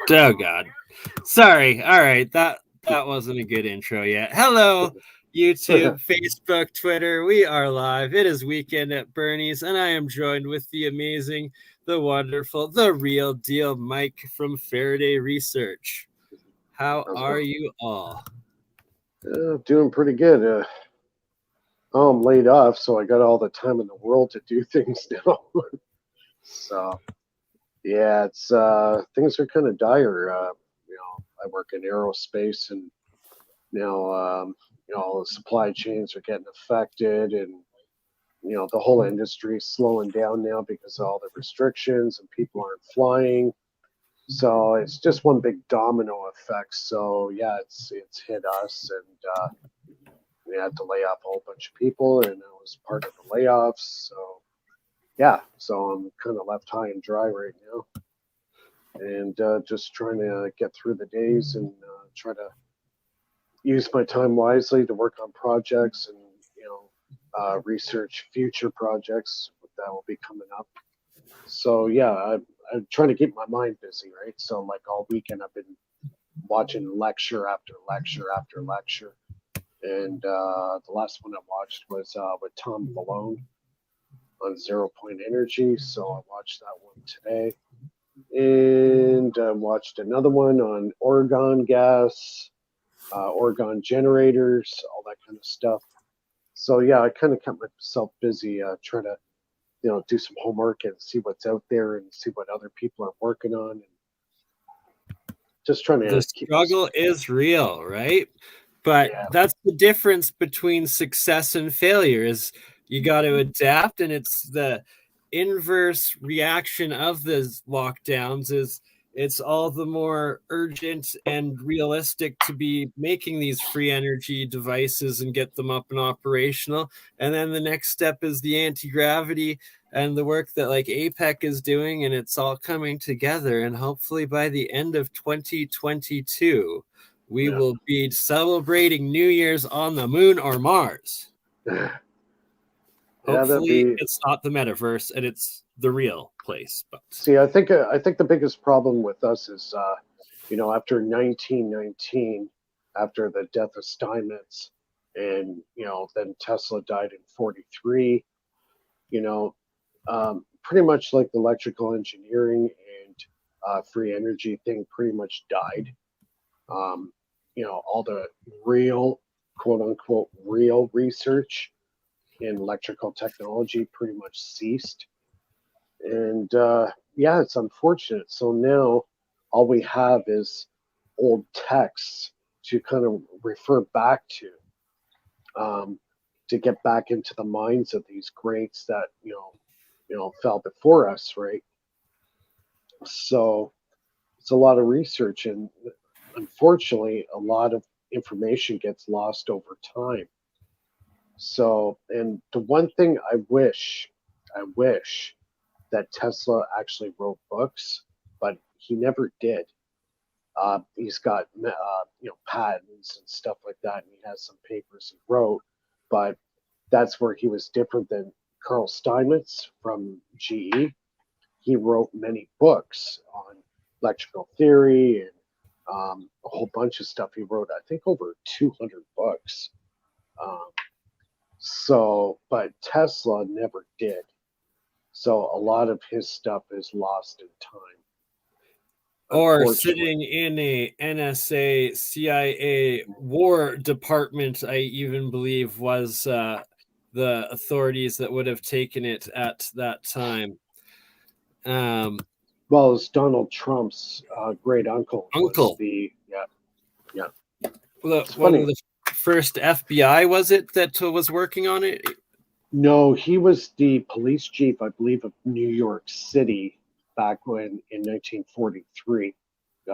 Oh God. Sorry. All right. That wasn't a good intro yet. Hello, YouTube, Facebook, Twitter. We are live. It is weekend at Bernie's, and I am joined with the amazing, the wonderful, the real deal Mike from Faraday Research. How are you all? Doing pretty good. I'm laid off, so I got all the time in the world to do things now. So, yeah, it's things are kind of dire. I work in AeroSpace, and now all the supply chains are getting affected, and the whole industry is slowing down now because of all the restrictions, and people aren't flying. So it's just one big domino effect. So yeah, it's hit us, and we had to lay off a whole bunch of people, and I was part of the layoffs. So yeah, so I'm kind of left high and dry right now, and just trying to get through the days and try to use my time wisely to work on projects and research future projects that will be coming up. So yeah, I'm trying to keep my mind busy, right? So like all weekend I've been watching lecture after lecture after lecture. And the last one I watched was with Tom Malone on Zero Point Energy. So I watched that one today. And I watched another one on Oregon gas, Oregon generators, all that kind of stuff. So yeah, I kind of kept myself busy trying to, do some homework and see what's out there and see what other people are working on. And just trying to the struggle is real, right? But that's the difference between success and failure is you got to adapt, and it's the inverse reaction of the lockdowns is it's all the more urgent and realistic to be making these free energy devices and get them up and operational. And then the next step is the anti-gravity and the work that like APEC is doing, and it's all coming together. And hopefully by the end of 2022, we will be celebrating New Year's on the moon or Mars. Hopefully it's not the metaverse and it's the real place. But see, I think the biggest problem with us is, after 1919, after the death of Steinmetz, and then Tesla died in 43. Pretty much like the electrical engineering and free energy thing pretty much died. All the real, quote unquote, real research in electrical technology pretty much ceased. And yeah, it's unfortunate. So now all we have is old texts to kind of refer back to get back into the minds of these greats that fell before us, right? So it's a lot of research, and unfortunately, a lot of information gets lost over time. So, and the one thing I wish that Tesla actually wrote books, but he never did. He's got patents and stuff like that, and he has some papers he wrote, but that's where he was different than Carl Steinmetz from GE. He wrote many books on electrical theory and a whole bunch of stuff. He wrote, I think, over 200 books. But Tesla never did. So a lot of his stuff is lost in time. Or sitting in a NSA, CIA War Department, I even believe was the authorities that would have taken it at that time. Well, it's Donald Trump's great uncle. Uncle. Yeah. One of the first FBI, was it, that was working on it? No, he was the police chief, I believe, of New York City back in 1943.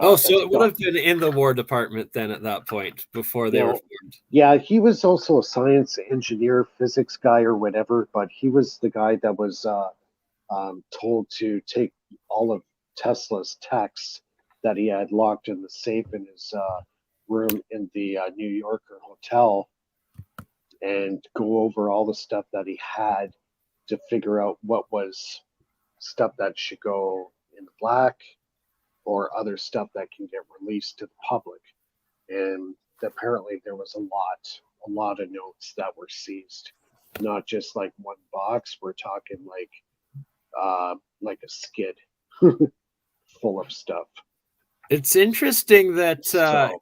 So it would have been in the War Department then at that point before they were formed. Yeah, he was also a science engineer, physics guy or whatever, but he was the guy that was told to take all of Tesla's texts that he had locked in the safe in his room in the New Yorker hotel and go over all the stuff that he had to figure out what was stuff that should go in the black or other stuff that can get released to the public. And apparently there was a lot of notes that were seized, not just like one box. We're talking like a skid full of stuff. It's interesting that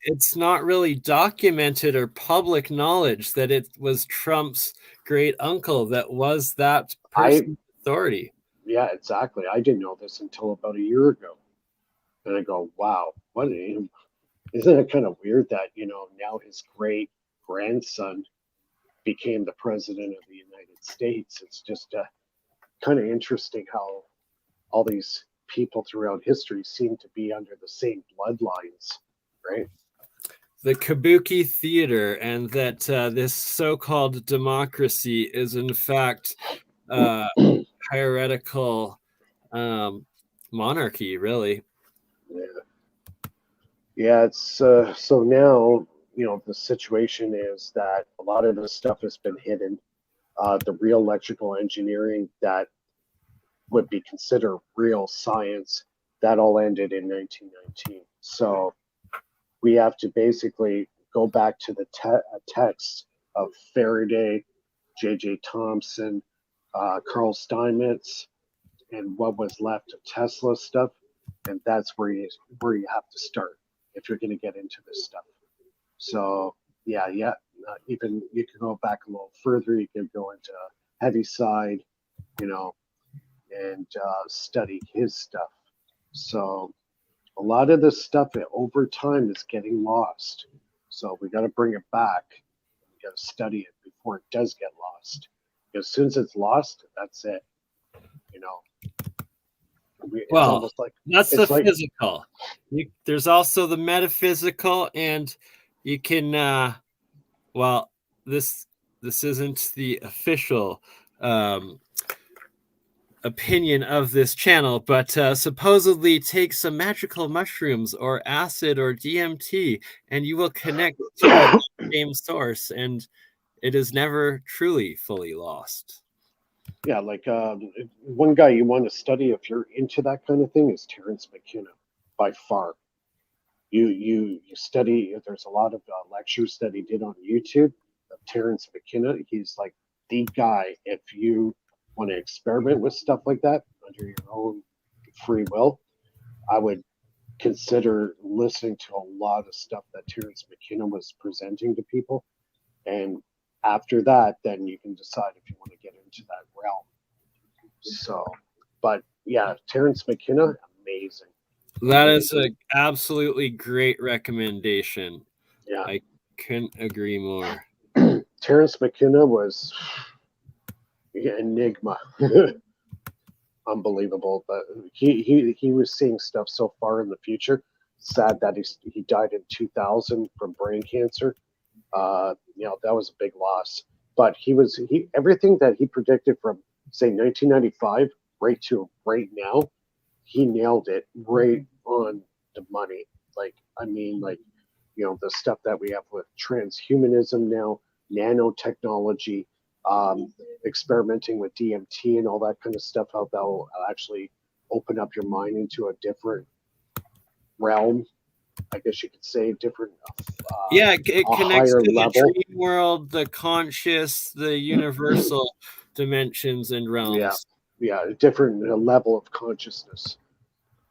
it's not really documented or public knowledge that it was Trump's great uncle that was that person's authority. Yeah, exactly. I didn't know this until about a year ago. And I go, wow, isn't it kind of weird that, now his great grandson became the president of the United States? It's just kind of interesting how all these people throughout history seem to be under the same bloodlines, right? The Kabuki theater, and that this so-called democracy is in fact hierarchical monarchy, really. Yeah, it's so now, the situation is that a lot of this stuff has been hidden. The real electrical engineering that would be considered real science, that all ended in 1919. So we have to basically go back to the text of Faraday, J.J. Thomson, Carl Steinmetz, and what was left of Tesla stuff, and that's where you have to start if you're going to get into this stuff. So yeah, even you can go back a little further. You can go into Heaviside, and study his stuff. So a lot of this stuff over time is getting lost. So we got to bring it back. We got to study it before it does get lost. As soon as it's lost, that's it. Well, that's the physical. There's also the metaphysical, and you can. This isn't the official opinion of this channel, but supposedly take some magical mushrooms or acid or DMT, and you will connect to the same source, and it is never truly fully lost. Yeah, like one guy you want to study if you're into that kind of thing is Terence Mckinnon, by far. You study. There's a lot of lectures that he did on YouTube of Terence McKinnon. He's like the guy if you want to experiment with stuff like that under your own free will. I would consider listening to a lot of stuff that Terence McKinnon was presenting to people, and after that, then you can decide if you want to get into that realm. So, but yeah, Terence McKinnon, amazing. That is an absolutely great recommendation. Yeah, I couldn't agree more. Terence McKinnon was enigma. Unbelievable, but he was seeing stuff so far in the future. Sad that he died in 2000 from brain cancer. That was a big loss. But everything that he predicted from say 1995 right to right now, he nailed it right on the money. The stuff that we have with transhumanism now, nanotechnology, experimenting with DMT and all that kind of stuff, how that will actually open up your mind into a different realm. I guess you could say different. It connects to the dream world, the conscious, the universal dimensions and realms. Yeah, a different level of consciousness.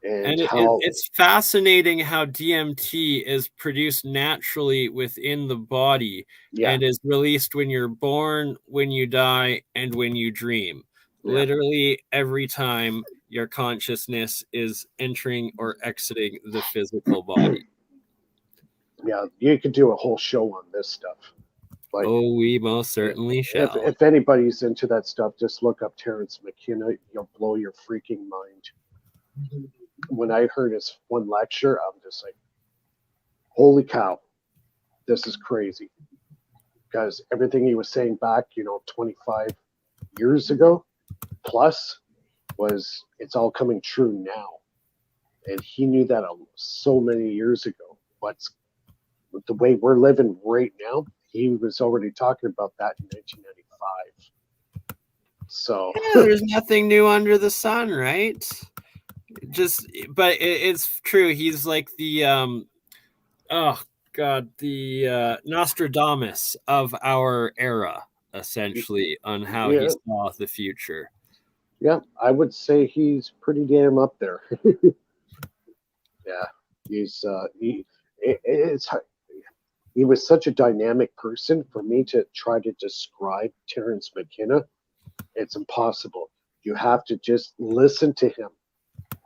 And it's fascinating how DMT is produced naturally within the body and is released when you're born, when you die, and when you dream. Yeah. Literally every time your consciousness is entering or exiting the physical body. Yeah, you could do a whole show on this stuff. We most certainly shall. If anybody's into that stuff, just look up Terence McKinnon. You'll blow your freaking mind. Mm-hmm. When I heard his one lecture, I'm just like, holy cow, this is crazy. Because everything he was saying back, 25 years ago plus it's all coming true now. And he knew that so many years ago. But the way we're living right now, he was already talking about that in 1995. So there's nothing new under the sun, right? But it's true. He's like the oh god, the Nostradamus of our era, essentially, on how he Yeah, saw the future. yeah, I would say he's pretty damn up there. Yeah, he's it's he was such a dynamic person. For me to try to describe Terence McKinnon, it's impossible. You have to just listen to him.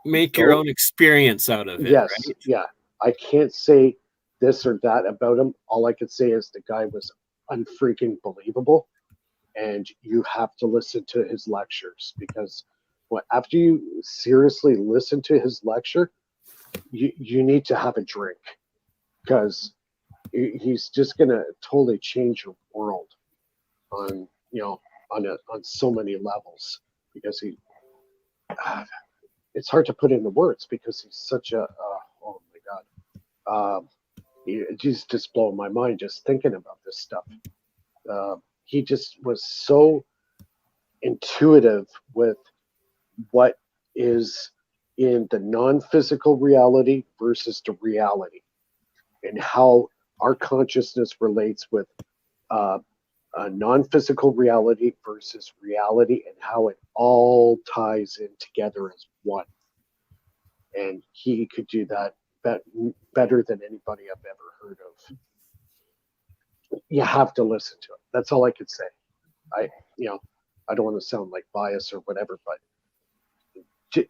Make your Don't. own experience out of it, Yes, right? yeah. I can't say this or that about him. All I could say is the guy was unfreaking believable, and you have to listen to his lectures because after you seriously listen to his lecture, you need to have a drink because he's just gonna totally change your world on on so many levels because it's hard to put into words because he's such a oh my god. He's just blowing my mind just thinking about this stuff. He just was so intuitive with what is in the non-physical reality versus the reality, and how our consciousness relates with uh, a non-physical reality versus reality, and how it all ties in together as one. And he could do that better than anybody I've ever heard of. You have to listen to it. That's all I could say. I, you know, I don't want to sound like bias or whatever, but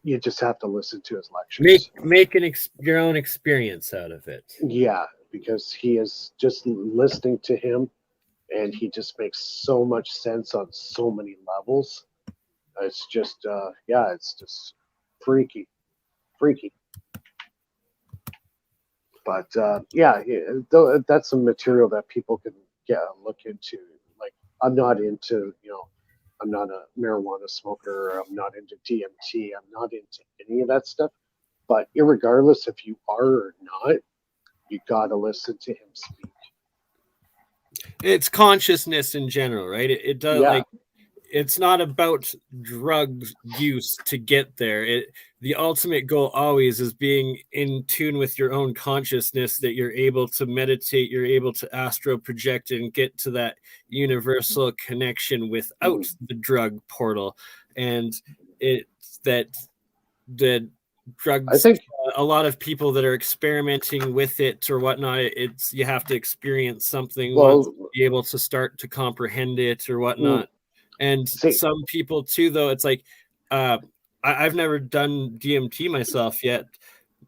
you just have to listen to his lectures. Make your own experience out of it. Yeah, because he is just listening to him, and he just makes so much sense on so many levels. It's just, yeah, it's just freaky, freaky. But yeah, that's some material that people can look into. Like, I'm not into, I'm not a marijuana smoker. I'm not into DMT. I'm not into any of that stuff. But irregardless if you are or not, you got to listen to him speak. It's consciousness in general, right? It does, Yeah. like, it's not about drug use to get there. The ultimate goal always is being in tune with your own consciousness, that you're able to meditate, you're able to astral project and get to that universal connection without the drug portal. And it's that I drugs, think, a lot of people that are experimenting with it or whatnot, it's you have to experience something once to well, be able to start to comprehend it or mm, whatnot. And see, some people too, though, it's like uh I've never done DMT myself yet.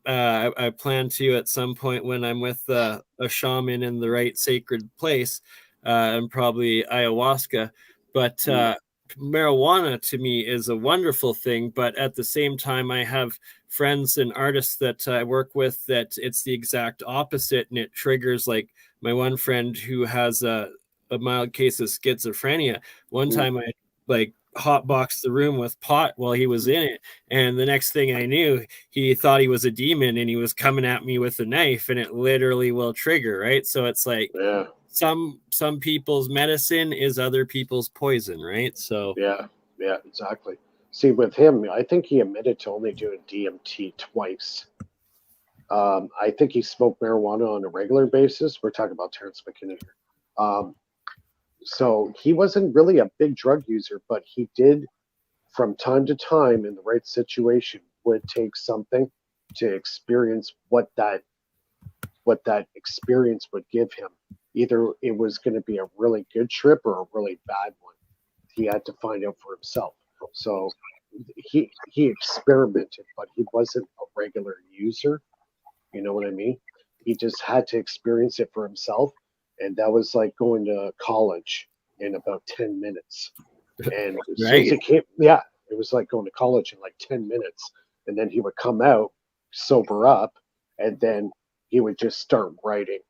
I plan to at some point when I'm with a shaman in the right sacred place, and probably ayahuasca. But mm, marijuana to me is a wonderful thing. But at the same time, I have friends and artists that I work with that it's the exact opposite, and it triggers, like, my one friend who has a mild case of schizophrenia. One mm, time I like hotboxed the room with pot while he was in it, and the next thing I knew, he thought he was a demon and he was coming at me with a knife, and it literally will trigger, right? So it's like yeah, some people's medicine is other people's poison, right? So yeah, yeah, exactly. See, with him, I think he admitted to only doing DMT twice. I think he smoked marijuana on a regular basis. We're talking about Terence McKinnon here. So he wasn't really a big drug user, but he did, from time to time, in the right situation, would take something to experience what that experience would give him. Either it was going to be a really good trip or a really bad one. He had to find out for himself. So he experimented, but he wasn't a regular user. You know what I mean? He just had to experience it for himself, and that was like going to college in about 10 minutes. And as soon as right. he came, yeah, it was like going to college in like 10 minutes, and then he would come out, sober up, and then he would just start writing,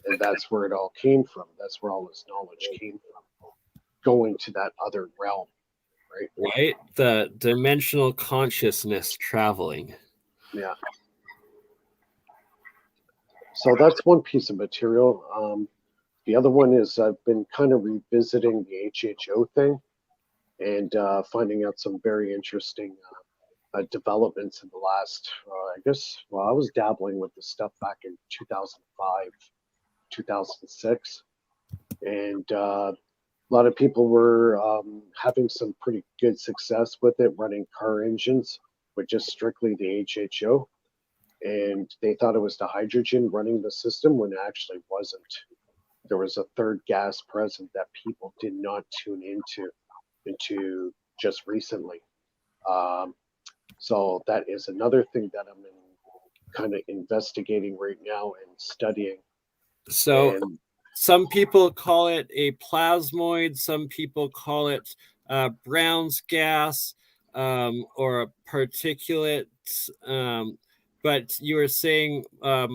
and that's where it all came from. That's where all his knowledge came from, going to that other realm, right? Right, the dimensional consciousness traveling. Yeah. So that's one piece of material. The other one is I've been kind of revisiting the HHO thing and finding out some very interesting developments in the last, I guess, well, I was dabbling with this stuff back in 2005, 2006. And a lot of people were having some pretty good success with it, running car engines with just strictly the HHO. And they thought it was the hydrogen running the system when it actually wasn't. There was a third gas present that people did not tune into just recently. Um, so that is another thing that I'm kind of investigating right now and studying. So And some people call it a plasmoid, some people call it Brown's gas or a particulate. But you were saying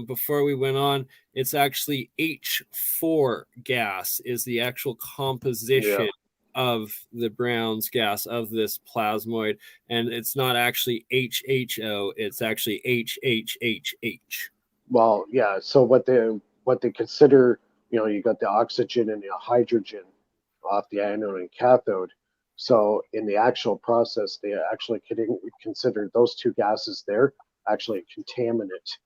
before we went on, it's actually H4 gas is the actual composition of the Brown's gas of this plasmoid, and it's not actually HHO, it's actually HHHH. well, yeah. So what they consider, you got the oxygen and the hydrogen off the anode and cathode. So in the actual process, they actually consider those two gases there actually a contaminant.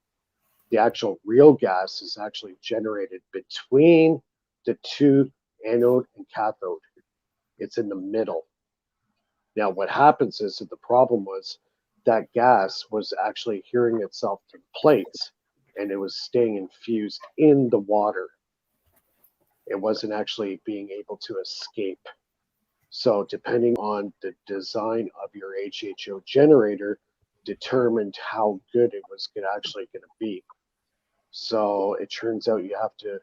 The actual real gas is actually generated between the two anode and cathode. It's in the middle. Now, what happens is that the problem was that gas was actually adhering itself to the plates and it was staying infused in the water. It wasn't actually being able to escape. So, depending on the design of your HHO generator, determined how good it was actually going to be. So, it turns out you have to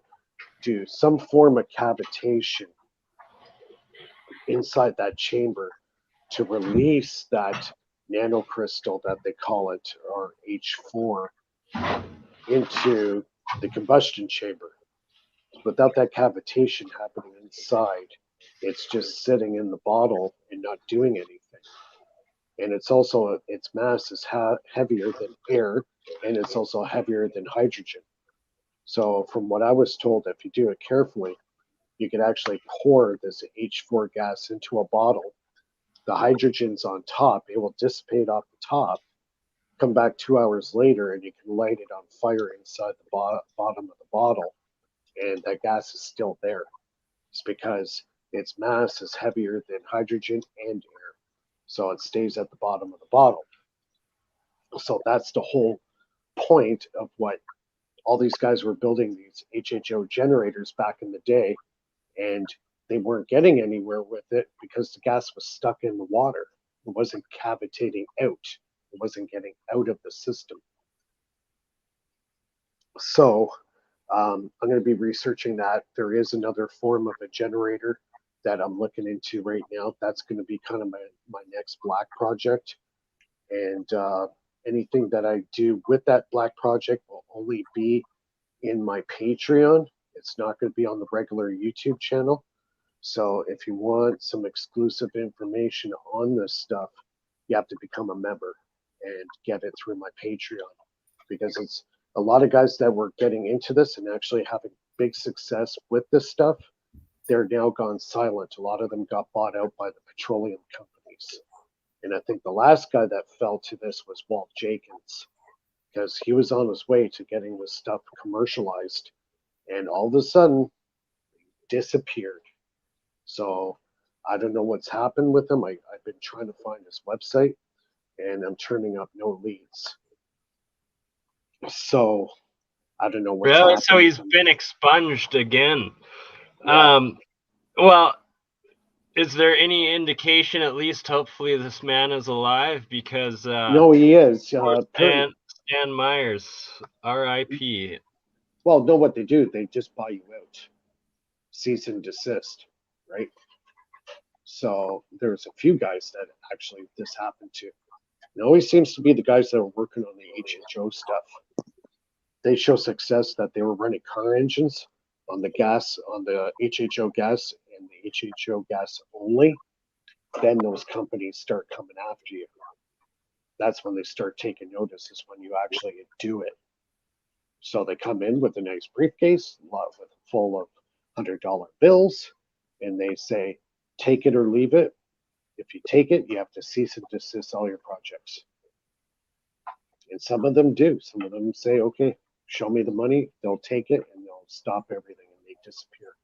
do some form of cavitation inside that chamber to release that nanocrystal that they call it, or H4, into the combustion chamber. Without that cavitation happening inside, it's just sitting in the bottle and not doing anything. And it's also, its mass is heavier than air, and it's also heavier than hydrogen. So from what I was told, if you do it carefully, you can actually pour this H4 gas into a bottle. The hydrogen's on top, it will dissipate off the top, come back 2 hours later, and you can light it on fire inside the bottom of the bottle, and that gas is still there. It's because its mass is heavier than hydrogen and air, so it stays at the bottom of the bottle. So that's the whole point of what all these guys were building, these HHO generators back in the day, and they weren't getting anywhere with it because the gas was stuck in the water. It wasn't cavitating out. It wasn't getting out of the system. So I'm going to be researching that. There is another form of a generator that I'm looking into right now. That's going to be kind of my next black project. And anything that I do with that black project will only be in my Patreon. It's not going to be on the regular YouTube channel. So if you want some exclusive information on this stuff, you have to become a member and get it through my Patreon, because it's a lot of guys that were getting into this and actually having big success with this stuff. They're now gone silent. A lot of them got bought out by the petroleum companies. And I think the last guy that fell to this was Walt Jenkins, because he was on his way to getting this stuff commercialized, and all of a sudden disappeared. So I don't know what's happened with him. I've been trying to find his website, and I'm turning up no leads. So I don't know what's really? happened. So he's been expunged again. Yeah. Well, is there any indication, at least hopefully this man is alive? Because no, he is. Stan Myers, R.I.P. Well, know what they do? They just buy you out, cease and desist, right? So there's a few guys that actually this happened to. It always seems to be the guys that are working on the HHO stuff. They show success that they were running car engines on the gas, on the HHO gas and the HHO gas only. Then those companies start coming after you. That's when they start taking notice, is when you actually do it. So they come in with a nice briefcase, full of $100 bills, and they say, take it or leave it. If you take it, you have to cease and desist all your projects. And some of them do. Some of them say, okay, show me the money. They'll take it and they'll stop everything and they disappear.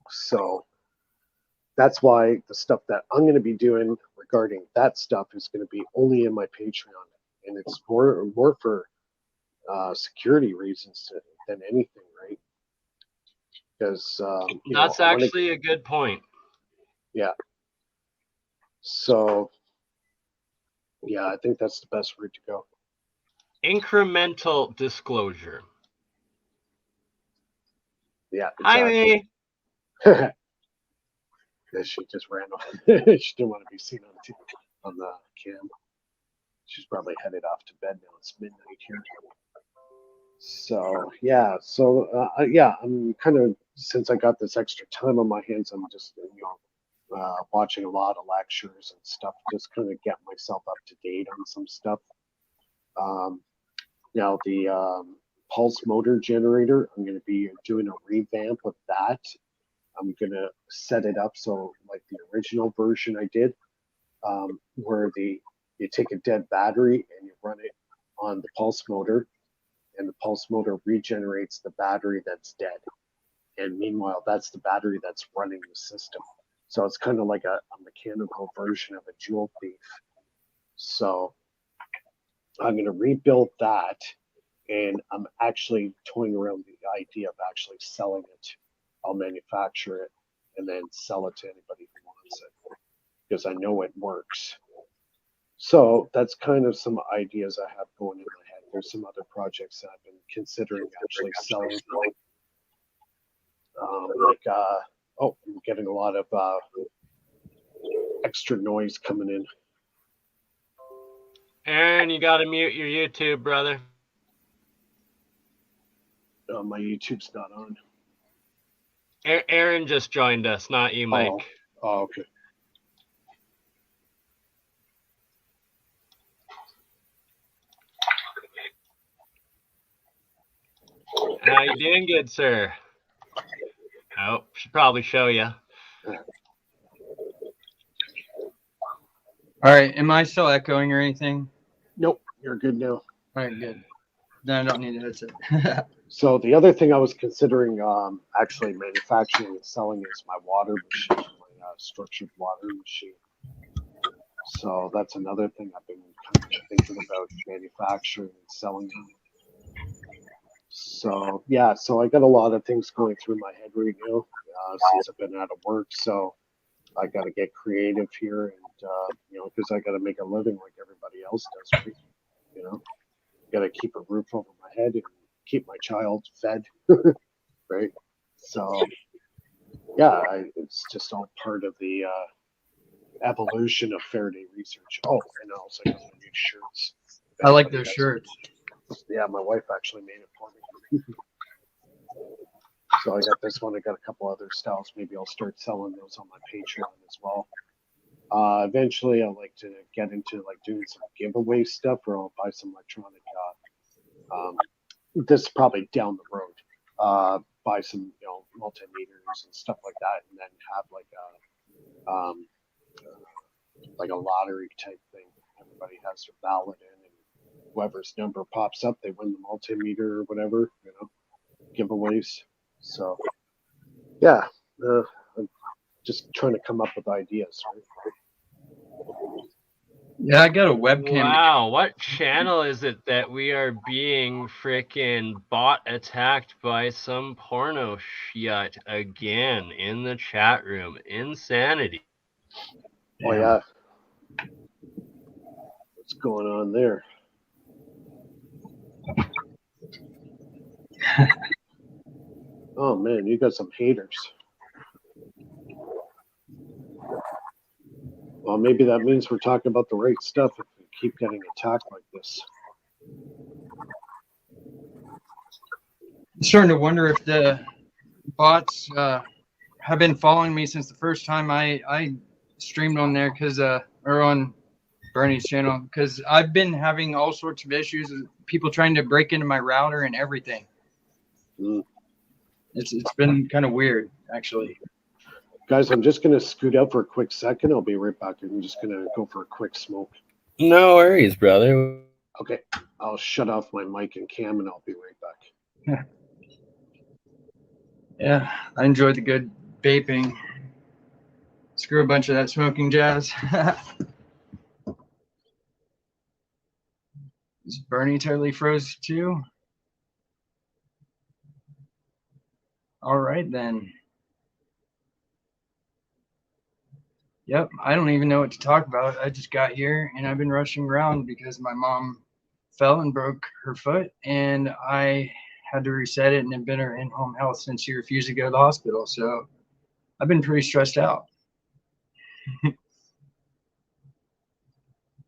So that's why the stuff that I'm going to be doing regarding that stuff is going to be only in my Patreon. And it's more for security reasons than anything, right? Because that's actually a good point. Yeah. So yeah, I think that's the best route to go. Incremental disclosure. Yeah, exactly. Hi, me. She just ran off. She didn't want to be seen on the cam. She's probably headed off to bed now. It's midnight here. So yeah, I'm kind of, since I got this extra time on my hands, I'm just watching a lot of lectures and stuff, just kind of get myself up to date on some stuff. Now the pulse motor generator, I'm going to be doing a revamp of that. I'm going to set it up so like the original version I did, where you take a dead battery and you run it on the pulse motor, and the pulse motor regenerates the battery that's dead. And meanwhile, that's the battery that's running the system. So it's kind of like a mechanical version of a jewel thief. So I'm going to rebuild that, and I'm actually toying around the idea of actually selling it. I'll manufacture it and then sell it to anybody who wants it, because I know it works. So that's kind of some ideas I have going in my head. There's some other projects that I've been considering actually selling. I'm getting a lot of extra noise coming in. Aaron, you got to mute your YouTube, brother. My YouTube's not on. Aaron just joined us, not you, Mike. Oh, okay. How you doing, good sir? Oh, should probably show you. All right, am I still echoing or anything? Nope, you're good now. All right, good. Then I don't need a headset. So the other thing I was considering actually manufacturing and selling is my water machine, my structured water machine. So that's another thing I've been kind of thinking about manufacturing and selling. So yeah, so I got a lot of things going through my head right now since I've been out of work. So I got to get creative here, and because I got to make a living like everybody else does, right? Got to keep a roof over my head and keep my child fed, right? So yeah, it's just all part of the evolution of Faraday Research. Oh, and I also got the new shirts. I like those shirts. Yeah, my wife actually made it for me. So I got this one. I got a couple other styles. Maybe I'll start selling those on my Patreon as well. Eventually, I'd like to get into like doing some giveaway stuff, or I'll buy some electronic. This is probably down the road. Buy some multimeters and stuff like that, and then have like a lottery type thing. Everybody has their ballot in, and whoever's number pops up, they win the multimeter or whatever. Giveaways. So yeah, I'm just trying to come up with ideas. Right? Yeah, I got a webcam. Wow, what channel is it that we are being freaking bot attacked by some porno shit again in the chat room? Insanity. Oh yeah. What's going on there? Oh man, you got some haters. Well, maybe that means we're talking about the right stuff if we keep getting attacked like this. I'm starting to wonder if the bots have been following me since the first time I streamed on there, or on Bernie's channel, because I've been having all sorts of issues with people trying to break into my router and everything. It's been kind of weird, actually. Guys, I'm just going to scoot out for a quick second. I'll be right back. I'm just going to go for a quick smoke. No worries, brother. Okay, I'll shut off my mic and cam, and I'll be right back. Yeah, I enjoy the good vaping. Screw a bunch of that smoking jazz. Is Bernie totally froze too? All right then. Yep, I don't even know what to talk about. I just got here and I've been rushing around because my mom fell and broke her foot, and I had to reset it and have been her in-home health since she refused to go to the hospital. So I've been pretty stressed out.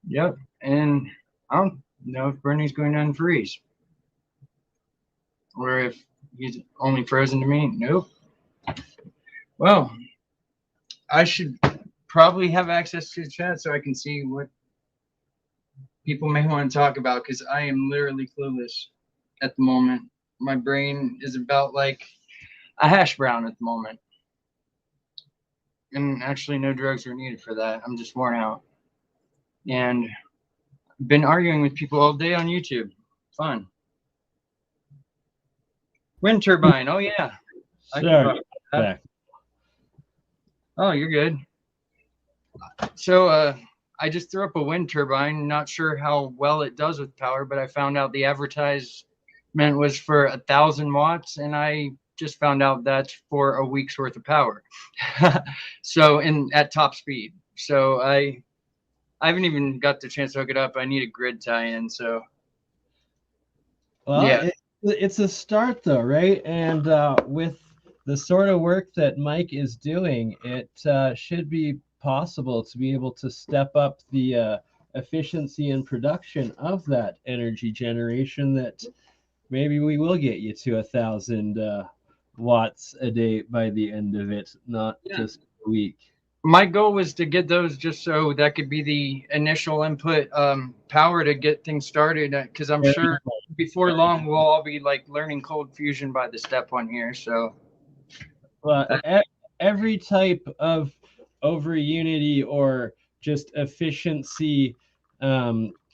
Yep, and I don't know if Bernie's going to unfreeze or if he's only frozen to me. Nope. Well, I should probably have access to the chat so I can see what people may want to talk about, because I am literally clueless at the moment. My brain is about like a hash brown at the moment. And actually, no drugs are needed for that. I'm just worn out. And I've been arguing with people all day on YouTube. Fun. Wind turbine. Oh, yeah. Sorry. Back. Oh, you're good. So I just threw up a wind turbine. Not sure how well it does with power, but I found out the advertisement was for 1,000 watts, and I just found out that's for a week's worth of power. So at top speed. So I haven't even got the chance to hook it up. I need a grid tie-in. So Well, yeah, it's a start though, right? And with the sort of work that Mike is doing, it should be possible to be able to step up the efficiency and production of that energy generation that maybe we will get you to 1,000 watts a day by the end of it, not just a week. my goal was to get those just so that could be the initial input power to get things started, because I'm sure before long we'll all be like learning cold fusion by the step one here. So every type of over unity or just efficiency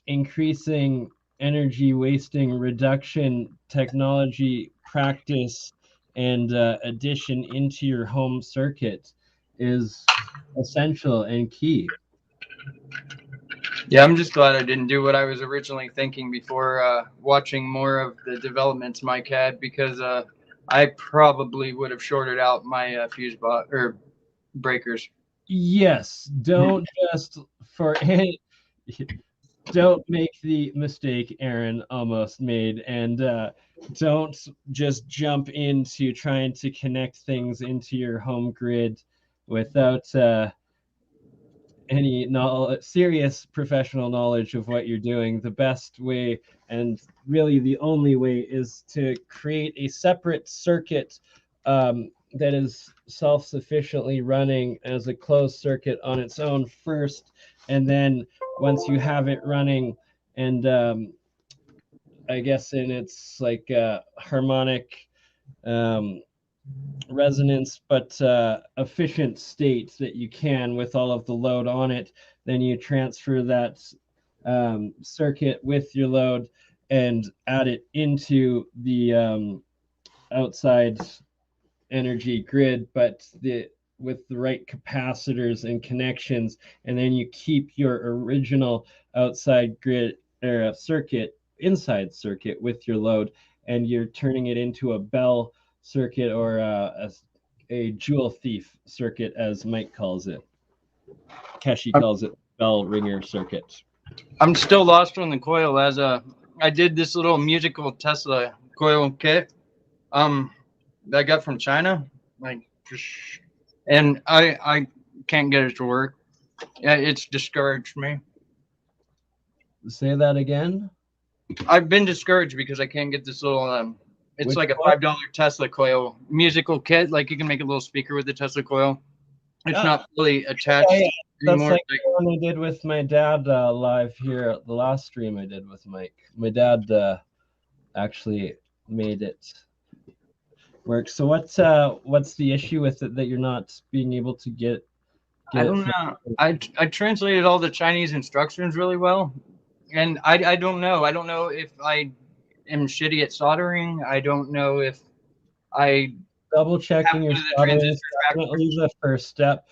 increasing energy wasting reduction technology practice and addition into your home circuit is essential and key. yeah, I'm just glad I didn't do what I was originally thinking before watching more of the developments Mike had, because I probably would have shorted out my fuse box or breakers. Yes, don't just for any don't make the mistake Aaron almost made, and don't just jump into trying to connect things into your home grid without any serious professional knowledge of what you're doing. The best way, and really the only way, is to create a separate circuit that is self-sufficiently running as a closed circuit on its own first, and then once you have it running and I guess in its like harmonic resonance but efficient state that you can with all of the load on it, then you transfer that circuit with your load and add it into the outside energy grid, but with the right capacitors and connections, and then you keep your original outside grid or circuit inside circuit with your load, and you're turning it into a bell circuit or a jewel thief circuit, as Mike calls it. Keshi calls it bell ringer circuit. I'm still lost on the coil, as I did this little musical Tesla coil kit that I got from China, like, and I can't get it to work. It's discouraged me. Say that again. I've been discouraged because I can't get this little it's like a $5 Tesla coil musical kit. Like, you can make a little speaker with the Tesla coil. It's not fully attached anymore. That's like the one I did with my dad live here at the last stream I did with Mike. My dad actually made it work. So what's the issue with it that you're not being able to get I don't know. I translated all the Chinese instructions really well, and I don't know. I don't know if I am shitty at soldering. I don't know if I Double checking your one of the soldering is transistor definitely the first step.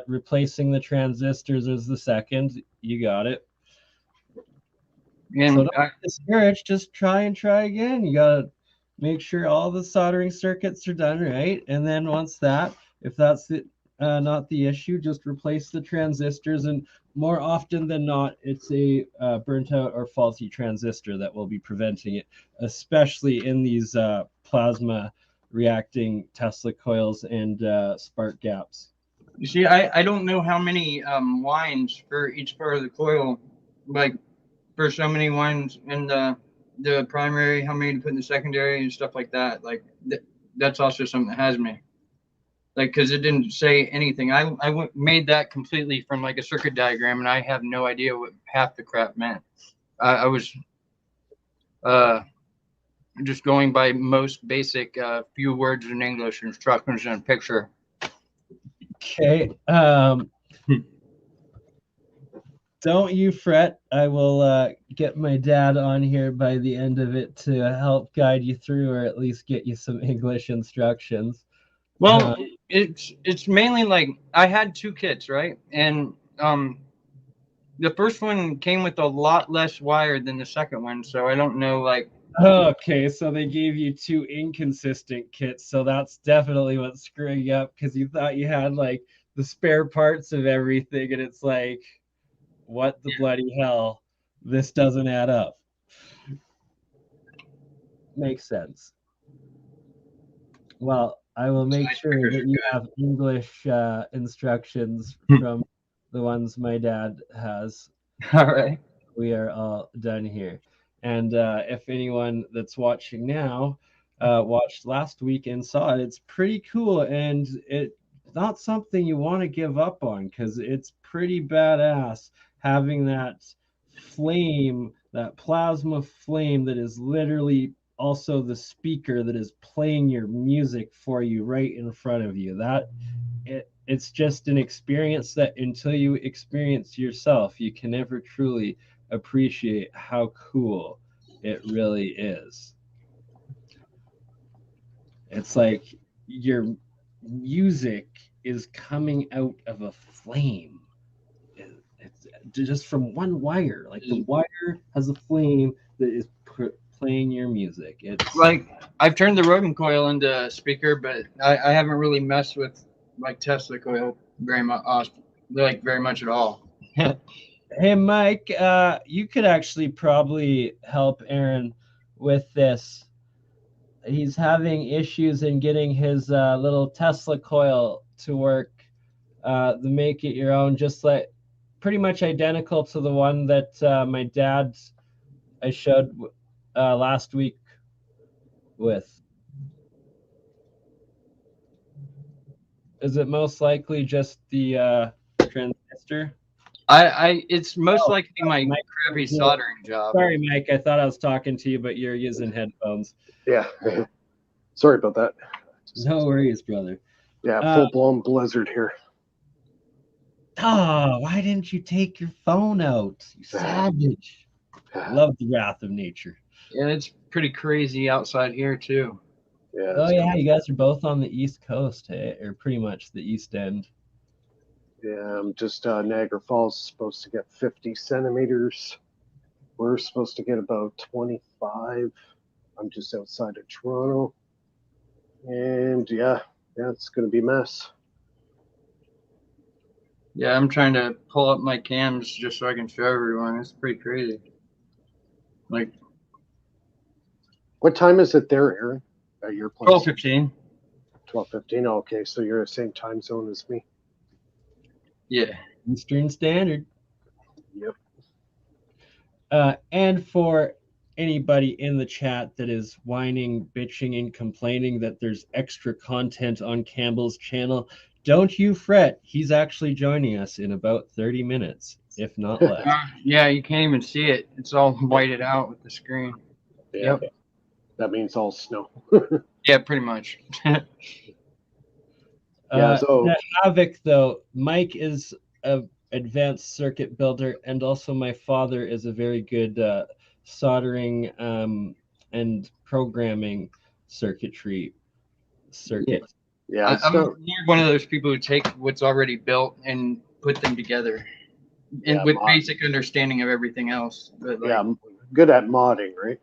Replacing the transistors is the second. You got it. and So don't discourage. Just try again. You gotta make sure all the soldering circuits are done right, and then once that, if that's not the issue, just replace the transistors. And more often than not, it's a burnt out or faulty transistor that will be preventing it, especially in these plasma reacting Tesla coils and spark gaps. you see, I don't know how many wines for each part of the coil, like for so many wines in the primary, how many to put in the secondary and stuff like that. Like that's also something that has me. Like, because it didn't say anything. I made that completely from like a circuit diagram, and I have no idea what half the crap meant. I was just going by most basic few words in English instructions and a picture. Okay. Don't you fret. I will get my dad on here by the end of it to help guide you through, or at least get you some English instructions. Well, it's mainly like I had two kits, right? And the first one came with a lot less wire than the second one, so I don't know, like. Okay, so they gave you two inconsistent kits, so that's definitely what's screwing you up, because you thought you had like the spare parts of everything, and it's like, what the bloody hell? This doesn't add up. Makes sense. Well, I will make sure that you have English instructions from the ones my dad has. All right. We are all done here. And if anyone that's watching now watched last week and saw it, it's pretty cool. And it's not something you want to give up on, because it's pretty badass having that flame, that plasma flame that is literally also the speaker that is playing your music for you right in front of you. It's just an experience that until you experience yourself, you can never truly appreciate how cool it really is. It's like your music is coming out of a flame. It's just from one wire. Like the wire has a flame that is playing your music. It's like I've turned the rodent coil into a speaker, but I haven't really messed with like Tesla coil very much, very much at all. Hey, Mike, you could actually probably help Aaron with this. He's having issues in getting his little Tesla coil to work. The make it your own, just like pretty much identical to the one that my dad I showed last week with. Is it most likely just the transistor? It's most likely my crappy soldering job. Sorry, Mike. I thought I was talking to you, but you're using headphones. Yeah. Sorry about that. No worries, brother. Yeah, full-blown blizzard here. Oh, why didn't you take your phone out? You savage. Love the wrath of nature. Yeah, it's pretty crazy outside here, too. Yeah. Oh, yeah, you guys are both on the East Coast, hey? Or pretty much the East End. Yeah, I'm just Niagara Falls is supposed to get 50 centimeters. We're supposed to get about 25. I'm just outside of Toronto. And yeah, it's going to be a mess. Yeah, I'm trying to pull up my cams just so I can show everyone. It's pretty crazy. Like, what time is it there, Aaron? At your place? 12:15. 12:15. Okay, so you're the same time zone as me. Yeah. Eastern Standard. Yep. And for anybody in the chat that is whining, bitching, and complaining that there's extra content on Campbell's channel, don't you fret. He's actually joining us in about 30 minutes, if not less. Yeah, you can't even see it. It's all whited out with the screen. Yeah. Yep. That means all snow. Yeah, pretty much. The Havoc, though, Mike is a advanced circuit builder, and also my father is a very good soldering and programming circuit. Yeah, I'm more one of those people who take what's already built and put them together, and with basic understanding of everything else. But like, yeah, good at modding, right?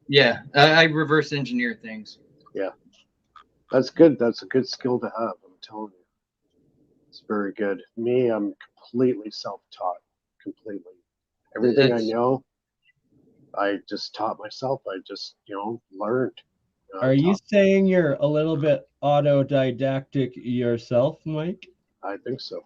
Yeah, I reverse engineer things. Yeah, that's good. That's a good skill to have. I'm telling you, it's very good. Me, I'm completely self-taught. Completely, everything I know, I just taught myself. I just, learned. Are you saying you're a little bit autodidactic yourself, Mike? I think so.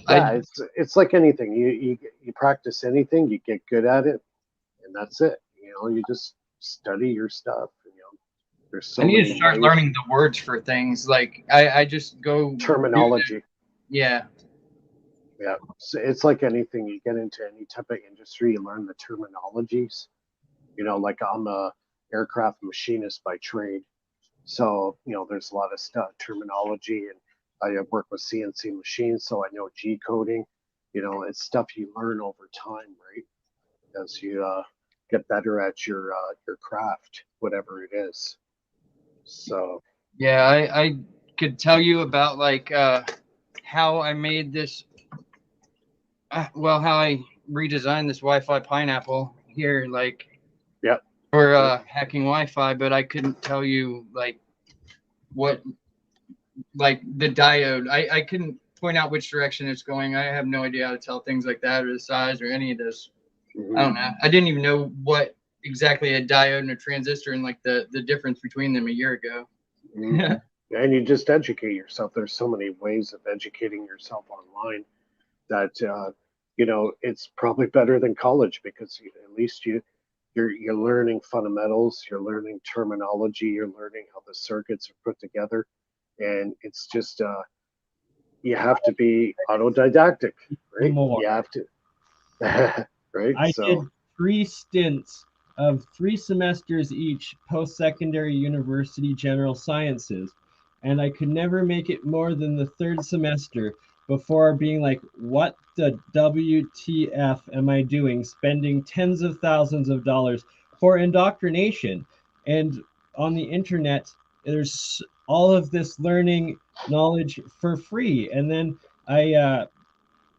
Yeah, it's like anything. You practice anything, you get good at it, and that's it. You just study your stuff. There's so I need many to start ways. learning the words for things. Like I just go Terminology. Yeah. Yeah, so it's like anything. You get into any type of industry, you learn the terminologies. Like I'm a aircraft machinist by trade, so there's a lot of stuff, terminology, and I work with CNC machines, so I know G coding. It's stuff you learn over time, right? As you get better at your craft, whatever it is. So Yeah, I could tell you about like how I made this. How I redesigned this Wi-Fi pineapple here, like for hacking Wi-Fi, but I couldn't tell you like what, like the diode. I couldn't point out which direction it's going. I have no idea how to tell things like that, or the size, or any of this. I don't know. I didn't even know what exactly a diode and a transistor and like the difference between them a year ago. And you just educate yourself. There's so many ways of educating yourself online that it's probably better than college, because at least you're learning fundamentals, you're learning terminology, you're learning how the circuits are put together, and it's just you have to be autodidactic, right? You have to, right? I did 3 stints of 3 semesters each, post-secondary university general sciences, and I could never make it more than the 3rd semester before being like, what the WTF am I doing, spending tens of thousands of dollars for indoctrination? And on the internet, there's all of this learning knowledge for free. And then I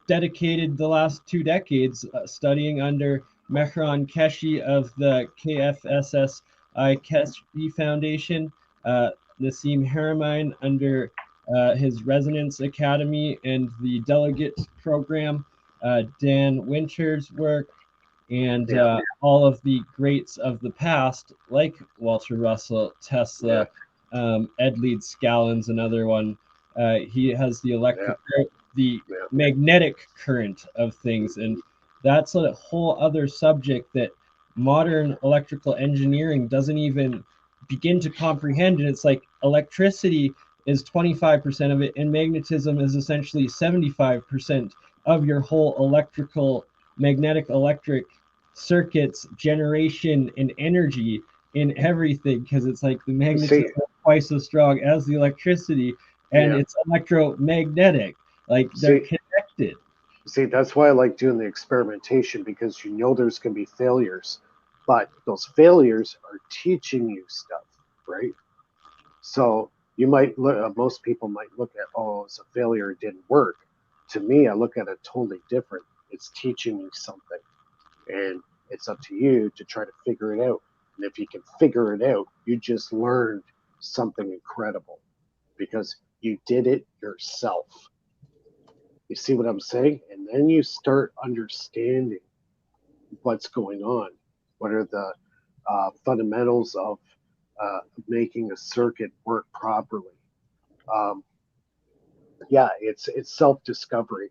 dedicated the last 2 decades studying under Mehran Keshi of the KFSSI Keshi Foundation, Nassim Haramein under his Resonance Academy and the Delegate Program, Dan Winter's work, and all of the greats of the past, like Walter Russell, Tesla, Ed Leeds Scallon's another one. He has the magnetic current of things, and that's a whole other subject that modern electrical engineering doesn't even begin to comprehend. And it's like electricity is 25% of it, and magnetism is essentially 75% of your whole magnetic electric circuits generation and energy in everything, because it's like the magnetism is twice as strong as the electricity, and it's electromagnetic. Like they're connected. See, that's why I like doing the experimentation, because there's going to be failures, but those failures are teaching you stuff, right? So you might most people might look at, it's a failure, it didn't work. To me, I look at it totally different. It's teaching you something, and it's up to you to try to figure it out. And if you can figure it out, you just learned something incredible, because you did it yourself. You see what I'm saying? And then you start understanding what's going on. What are the fundamentals of making a circuit work properly? It's self-discovery,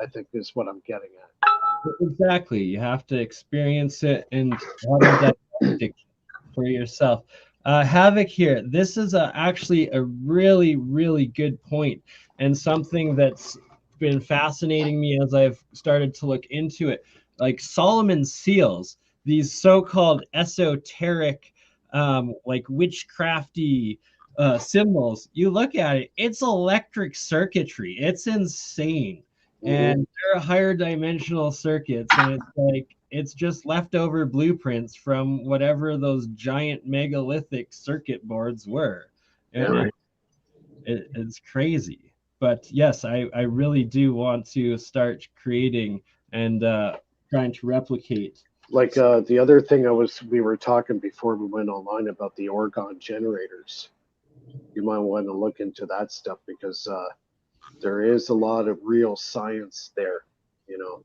I think, is what I'm getting at. Exactly. You have to experience it and for yourself. Havoc here. This is actually a really, really good point, and something that's been fascinating me as I've started to look into it. Like Solomon seals, these so-called esoteric like witchcrafty symbols. You look at it, it's electric circuitry. It's insane. And there are higher dimensional circuits, and it's like it's just leftover blueprints from whatever those giant megalithic circuit boards were. And it's crazy. But yes, I really do want to start creating and trying to replicate. Like the other thing we were talking before we went online about the orgone generators. You might want to look into that stuff because there is a lot of real science there, you know.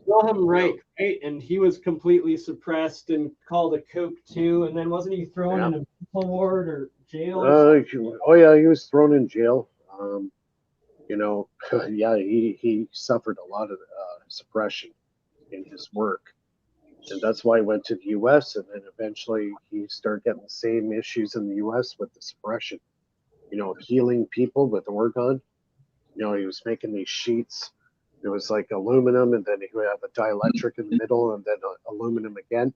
Wilhelm Reich, right? And he was completely suppressed and called a kook too. And then wasn't he thrown in a mental ward or jail? Oh yeah, he was thrown in jail. You know, yeah, he suffered a lot of suppression in his work. And that's why he went to the U.S. and then eventually he started getting the same issues in the U.S. with the suppression. You know, healing people with orgone. You know, he was making these sheets. It was like aluminum, and then he would have a dielectric in the middle, and then aluminum again.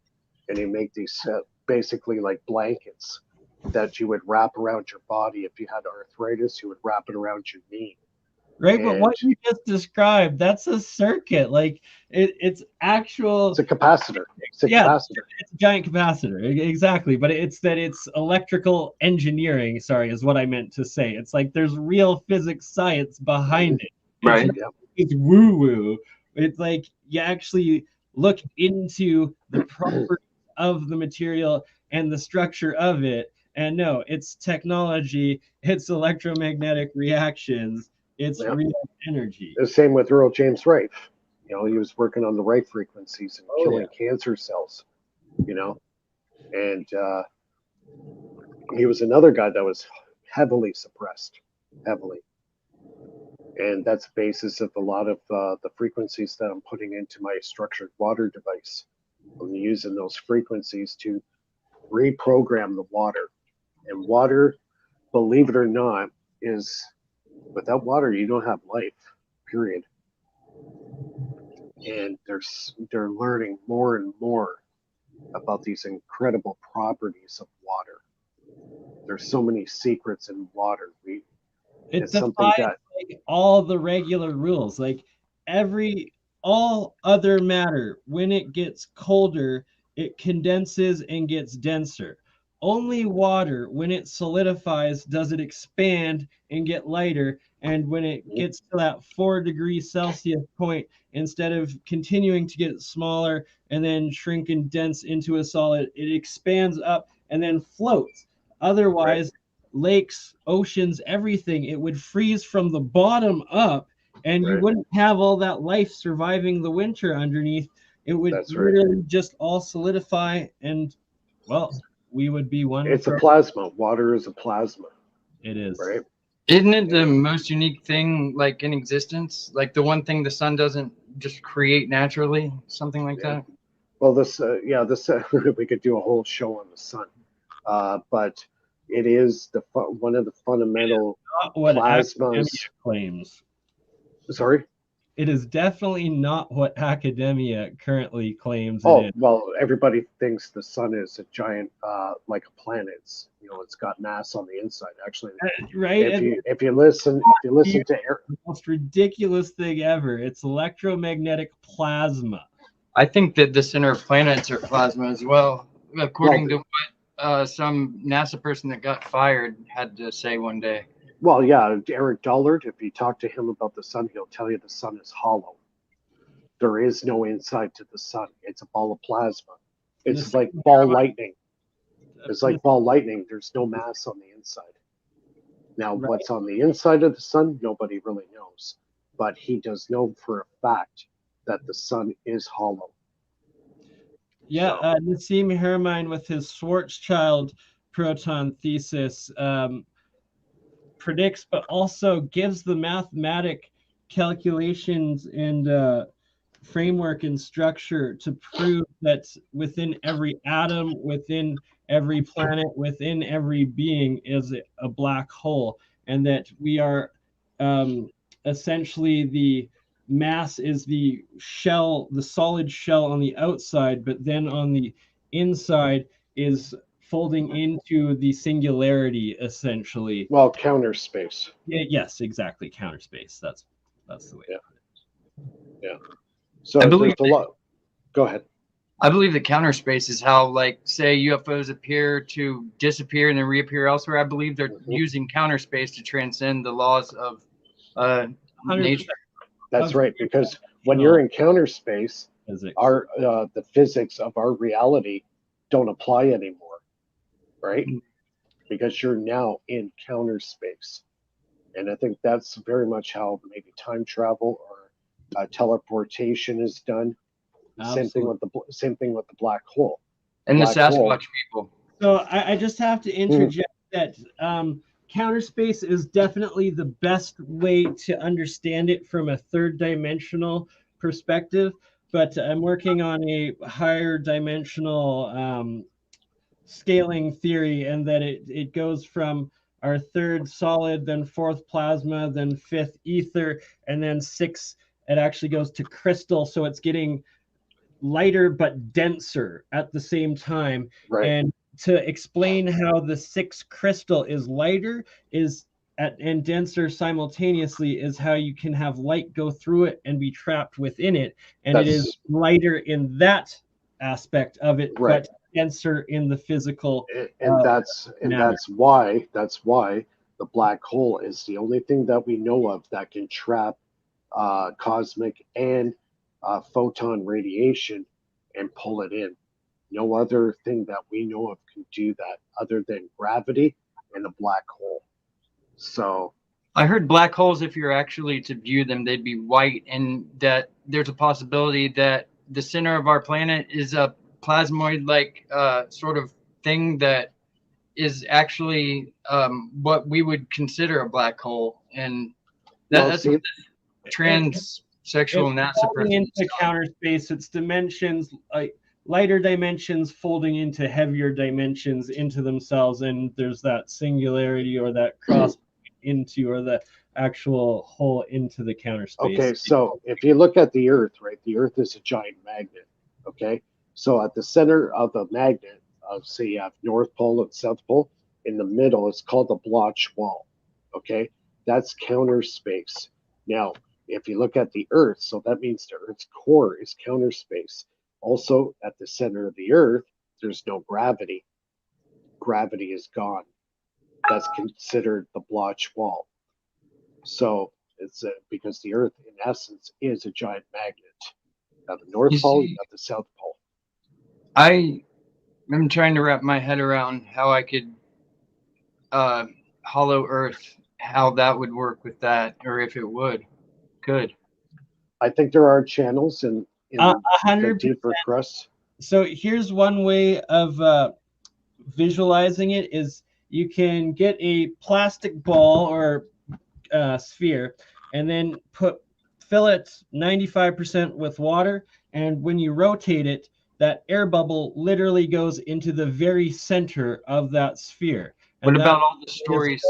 And he'd make these basically like blankets that you would wrap around your body. If you had arthritis, you would wrap it around your knee. Right, but what you just described, that's a circuit. Like it's actual. It's a capacitor. It's a capacitor. It's a giant capacitor. Exactly. But it's electrical engineering, sorry, is what I meant to say. It's like there's real physics science behind it. Right. It's woo-woo. It's like you actually look into the properties of the material and the structure of it. And no, it's technology, it's electromagnetic reactions. It's real energy. The same with Earl James Wright. You know, he was working on the right frequencies and killing cancer cells, you know. And he was another guy that was heavily suppressed, heavily. And that's the basis of a lot of the frequencies that I'm putting into my structured water device. I'm using those frequencies to reprogram the water. And water, believe it or not, is... without water, you don't have life, period. And they're learning more and more about these incredible properties of water. There's so many secrets in water. It's something that like all the regular rules, like all other matter, when it gets colder, it condenses and gets denser. Only water, when it solidifies, does it expand and get lighter. And when it gets to that 4 degrees Celsius point, instead of continuing to get smaller and then shrink and dense into a solid, it expands up and then floats. Otherwise, lakes, oceans, everything, it would freeze from the bottom up, and you wouldn't have all that life surviving the winter underneath. It would literally just all solidify, and well, we would be one. It's a plasma. Water is a plasma. It is. Right. Isn't it the most unique thing like in existence? Like the one thing the sun doesn't just create naturally, something like that? Well, this we could do a whole show on the sun. But it is one of the fundamental plasmas. Claims. Sorry? It is definitely not what academia currently claims. Well, everybody thinks the sun is a giant, like a planet. It's got mass on the inside. Actually, right? If you listen to the most ridiculous thing ever, it's electromagnetic plasma. I think that the center of planets are plasma as well, according to what some NASA person that got fired had to say one day. Well, yeah, Eric Dollard, if you talk to him about the sun, he'll tell you the sun is hollow. There is no inside to the sun. It's a ball of plasma. It's like ball lightning. It's like ball lightning. There's no mass on the inside. Now, what's on the inside of the sun, nobody really knows. But he does know for a fact that the sun is hollow. Yeah, Nassim Haramein with his Schwarzschild proton thesis predicts, but also gives the mathematic calculations and framework and structure to prove that within every atom, within every planet, within every being is a black hole, and that we are essentially the mass is the shell, the solid shell on the outside, but then on the inside is folding into the singularity, essentially. Well, counter space. Yes, exactly. Counter space. That's the way. Yeah. So I believe there's a lot. Go ahead. I believe the counter space is how, like, say UFOs appear to disappear and then reappear elsewhere. I believe they're using counter space to transcend the laws of 100%. nature. That's right, because when you're in counter space, Physics. the physics of our reality don't apply anymore, right? Because you're now in counter space, and I think that's very much how maybe time travel or teleportation is done. Same thing with the black hole. And the Black hole. Sasquatch people. So I just have to interject that counter space is definitely the best way to understand it from a third dimensional perspective. But I'm working on a higher dimensional scaling theory, and that it goes from our third solid, then fourth plasma, then fifth ether, and then six. It actually goes to crystal, so it's getting lighter but denser at the same time. Right. And to explain how the sixth crystal is lighter and denser simultaneously is how you can have light go through it and be trapped within it. And it is lighter in that aspect of it, right. but denser in the physical. And that's why the black hole is the only thing that we know of that can trap cosmic and photon radiation and pull it in. No other thing that we know of can do that other than gravity and a black hole. So I heard black holes, if you're actually to view them, they'd be white, and that there's a possibility that the center of our planet is a plasmoid-like sort of thing that is actually what we would consider a black hole. And that's what the transsexual NASA person into counter space. It's dimensions, like lighter dimensions folding into heavier dimensions into themselves, and there's that singularity or that cross into, or the actual hole into the counter space. Okay, so if you look at the Earth, right, the Earth is a giant magnet. Okay, so at the center of the magnet, say you have North Pole and South Pole, in the middle, it's called the Bloch wall. Okay, that's counter space. Now, if you look at the Earth, so that means the Earth's core is counter space. Also, at the center of the Earth, there's no gravity. Gravity is gone. That's considered the Bloch wall. So it's because the Earth, in essence, is a giant magnet. At the North Pole, you have the South Pole. I'm trying to wrap my head around how I could hollow Earth, how that would work with that, or if it could. I think there are channels in the deeper crust. So here's one way of visualizing it: is you can get a plastic ball or sphere, and then fill it 95% with water, and when you rotate it, that air bubble literally goes into the very center of that sphere. What about all the stories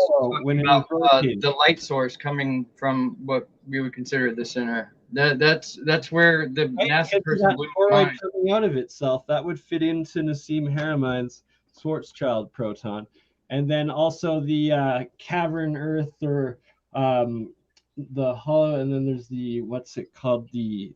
when about the light source coming from what we would consider the center? That's where the NASA person blew my mind. Coming out of itself, that would fit into Nassim Haramide's Schwarzschild proton. And then also the cavern Earth, or the hollow, and then there's the, what's it called, the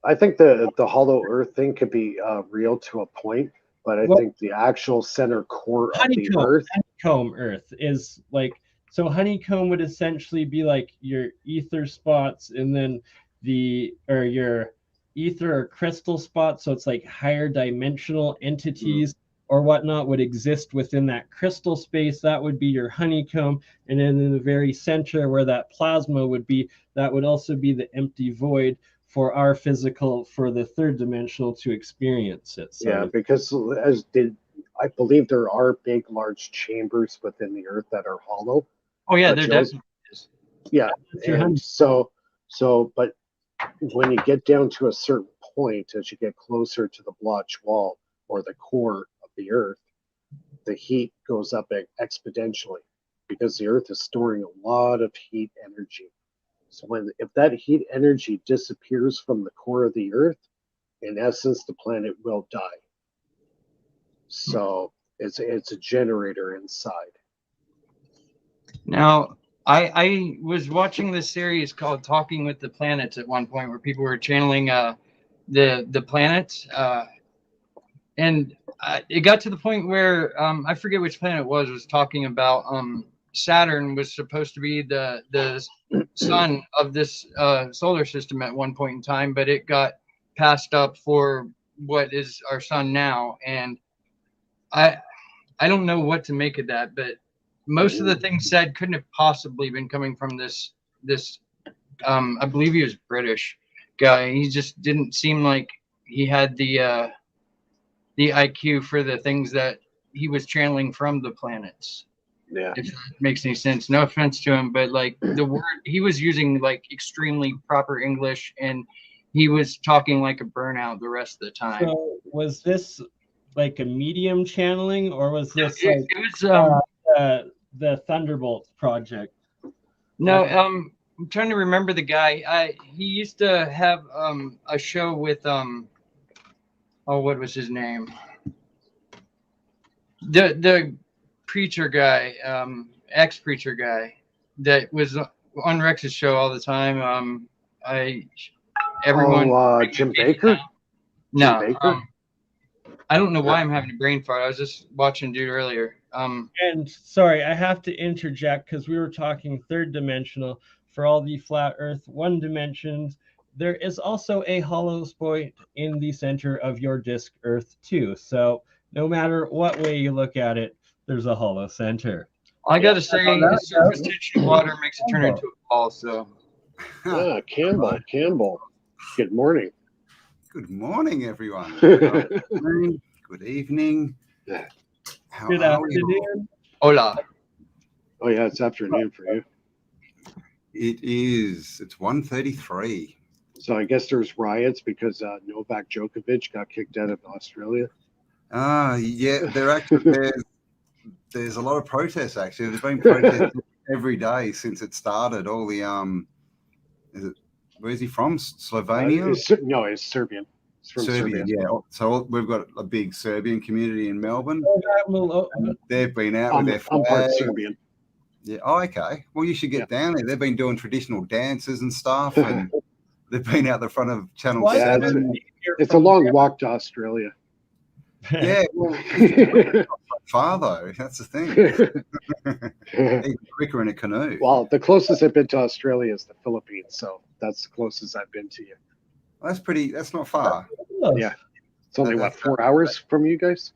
I think the hollow Earth thing could be real to a point, but I think the actual center core of the Earth, honeycomb Earth, is like, so honeycomb would essentially be like your ether spots, and then your ether or crystal spots, so it's like higher dimensional entities or whatnot would exist within that crystal space. That would be your honeycomb. And then in the very center where that plasma would be, that would also be the empty void for our physical, for the third dimensional to experience it. So yeah, because I believe there are big, large chambers within the Earth that are hollow. Oh yeah, there definitely is. Yeah, and so, but when you get down to a certain point, as you get closer to the Bloch wall or the core of the Earth, the heat goes up exponentially because the Earth is storing a lot of heat energy. So if that heat energy disappears from the core of the Earth, in essence, the planet will die. So It's a generator inside. Now, I was watching this series called Talking with the Planets at one point, where people were channeling the planets, and it got to the point where I forget which planet it was talking about Saturn was supposed to be the sun of this solar system at one point in time, but it got passed up for what is our sun now, and I don't know what to make of that, but most of the things said couldn't have possibly been coming from this I believe he was British guy. He just didn't seem like he had the IQ for the things that he was channeling from the planets. Yeah. If that makes any sense. No offense to him, but like the word he was using, like extremely proper English, and he was talking like a burnout the rest of the time. So was this like a medium channeling, or was this it was the Thunderbolt project? No, I'm trying to remember the guy. He used to have a show with oh, what was his name? The preacher guy, ex-preacher guy that was on Rex's show all the time. Everyone. Jim Baker? No, Jim Baker? I don't know why I'm having a brain fart. I was just watching dude earlier. And sorry, I have to interject because we were talking third dimensional for all the flat Earth one dimensions. There is also a hollow point in the center of your disk Earth too. So no matter what way you look at it, there's a hollow center. I gotta say, the surface tension of water makes it turn into a ball. So, Campbell. Good morning. Good morning, everyone. Good morning. Good evening. How Good are we? afternoon. hola. Oh yeah, it's afternoon for you. It is. It's 1:33. So I guess there's riots because Novak Djokovic got kicked out of Australia. Yeah. There's a lot of protests actually. There's been protests every day since it started. All the where's he from? Slovenia? No, it's Serbian. It's from Serbia. Yeah. So we've got a big Serbian community in Melbourne. And they've been out with their flag. I'm part Serbian. Yeah. Oh, okay. Well, you should get down there. They've been doing traditional dances and stuff, and they've been out the front of Channel 7. It's a long walk to Australia. Yeah, well, it's not far though. That's the thing. Even quicker in a canoe. Well, the closest I've been to Australia is the Philippines, so that's the closest I've been to you. That's not far. Yeah, it's only 4 hours from you guys.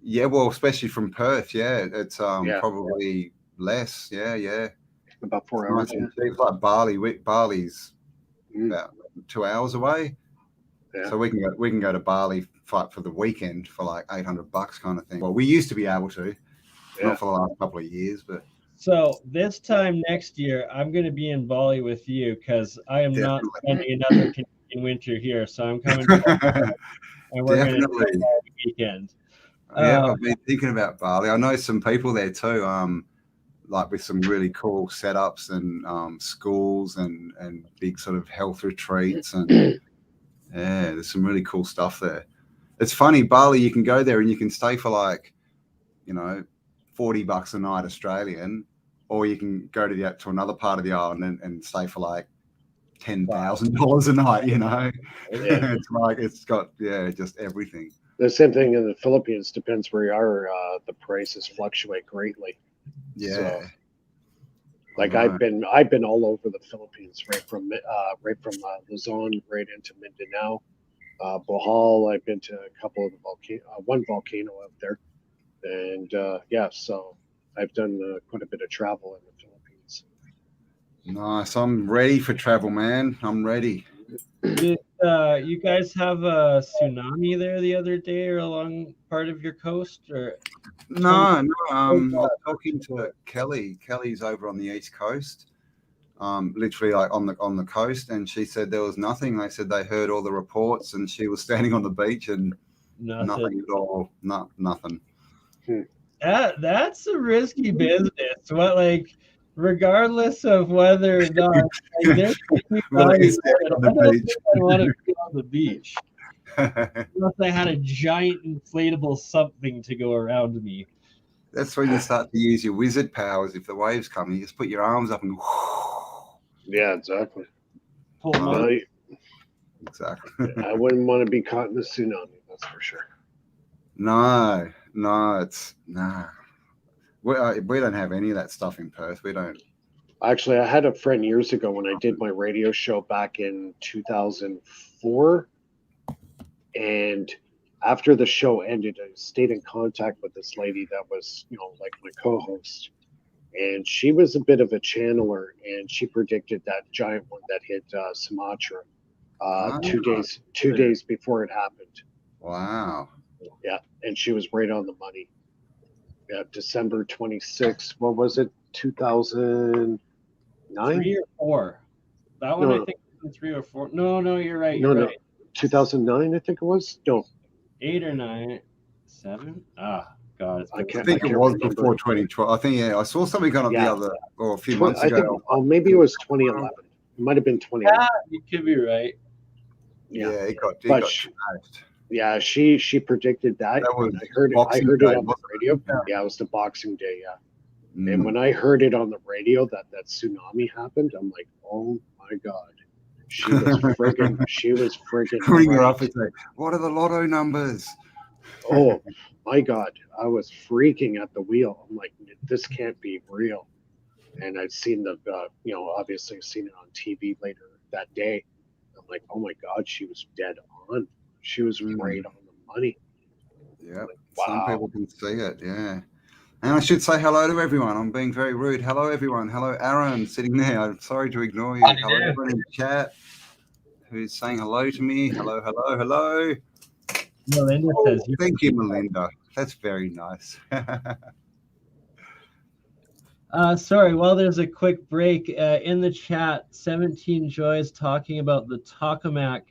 Yeah, well, especially from Perth. Yeah, it's probably less. Yeah. About 4 hours. It's like Bali. Bali's about 2 hours away. Yeah. So we can go to Bali for the weekend for like $800 kind of thing. Well, we used to be able to, not for the last couple of years, but. So this time next year, I'm going to be in Bali with you because I am not spending another Canadian winter here. So I'm coming back and we're going to do it all weekend. Yeah, I've been thinking about Bali. I know some people there too, like with some really cool setups and schools and big sort of health retreats and yeah, there's some really cool stuff there. It's funny, Bali, you can go there and you can stay for like, $40 a night Australian, or you can go to another part of the island and stay for like $10,000 a night, Yeah. It's like, it's got, just everything. The same thing in the Philippines. Depends where you are. The prices fluctuate greatly. Yeah. So, like I've been all over the Philippines, right from Luzon right into Mindanao, Bohol. I've been to a couple of the one volcano out there, and so I've done quite a bit of travel in the Philippines. Nice. I'm ready for travel, man. I'm ready. Did you guys have a tsunami there the other day or along part of your coast? Or No. I was talking to Kelly. Kelly's over on the East Coast, literally like on the coast, and she said there was nothing. They said they heard all the reports, and she was standing on the beach and nothing at all. Nothing. That's a risky business. Regardless of whether or not, I want to be on the beach. Unless I had a giant inflatable something to go around me. That's when you start to use your wizard powers. If the waves come, you just put your arms up and Yeah, exactly. Pull 'em No, out. exactly. I wouldn't want to be caught in a tsunami, that's for sure. No, it's nah. We don't have any of that stuff in Perth. We don't. Actually, I had a friend years ago when I did my radio show back in 2004. And after the show ended, I stayed in contact with this lady that was, like my co-host. And she was a bit of a channeler, and she predicted that giant one that hit Sumatra 2 days before it happened. Wow. Yeah, and she was right on the money. Yeah, December 26th. What was it? 2009? 3 or 4. That one, No, I no. think, 3 or 4. No, you're right. No, You're no. right. 2009, I think it was. No, 8 or 9, 7. God, it's I been can't. I think it can't was remember. before 2012. I think I saw something on Yeah. the other or a few months I ago. think. Maybe it was 2011. It might have been 2011. Yeah, you could be right. Yeah, it got But smashed. yeah, she predicted that. That was I heard Boxing it Day, on the wasn't radio. Yeah, it was the Boxing Day. Yeah. Mm. And when I heard it on the radio that tsunami happened, I'm like, oh my God. She was friggin' Ring her right. up and say, "What are the lotto numbers?" Oh my God. I was freaking at the wheel. I'm like, this can't be real. And I'd seen obviously seen it on TV later that day. I'm like, oh my God, she was dead on. She was right on the money. Yeah, Wow. some people can see it. Yeah. And I should say hello to everyone. I'm being very rude. Hello, everyone. Hello, Aaron, sitting there. I'm sorry to ignore you. Hello, everyone in the chat who's saying hello to me. Hello. Melinda says, Thank you, Melinda. That's very nice. sorry, while there's a quick break, in the chat, 17 Joy's talking about the tokamak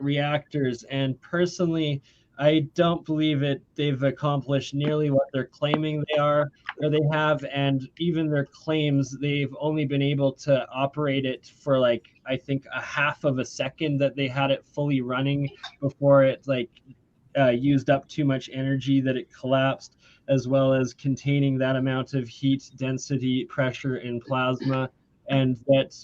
reactors, and personally, I don't believe it. They've accomplished nearly what they're claiming they are, or they have, and even their claims, they've only been able to operate it for like, I think, a half of a second that they had it fully running before it used up too much energy that it collapsed, as well as containing that amount of heat, density, pressure in plasma. And that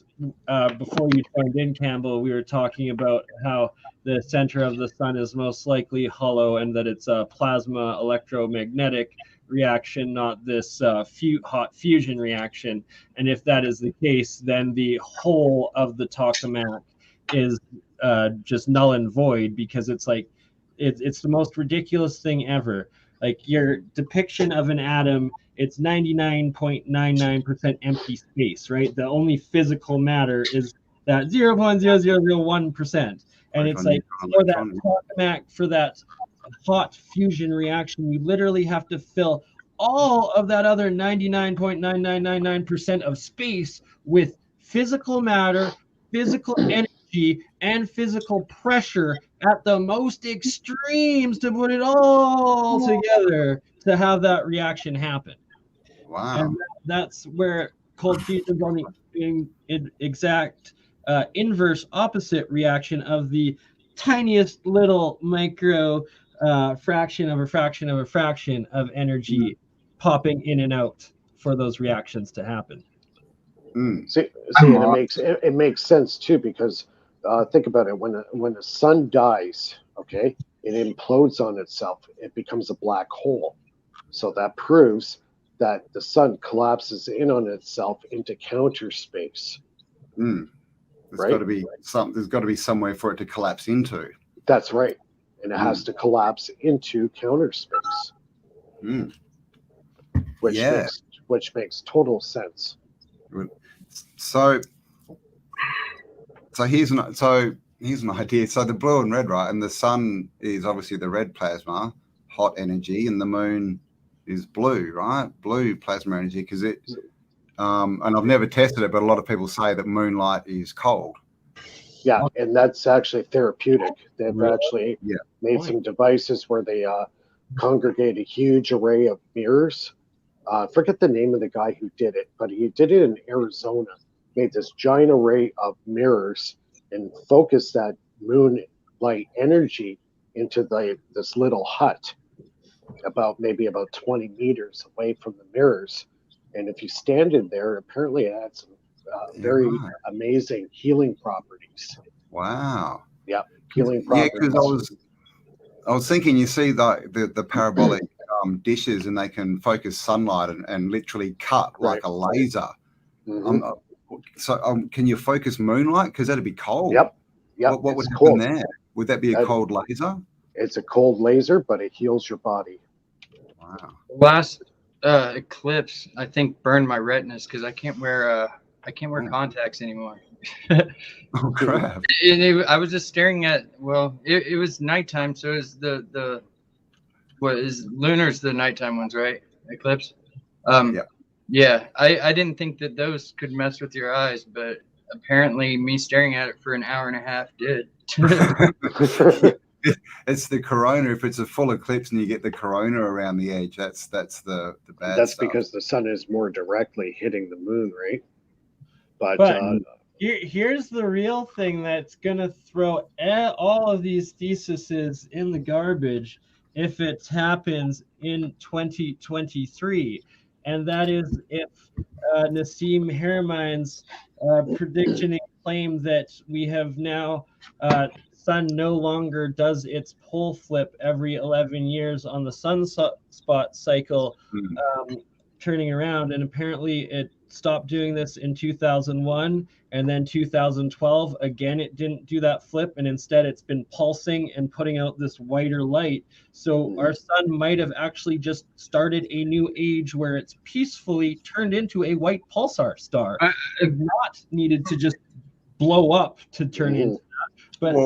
before you joined in, Campbell, we were talking about how the center of the sun is most likely hollow and that it's a plasma electromagnetic reaction, not this hot fusion reaction. And if that is the case, then the whole of the tokamak is just null and void, because it's like, it's the most ridiculous thing ever. Like your depiction of an atom, it's 99.99% empty space, right? The only physical matter is that 0.0001%. And it's like, for that tokamak, for that hot fusion reaction, you literally have to fill all of that other 99.9999% of space with physical matter, physical energy, and physical pressure at the most extremes to put it all together to have that reaction happen. Wow. And that's where cold fusion is on the exact inverse opposite reaction of the tiniest little micro fraction of a fraction of a fraction of energy popping in and out for those reactions to happen. See, and it makes sense too, because think about it. When the sun dies, okay, it implodes on itself. It becomes a black hole. So that proves that the sun collapses in on itself into counter space. There's right? got to be there's got to be somewhere for it to collapse into. That's right, and it has to collapse into counter space, which makes total sense. So here's an idea. So the blue and red, right? And the sun is obviously the red plasma, hot energy, and the moon is blue, right? Blue plasma energy, because it. And I've never tested it, but a lot of people say that moonlight is cold. Yeah, and that's actually therapeutic. They've actually made some devices where they congregate a huge array of mirrors. Forget the name of the guy who did it, but he did it in Arizona. Made this giant array of mirrors and focused that moon light energy into this little hut maybe about 20 meters away from the mirrors. And if you stand in there, apparently it had some very amazing healing properties. Wow. Yeah, healing Yeah, properties. because I was thinking, you see the parabolic dishes, and they can focus sunlight and literally cut like a laser. So can you focus moonlight? Because that'd be cold. Yep. What would happen cold there? Would that be a cold laser? It's a cold laser, but it heals your body. Wow. Last eclipse, I think, burned my retinas because I can't wear contacts anymore. Oh crap! I was just staring at. Well, it was nighttime, so is the what is lunar's the nighttime ones, right? Eclipse. Yeah. Yeah. I didn't think that those could mess with your eyes, but apparently me staring at it for an hour and a half did. It's the corona. If it's a full eclipse and you get the corona around the edge, that's the bad That's stuff. because the sun is more directly hitting the moon, right? But here's the real thing that's going to throw all of these theses in the garbage if it happens in 2023. And that is if Nassim Harameyn's prediction and claim that we have now sun no longer does its pole flip every 11 years on the sunspot cycle, turning around, and apparently it stopped doing this in 2001, and then 2012 again it didn't do that flip, and instead it's been pulsing and putting out this whiter light. So our sun might have actually just started a new age where it's peacefully turned into a white pulsar star. Not needed to just blow up to turn into that, but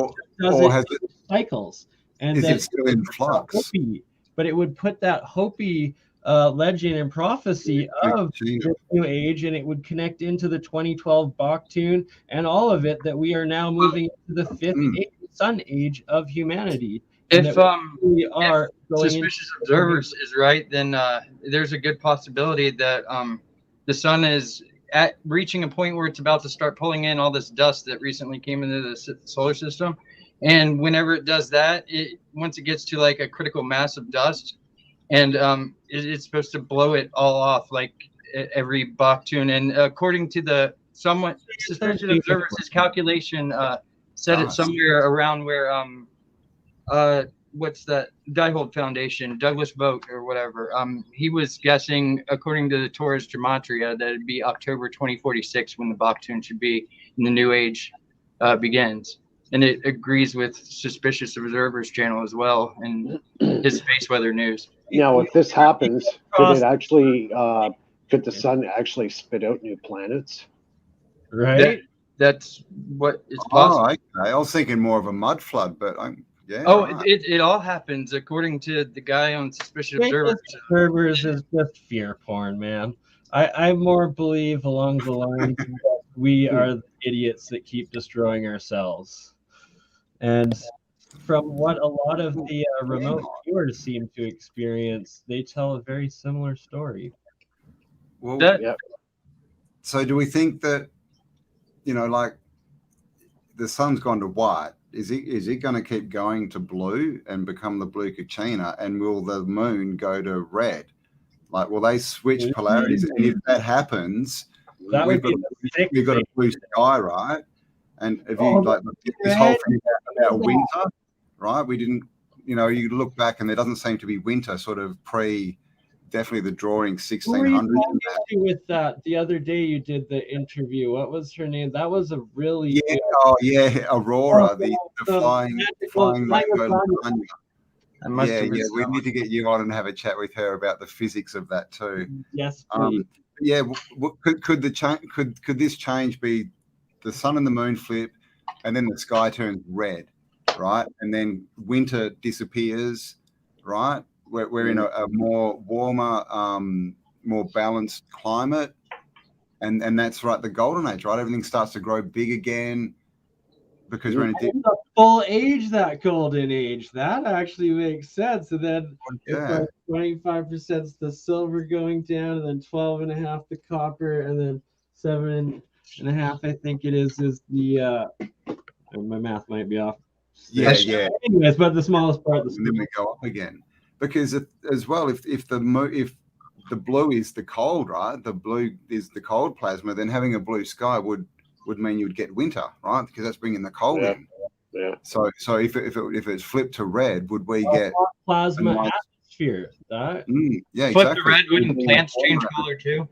cycles. And is then it still in flux? But it would put that Hopi legend and prophecy of this new age, and it would connect into the 2012 Baktun and all of it, that we are now moving into the fifth sun age of humanity. If suspicious observers is right, then there's a good possibility that the sun is reaching a point where it's about to start pulling in all this dust that recently came into the solar system. And whenever it does that, once it gets to like a critical mass of dust, and it's supposed to blow it all off like every Baktun. And according to the somewhat suspicious observers, his calculation said it somewhere around where what's that Diehold Foundation, Douglas Vogt or whatever. He was guessing, according to the Taurus gematria, that it'd be October 2046 when the Baktun should be in the new age begins. And it agrees with Suspicious Observers channel as well, and his Space Weather News. Now, if this happens, could the sun actually spit out new planets? Right. That's what is possible. Oh, okay. I was thinking more of a mud flood, but yeah. Oh, right. It all happens according to the guy on Suspicious Observers. Observers is just fear porn, man. I more believe along the lines that we are the idiots that keep destroying ourselves. And from what a lot of the remote viewers seem to experience, they tell a very similar story. Well, so do we think that, like the sun's gone to white? Is it going to keep going to blue and become the blue Kachina? And will the moon go to red? Like, will they switch polarities? And if that happens, we've got a blue sky, right? And if this whole thing about winter, right? We didn't, you look back and there doesn't seem to be winter sort of definitely the drawing 1600s. With that, the other day you did the interview. What was her name? That was a really good... Aurora, the flying Lasagna. We need to get you on and have a chat with her about the physics of that too. Yes, please. Could this change be the sun and the moon flip, and then the sky turns red, right? And then winter disappears, right? We're in a more warmer, more balanced climate, and that's right, the golden age, right? Everything starts to grow big again because we're in a full age, that golden age. That actually makes sense. And then it's like 25% the silver going down, and then 12.5 the copper, and then 7.5, I think it is the my math might be off, Yeah, yeah. Anyways, but the smallest part. And then we go up again, because if the blue is the cold, right? The blue is the cold plasma. Then having a blue sky would mean you would get winter, right? Because that's bringing the cold in. Yeah. So if it's flipped to red, would we get plasma atmosphere? That yeah, Flip exactly. to red, wouldn't plants change color too?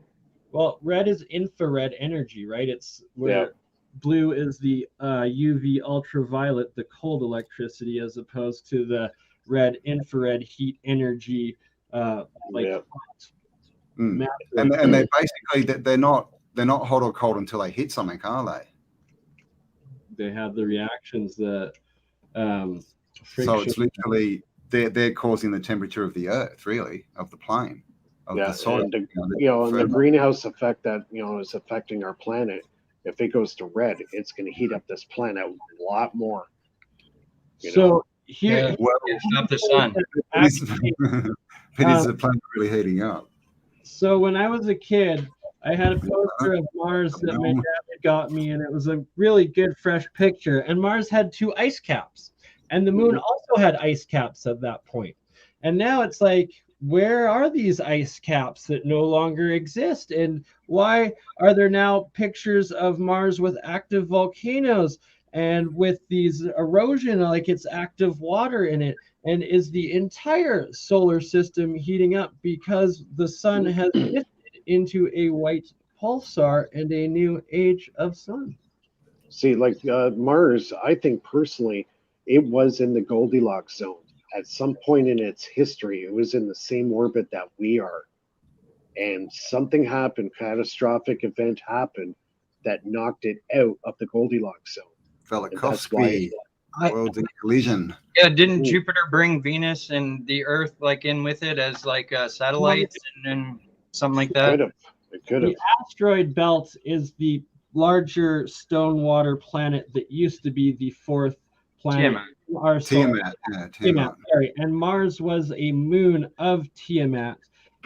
Well, red is infrared energy, right? It's where blue is the UV ultraviolet, the cold electricity, as opposed to the red infrared heat energy, And they basically they're not hot or cold until they hit something, are they? They have the reactions that so it's literally they're causing the temperature of the Earth, really, of the plane, of the soil. And and the greenhouse effect that is affecting our planet. If it goes to red, it's going to heat up this planet a lot more. So here, it's not the sun. But is the planet really heating up? So when I was a kid, I had a poster of Mars that my dad had got me, and it was a really good, fresh picture. And Mars had 2 ice caps, and the moon also had ice caps at that point. And now it's like, where are these ice caps that no longer exist? And why are there now pictures of Mars with active volcanoes and with these erosion, like it's active water in it? And is the entire solar system heating up because the sun has shifted into a white pulsar and a new age of sun? See, like Mars, I think personally, it was in the Goldilocks zone. At some point in its history, it was in the same orbit that we are. And something happened, catastrophic event happened that knocked it out of the Goldilocks zone. Velikovsky, world collision. Yeah, didn't Jupiter bring Venus and the Earth in with it as satellites and something like that? It could have. The asteroid belt is the larger stone water planet that used to be the 4th planet. Tiamat. Sorry. And Mars was a moon of Tiamat.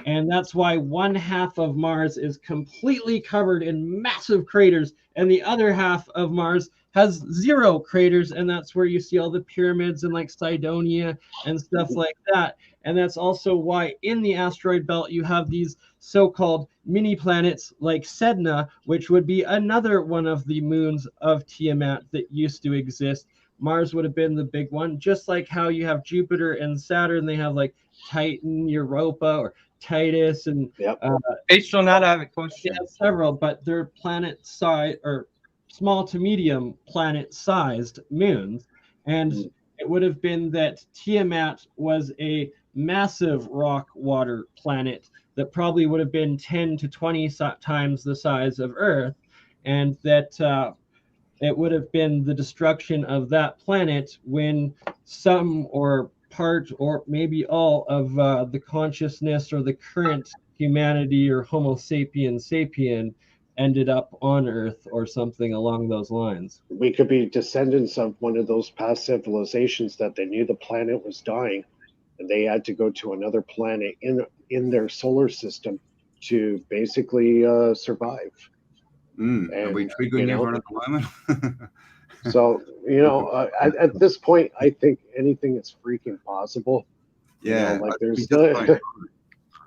And that's why 1/2 of Mars is completely covered in massive craters, and the other half of Mars has 0 craters, and that's where you see all the pyramids and like Cydonia and stuff like that. And that's also why in the asteroid belt you have these so-called mini planets like Sedna, which would be another one of the moons of Tiamat that used to exist. Mars would have been the big one, just like how you have Jupiter and Saturn. They have like Titan, Europa, or Titus, and Based on that, I have a question. They have several, but they're planet size or small to medium planet-sized moons, and it would have been that Tiamat was a massive rock water planet that probably would have been 10 to 20 times the size of Earth, and that it would have been the destruction of that planet when some or part or maybe all of the consciousness or the current humanity or Homo sapiens sapien ended up on Earth or something along those lines. We could be descendants of one of those past civilizations that they knew the planet was dying, and they had to go to another planet in their solar system to basically survive. Are we triggering everyone at the moment? So, at this point, I think anything is freaking possible. Yeah. There's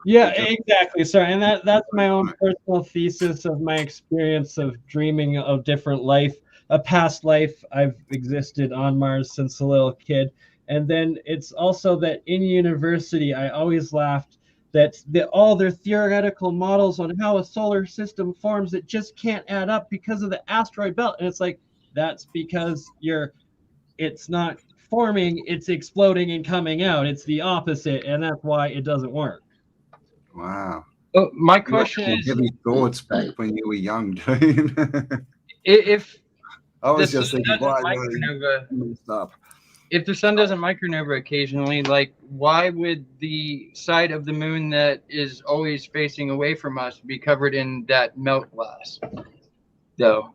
Yeah, exactly. Sorry, and that's my own personal thesis of my experience of dreaming of different life, a past life. I've existed on Mars since a little kid. And then it's also that in university, I always laughed that all their theoretical models on how a solar system forms, it just can't add up because of the asteroid belt. And it's like, that's because it's not forming, it's exploding and coming out. It's the opposite, and that's why it doesn't work. Wow. Oh, my question is, give me thoughts back when you were young, dude. If I was the just sun thinking, why micronova, if the sun doesn't micronova occasionally, why would the side of the moon that is always facing away from us be covered in that melt glass, though?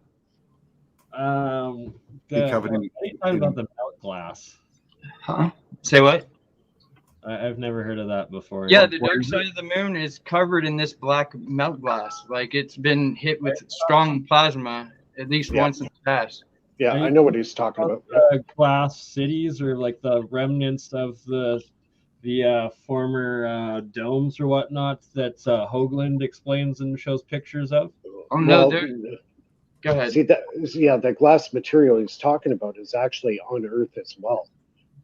What are you talking about, the melt glass? Huh? Say what? I've never heard of that before. Yeah, the dark side of the moon is covered in this black melt glass. It's been hit with strong plasma at least once in the past. Yeah, I know what he's talking about. Glass cities, or like the remnants of the former domes or whatnot that Hoagland explains and shows pictures of. Oh no, Well, go ahead. see that glass material he's talking about is actually on Earth as well,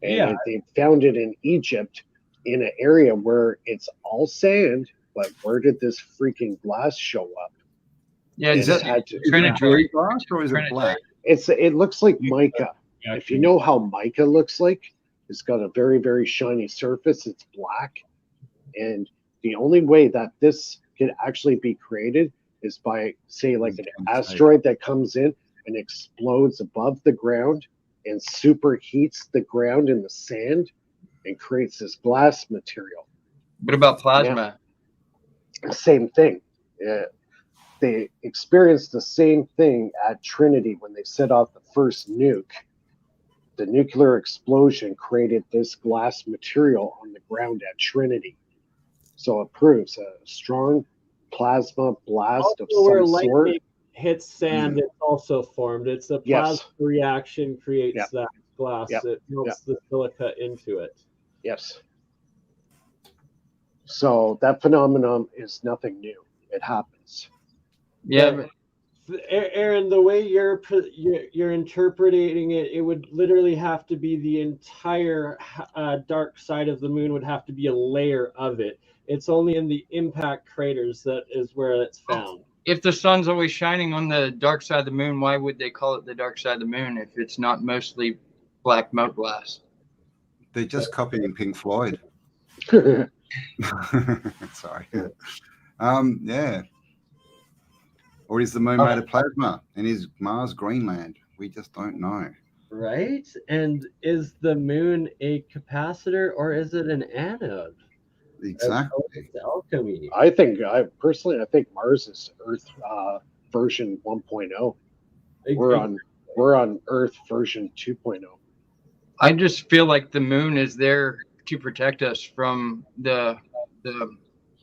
and they found it in Egypt in an area where it's all sand. But where did this freaking glass show up? Yeah, is it jewelry glass or is it black? It looks like mica. If you know how mica looks like, it's got a very, very shiny surface. It's black. And the only way that this could actually be created is by, say, like an asteroid that comes in and explodes above the ground and superheats the ground and the sand and creates this glass material. What about plasma? Same thing. They experienced the same thing at Trinity when they set off the first nuke. The nuclear explosion created this glass material on the ground at Trinity. So it proves a strong plasma blast Also, of some where sort. lightning hits sand, it's also formed. It's a plasma reaction creates that glass. It melts the silica into it. Yes. So that phenomenon is nothing new. It happens. Yeah. Aaron, the way you're interpreting it, it would literally have to be the entire dark side of the moon would have to be a layer of it. It's only in the impact craters that is where it's found. If the sun's always shining on the dark side of the moon, why would they call it the dark side of the moon if it's not mostly black moat glass? They're just copying Pink Floyd. Sorry. Yeah. Or is the moon made of plasma? And is Mars Greenland? We just don't know. Right? And is the moon a capacitor or is it an anode? Exactly. Alchemy. I think Mars is Earth version 1.0. We're on Earth version 2.0. I just feel like the moon is there to protect us from the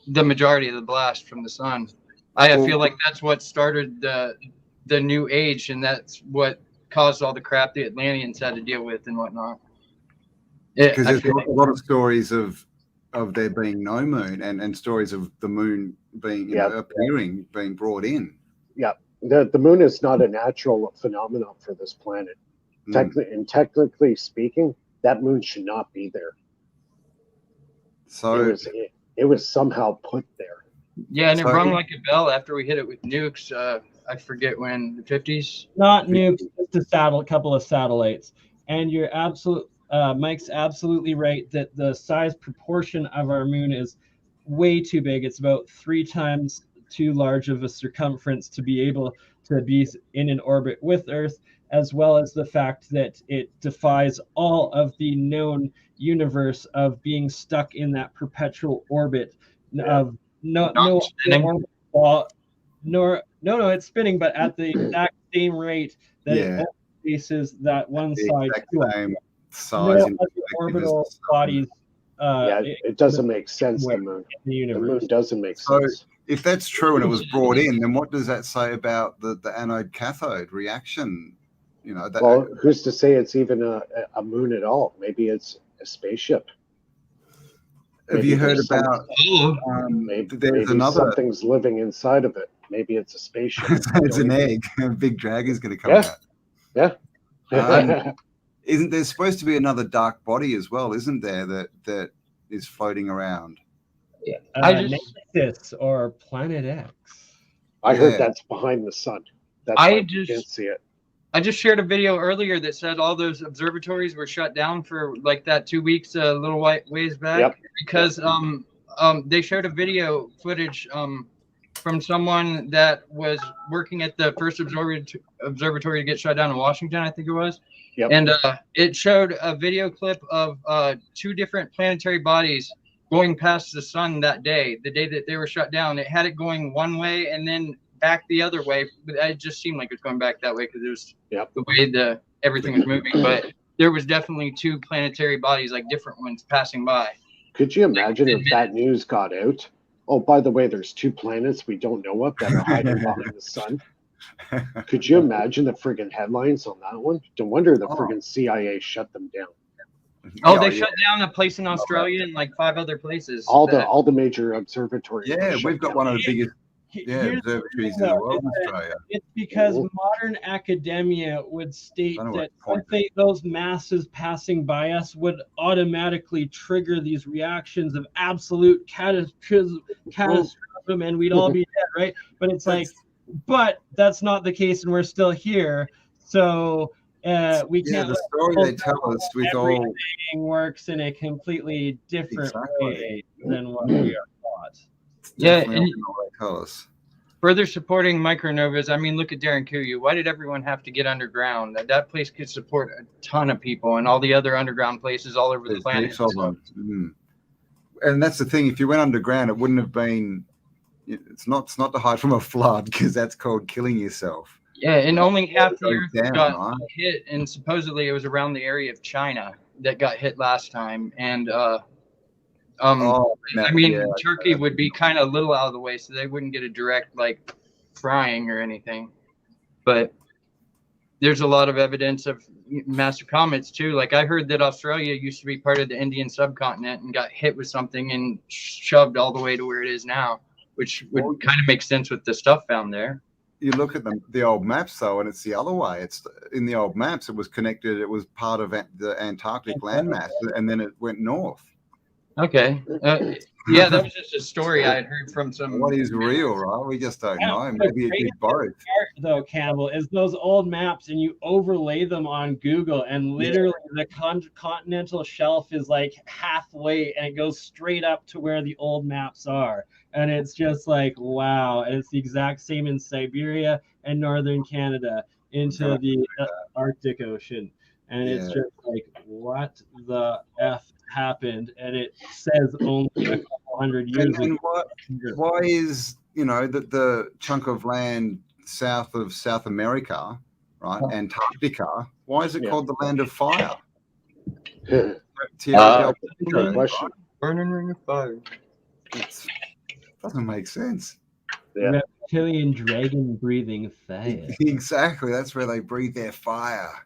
majority of the blast from the sun. I feel like that's what started the new age, and that's what caused all the crap the Atlanteans had to deal with and whatnot. Because there's a lot of stories of there being no moon and stories of the moon being appearing, being brought in. Yeah, the moon is not a natural phenomenon for this planet. Technically speaking, that moon should not be there. So it was somehow put there. Yeah, and it rung like a bell after we hit it with nukes. I forget when, the 50s? Not nukes, just a couple of satellites. And you're Mike's absolutely right that the size proportion of our moon is way too big. It's about 3 times too large of a circumference to be able to be in an orbit with Earth, as well as the fact that it defies all of the known universe of being stuck in that perpetual orbit of it's spinning, but at the exact same rate that it faces that one side. Size in orbital bodies. It doesn't make sense. The moon doesn't make sense. If that's true and it was brought in, then what does that say about the anode cathode reaction? You know, well, who's to say it's even a moon at all? Maybe it's a spaceship. Have you heard about? Maybe something's living inside of it. Maybe it's a spaceship. It's an egg. A big dragon's going to come out. Yeah. Isn't there supposed to be another dark body as well? Isn't there that is floating around? Yeah. Nexus or Planet X. I heard that's behind the sun. That's why you can't see it. I just shared a video earlier that said all those observatories were shut down for like that 2 weeks, a little ways back, because they showed a video footage from someone that was working at the first observatory to get shut down in Washington, I think it was. Yep. And it showed a video clip of 2 different planetary bodies going past the sun that day, the day that they were shut down. It had it going one way and then back the other way. But it just seemed like it was going back that way because it was the way everything was moving. But there was definitely 2 planetary bodies, like different ones, passing by. Could you imagine if that news got out? Oh, by the way, there's 2 planets we don't know of that are hiding behind the sun. Could you imagine the friggin' headlines on that one? No wonder the Oh. friggin' CIA shut them down. Oh, they shut down a place in Australia and like 5 other places. All the major observatories. were Yeah, shut we've got down. one of the biggest Here's the observatories thing, in the though, world in is that Australia. it's because Mhm. modern academia would state I don't know that what point something, those masses passing by us would automatically trigger these reactions of absolute catastrophism, and we'd all be dead, right? But it's like, but that's not the case, and we're still here. So we Yeah, can't the let story people they tell us with everything all works in a completely different Exactly. way than what we are taught. Yeah, definitely and not what they tell us. further supporting micronovas, I mean, look at Darren Kuyu. Why did everyone have to get underground? That place could support a ton of people, and all the other underground places all over the There's planet. heaps of them. And that's the thing. If you went underground, it wouldn't have been. It's not to hide from a flood, because that's called killing yourself. Yeah, and only half the Goes earth down, got right? hit, and supposedly it was around the area of China that got hit last time. And I mean, yeah. Turkey would be kind of a little out of the way, so they wouldn't get a direct like frying or anything. But there's a lot of evidence of massive comets too. Like I heard that Australia used to be part of the Indian subcontinent and got hit with something and shoved all the way to where it is now, which would kind of make sense with the stuff found there. You look at the old maps though, and it's the other way. It's in the old maps. It was connected. It was part of the Antarctic landmass, and then it went north. Okay. Yeah, that was just a story I had heard from some. What is real, right? We just don't know. Maybe it did both. Part, though, Campbell, is those old maps, and you overlay them on Google, and literally the continental shelf is like halfway, and it goes straight up to where the old maps are, and it's just like wow. And it's the exact same in Siberia and northern Canada into the Arctic Ocean, and it's just like what the F happened, and it says only a couple hundred years and ago. why is the chunk of land south of South America, right, Antarctica, why is it called the land of fire? Good question. Burning ring of fire. It doesn't make sense. Yeah. Reptilian dragon breathing fire. Exactly, that's where they breathe their fire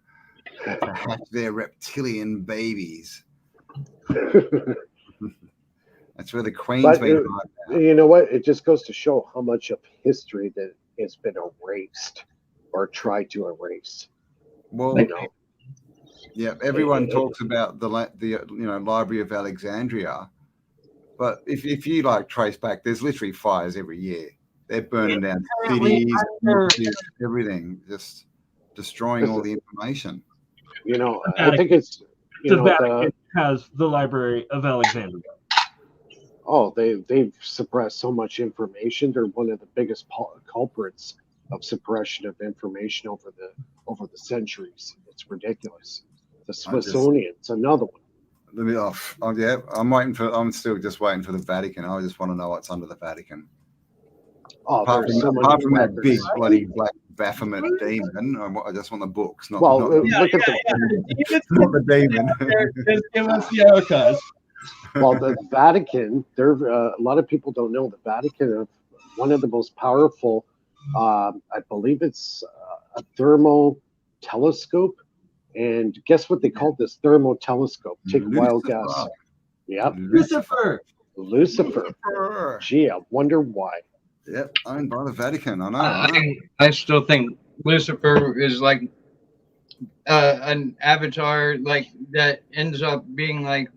to hatch their reptilian babies. That's where the queen's been. You know what? It just goes to show how much of history that has been erased or tried to erase. Well, yeah, everyone talks about the Library of Alexandria, but if you like trace back, there's literally fires every year. They're burning down cities, everything, just destroying all the information. I think it's the Vatican has the Library of Alexandria. Oh, they've suppressed so much information. They're one of the biggest culprits of suppression of information over the centuries. It's ridiculous. The Smithsonian's another one. I'm still just waiting for the Vatican. I just want to know what's under the Vatican. Oh, apart from that big bloody black Baphomet demon, I just want the books. Look at not the demon. Just give us the outcast. Well, the Vatican, a lot of people don't know the Vatican are one of the most powerful, I believe it's a thermo telescope. And guess what they call this thermo telescope? Take a wild guess. Yep. Lucifer. Gee, I wonder why. Yep, owned by the Vatican. I know. I still think Lucifer is like an avatar like that ends up being like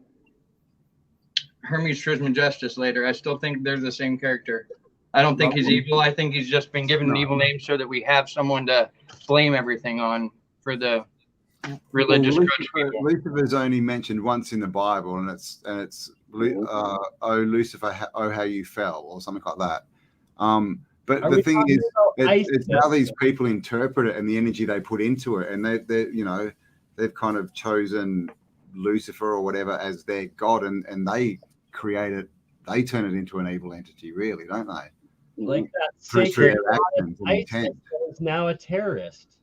Hermes Trismegistus later. I still think they're the same character. I don't think he's evil. I think he's just been given an evil name so that we have someone to blame everything on for the religious. Lucifer's only mentioned once in the Bible, and it's oh Lucifer, oh how you fell, or something like that. But the thing is, it's how these people interpret it and the energy they put into it, and they've kind of chosen Lucifer or whatever as their god, and they create it. They turn it into an evil entity, really, don't they? Like that sacred goddess Isis is now a terrorist.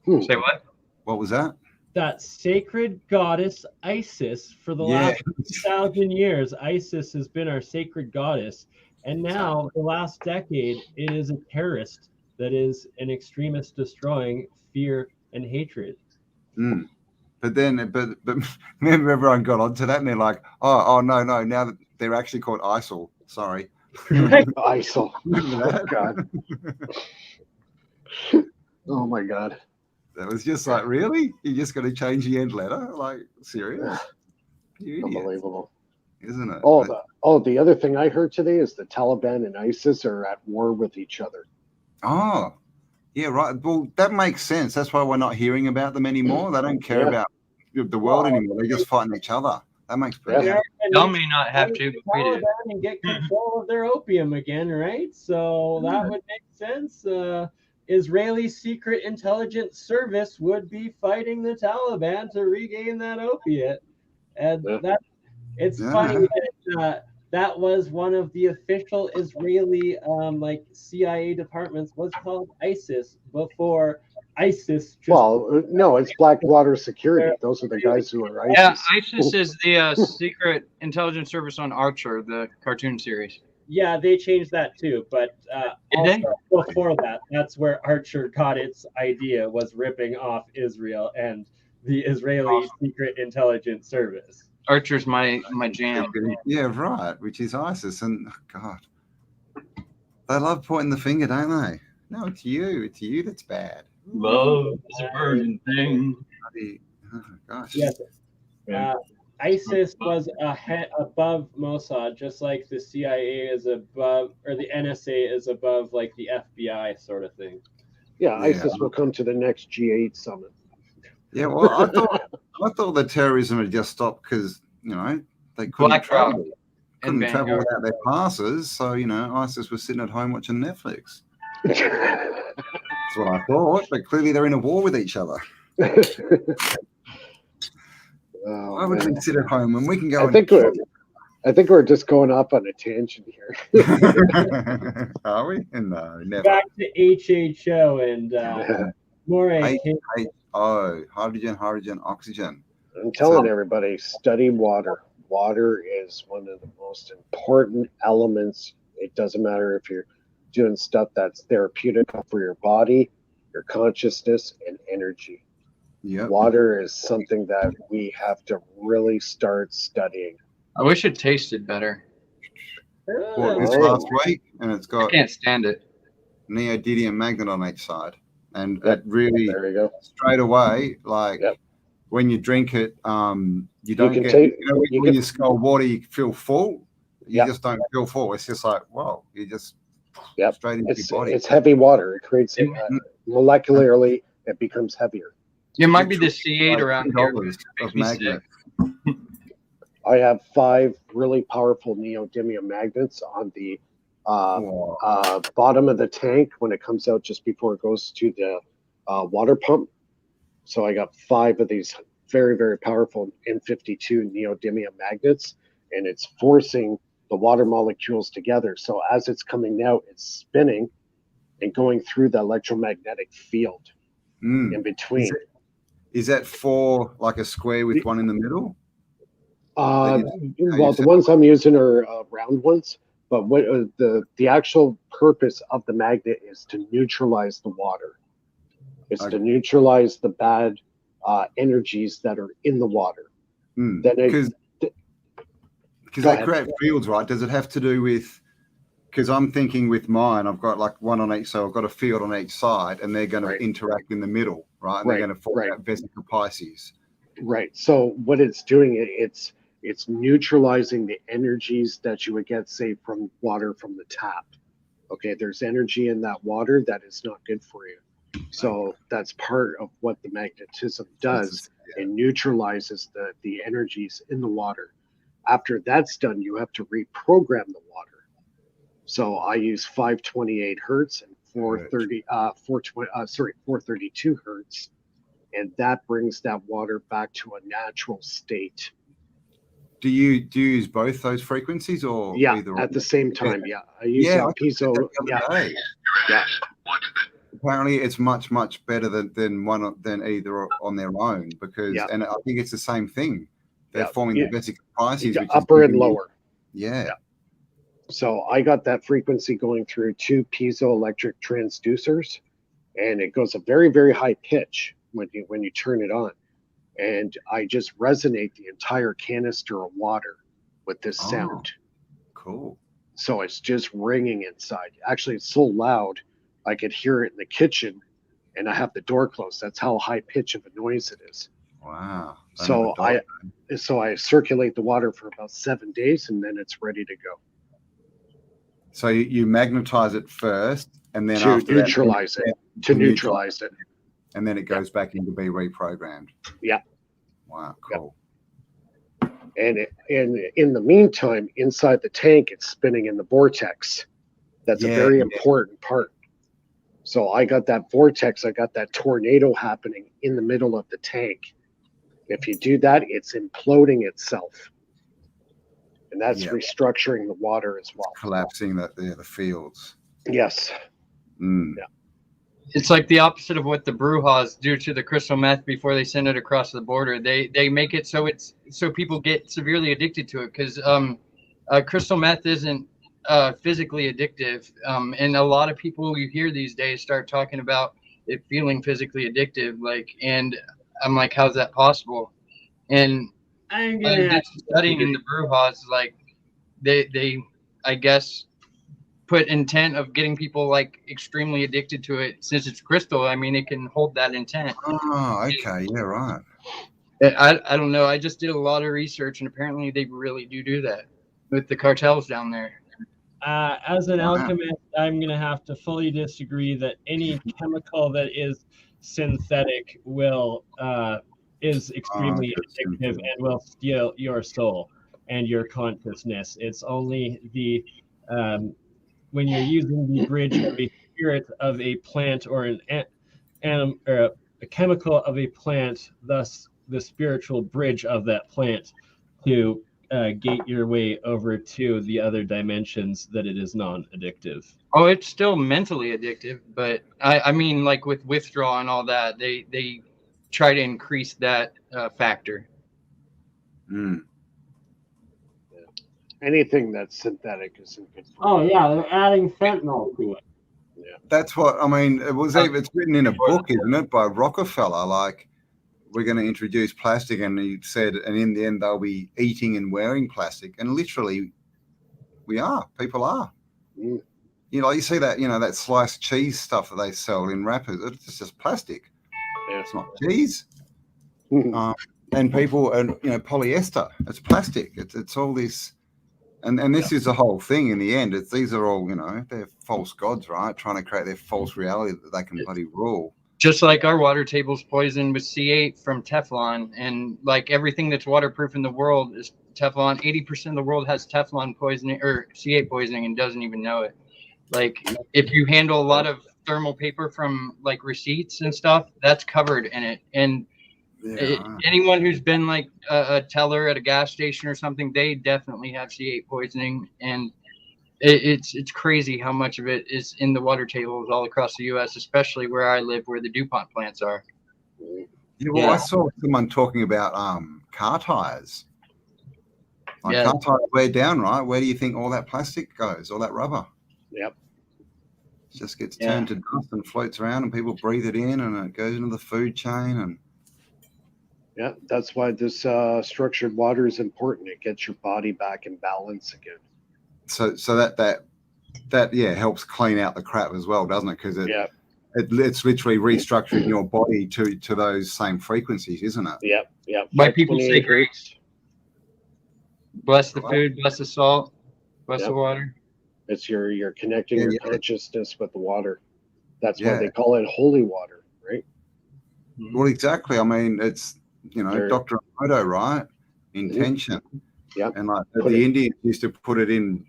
Say what? What was that? That sacred goddess Isis, for the last 2,000 years, Isis has been our sacred goddess. And now, the last decade, it is a terrorist that is an extremist destroying fear and hatred. But remember everyone got onto that and they're like, oh no, now that they're actually called ISIL. Sorry. ISIL. Remember Oh, that? God. Oh, my God. That was just like, really? You just got to change the end letter? Like, serious? You idiot. Unbelievable. Isn't it? The other thing I heard today is the Taliban and ISIS are at war with each other. Oh, yeah, right. Well, that makes sense. That's why we're not hearing about them anymore. They don't care about the world anymore. They're just fighting each other. That makes perfect sense. Y'all may not have to, but we do. And get control of their opium again, right? So that would make sense. Israeli Secret Intelligence Service would be fighting the Taliban to regain that opiate. And it's funny that that was one of the official Israeli CIA departments was called ISIS before ISIS. No, it's Blackwater Security. Those are the guys who are ISIS. Yeah, ISIS is the Secret Intelligence Service on Archer, the cartoon series. Yeah, they changed that too, but before that, that's where Archer got its idea, was ripping off Israel and the Israeli Secret Intelligence Service. Archer's my jam. Yeah, right, which is ISIS. And God, they love pointing the finger, don't they? No, it's you. It's you that's bad. Love is a virgin thing. Oh, gosh. Yes. ISIS was above Mossad, just like the CIA is above, or the NSA is above, like the FBI sort of thing. Yeah, ISIS will come to the next G8 summit. Yeah, well, I thought the terrorism had just stopped because they couldn't travel without their passes. So ISIS was sitting at home watching Netflix. That's what I thought, but clearly they're in a war with each other. Why would we sit at home when we can go? I think we're just going off on a tangent here. Are we? No, never. Back to HHO and more. Hydrogen, oxygen. I'm telling everybody, study water. Water is one of the most important elements. It doesn't matter if you're doing stuff that's therapeutic for your body, your consciousness, and energy. Yep. Water is something that we have to really start studying. I wish it tasted better. Well, it's last week, and it's got I can't stand it. Neodymium magnet on each side, and it really there we go. Straight away, when you drink it, you don't get when you scull water, you feel full. You just don't feel full. It's just like, wow, you just straight into your body. It's heavy water. It creates molecularly, it becomes heavier. You might be the C8 around here. Of magnet. I have 5 really powerful neodymium magnets on the bottom of the tank when it comes out just before it goes to the water pump. So I got 5 of these very, very powerful N52 neodymium magnets, and it's forcing the water molecules together. So as it's coming out, it's spinning and going through the electromagnetic field in between. Is that 4 like a square with one in the middle? The ones I'm using are round ones, but what the actual purpose of the magnet is to neutralize the water. It's to neutralize the bad energies that are in the water. Because they create fields, right? Does it have to do with? Because I'm thinking with mine, I've got like one on each, so I've got a field on each side, and they're going to interact in the middle, right? And they're going to form out vesicle Pisces. Right. So what it's doing, it's neutralizing the energies that you would get, say, from water from the tap. Okay, there's energy in that water that is not good for you. So that's part of what the magnetism does. It neutralizes the energies in the water. After that's done, you have to reprogram the water. So I use 528 hertz and 432 hertz, and that brings that water back to a natural state. Do you use both those frequencies or either at the same time? Yeah, I use piezo. Yeah. Apparently, it's much better than either on their own because, and I think it's the same thing. They're forming the vesicle Pisces, which upper is and lower. Yeah. So I got that frequency going through 2 piezoelectric transducers, and it goes a very, very high pitch when you turn it on. And I just resonate the entire canister of water with this sound. Cool. So it's just ringing inside. Actually, it's so loud, I could hear it in the kitchen, and I have the door closed. That's how high pitch of a noise it is. Wow. So I circulate the water for about 7 days, and then it's ready to go. So you magnetize it first, and then to neutralize it. And then it goes back in to be reprogrammed. Yeah. Wow, cool. And in the meantime, inside the tank, it's spinning in the vortex. That's a very important part. So I got that vortex, I got that tornado happening in the middle of the tank. If you do that, it's imploding itself. And that's restructuring the water as well. It's collapsing the fields. Yes. Mm. Yeah. It's like the opposite of what the Brewhaws do to the crystal meth before they send it across the border. They make it so people get severely addicted to it, because crystal meth isn't physically addictive, and a lot of people you hear these days start talking about it feeling physically addictive. And I'm like, how's that possible? And I'm studying in the Brewhaws, like they I guess put intent of getting people like extremely addicted to it. Since it's crystal, I mean, it can hold that intent. Oh, okay. Yeah, right. I don't know. I just did a lot of research, and apparently they really do that with the cartels down there. As an alchemist, I'm going to have to fully disagree that any chemical that is synthetic is extremely addictive and will steal your soul and your consciousness. It's only the when you're using the bridge of a spirit of a plant or a chemical of a plant, thus the spiritual bridge of that plant, to gate your way over to the other dimensions, that it is non-addictive. Oh, it's still mentally addictive, but I mean, like with withdrawal and all that, they try to increase that factor. Mm. Anything that's synthetic isn't good for Oh yeah, they're adding fentanyl to it. Yeah. That's what I mean. It's written in a book, isn't it, by Rockefeller? Like, we're going to introduce plastic, and he said, and in the end they'll be eating and wearing plastic, and literally, people are. Mm. You know, you see that, that sliced cheese stuff that they sell in wrappers. It's just plastic. Yeah. It's not cheese. And people, and polyester. It's plastic. It's all this. And this is the whole thing in the end. These are all, they're false gods, right? Trying to create their false reality that they can bloody rule. Just like our water table's poisoned with C8 from Teflon, and like everything that's waterproof in the world is Teflon. 80% of the world has Teflon poisoning or C8 poisoning and doesn't even know it. Like, if you handle a lot of thermal paper from like receipts and stuff, that's covered in it. And anyone who's been like a teller at a gas station or something, they definitely have C8 poisoning. And it's crazy how much of it is in the water tables all across the U.S., especially where I live, where the DuPont plants are. Yeah, well, I saw someone talking about car tires. Car tires wear down, right? Where do you think all that plastic goes, all that rubber? Yep. It just gets turned to dust and floats around, and people breathe it in, and it goes into the food chain. And yeah, that's why this structured water is important. It gets your body back in balance again. So that helps clean out the crap as well, doesn't it? Because it's literally restructuring your body to those same frequencies, isn't it? Yeah. Why people say grace. Bless the food, bless the salt, bless the water. It's you're connecting your consciousness with the water. That's why they call it holy water, right? Well, exactly. I mean, it's Dr. Emoto, right? Intention. Yeah. And like the Indians used to put it in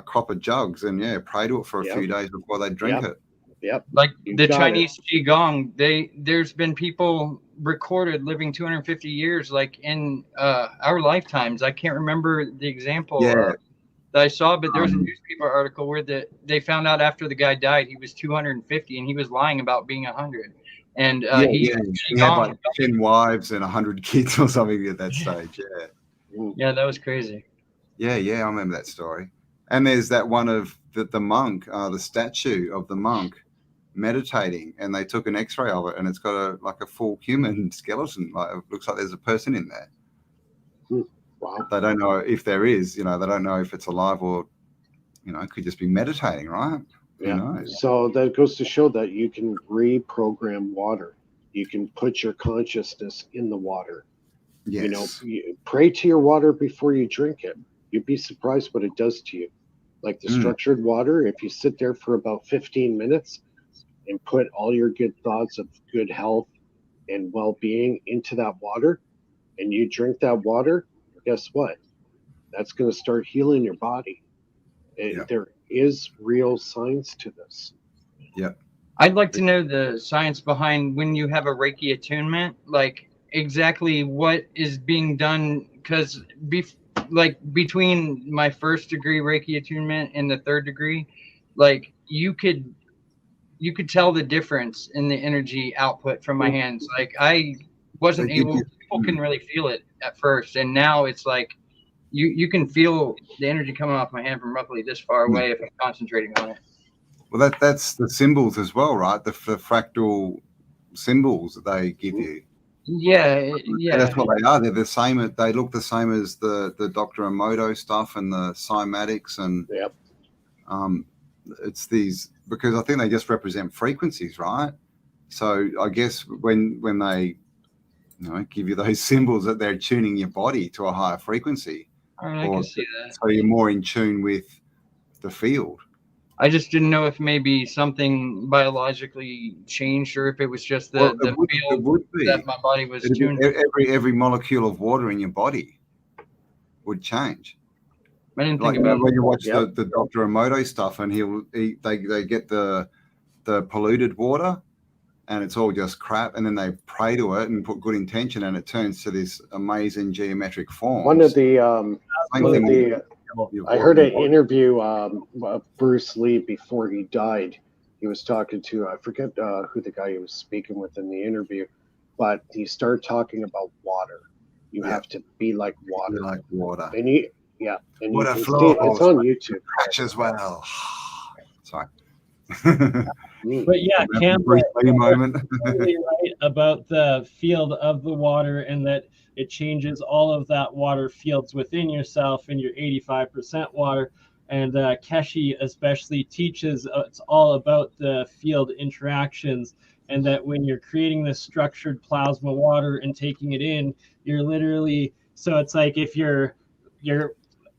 copper jugs and pray to it for a few days before they drink it. Yep. Like the Chinese Qigong, there's been people recorded living 250 years, like in our lifetimes. I can't remember the example that I saw, but there was a newspaper article where they found out after the guy died, he was 250 and he was lying about being 100. And he had like 10 wives and 100 kids or something at that stage. Yeah, that was crazy. Yeah, I remember that story. And there's that one of the monk, the statue of the monk meditating, and they took an X-ray of it, and it's got a full human skeleton. Like, it looks like there's a person in there. Wow. They don't know if there is, they don't know if it's alive or, it could just be meditating, right? Yeah. Who knows? So that goes to show that you can reprogram water. You can put your consciousness in the water. Yes. You pray to your water before you drink it. You'd be surprised what it does to you. Like the structured water, if you sit there for about 15 minutes and put all your good thoughts of good health and well-being into that water, and you drink that water, guess what? That's going to start healing your body. There is real science to this. Yeah. I'd like to know the science behind when you have a Reiki attunement, like exactly what is being done. Because between my first degree Reiki attunement and the third degree, like you could tell the difference in the energy output from my hands. Like I wasn't able, people couldn't really feel it at first, and now it's like you can feel the energy coming off my hand from roughly this far away if I'm concentrating on it. Well, that's the symbols as well, right? The fractal symbols that they give you. Yeah. And that's what they are. They're the same. They look the same as the Dr. Emoto stuff and the cymatics, and it's these, because I think they just represent frequencies, right? So I guess when they give you those symbols, that they're tuning your body to a higher frequency. I can see that. So you're more in tune with the field. I just didn't know if maybe something biologically changed, or if it was just the field that my body was tuned. Every molecule of water in your body would change. I didn't think about when you watch the Dr. Emoto stuff, and they get the polluted water, and it's all just crap, and then they pray to it and put good intention, and it turns to this amazing geometric form. I heard an interview of Bruce Lee before he died. He was talking to, I forget who the guy he was speaking with in the interview, but he started talking about water. You have to be like water. Be like water. And and water you flows. It's on YouTube. As well. Sorry. But yeah, Cam, moment. totally right about the field of the water, and that it changes all of that water fields within yourself and your 85% water. And Keshi especially teaches it's all about the field interactions, and that when you're creating this structured plasma water and taking it in, you're literally, so it's like if your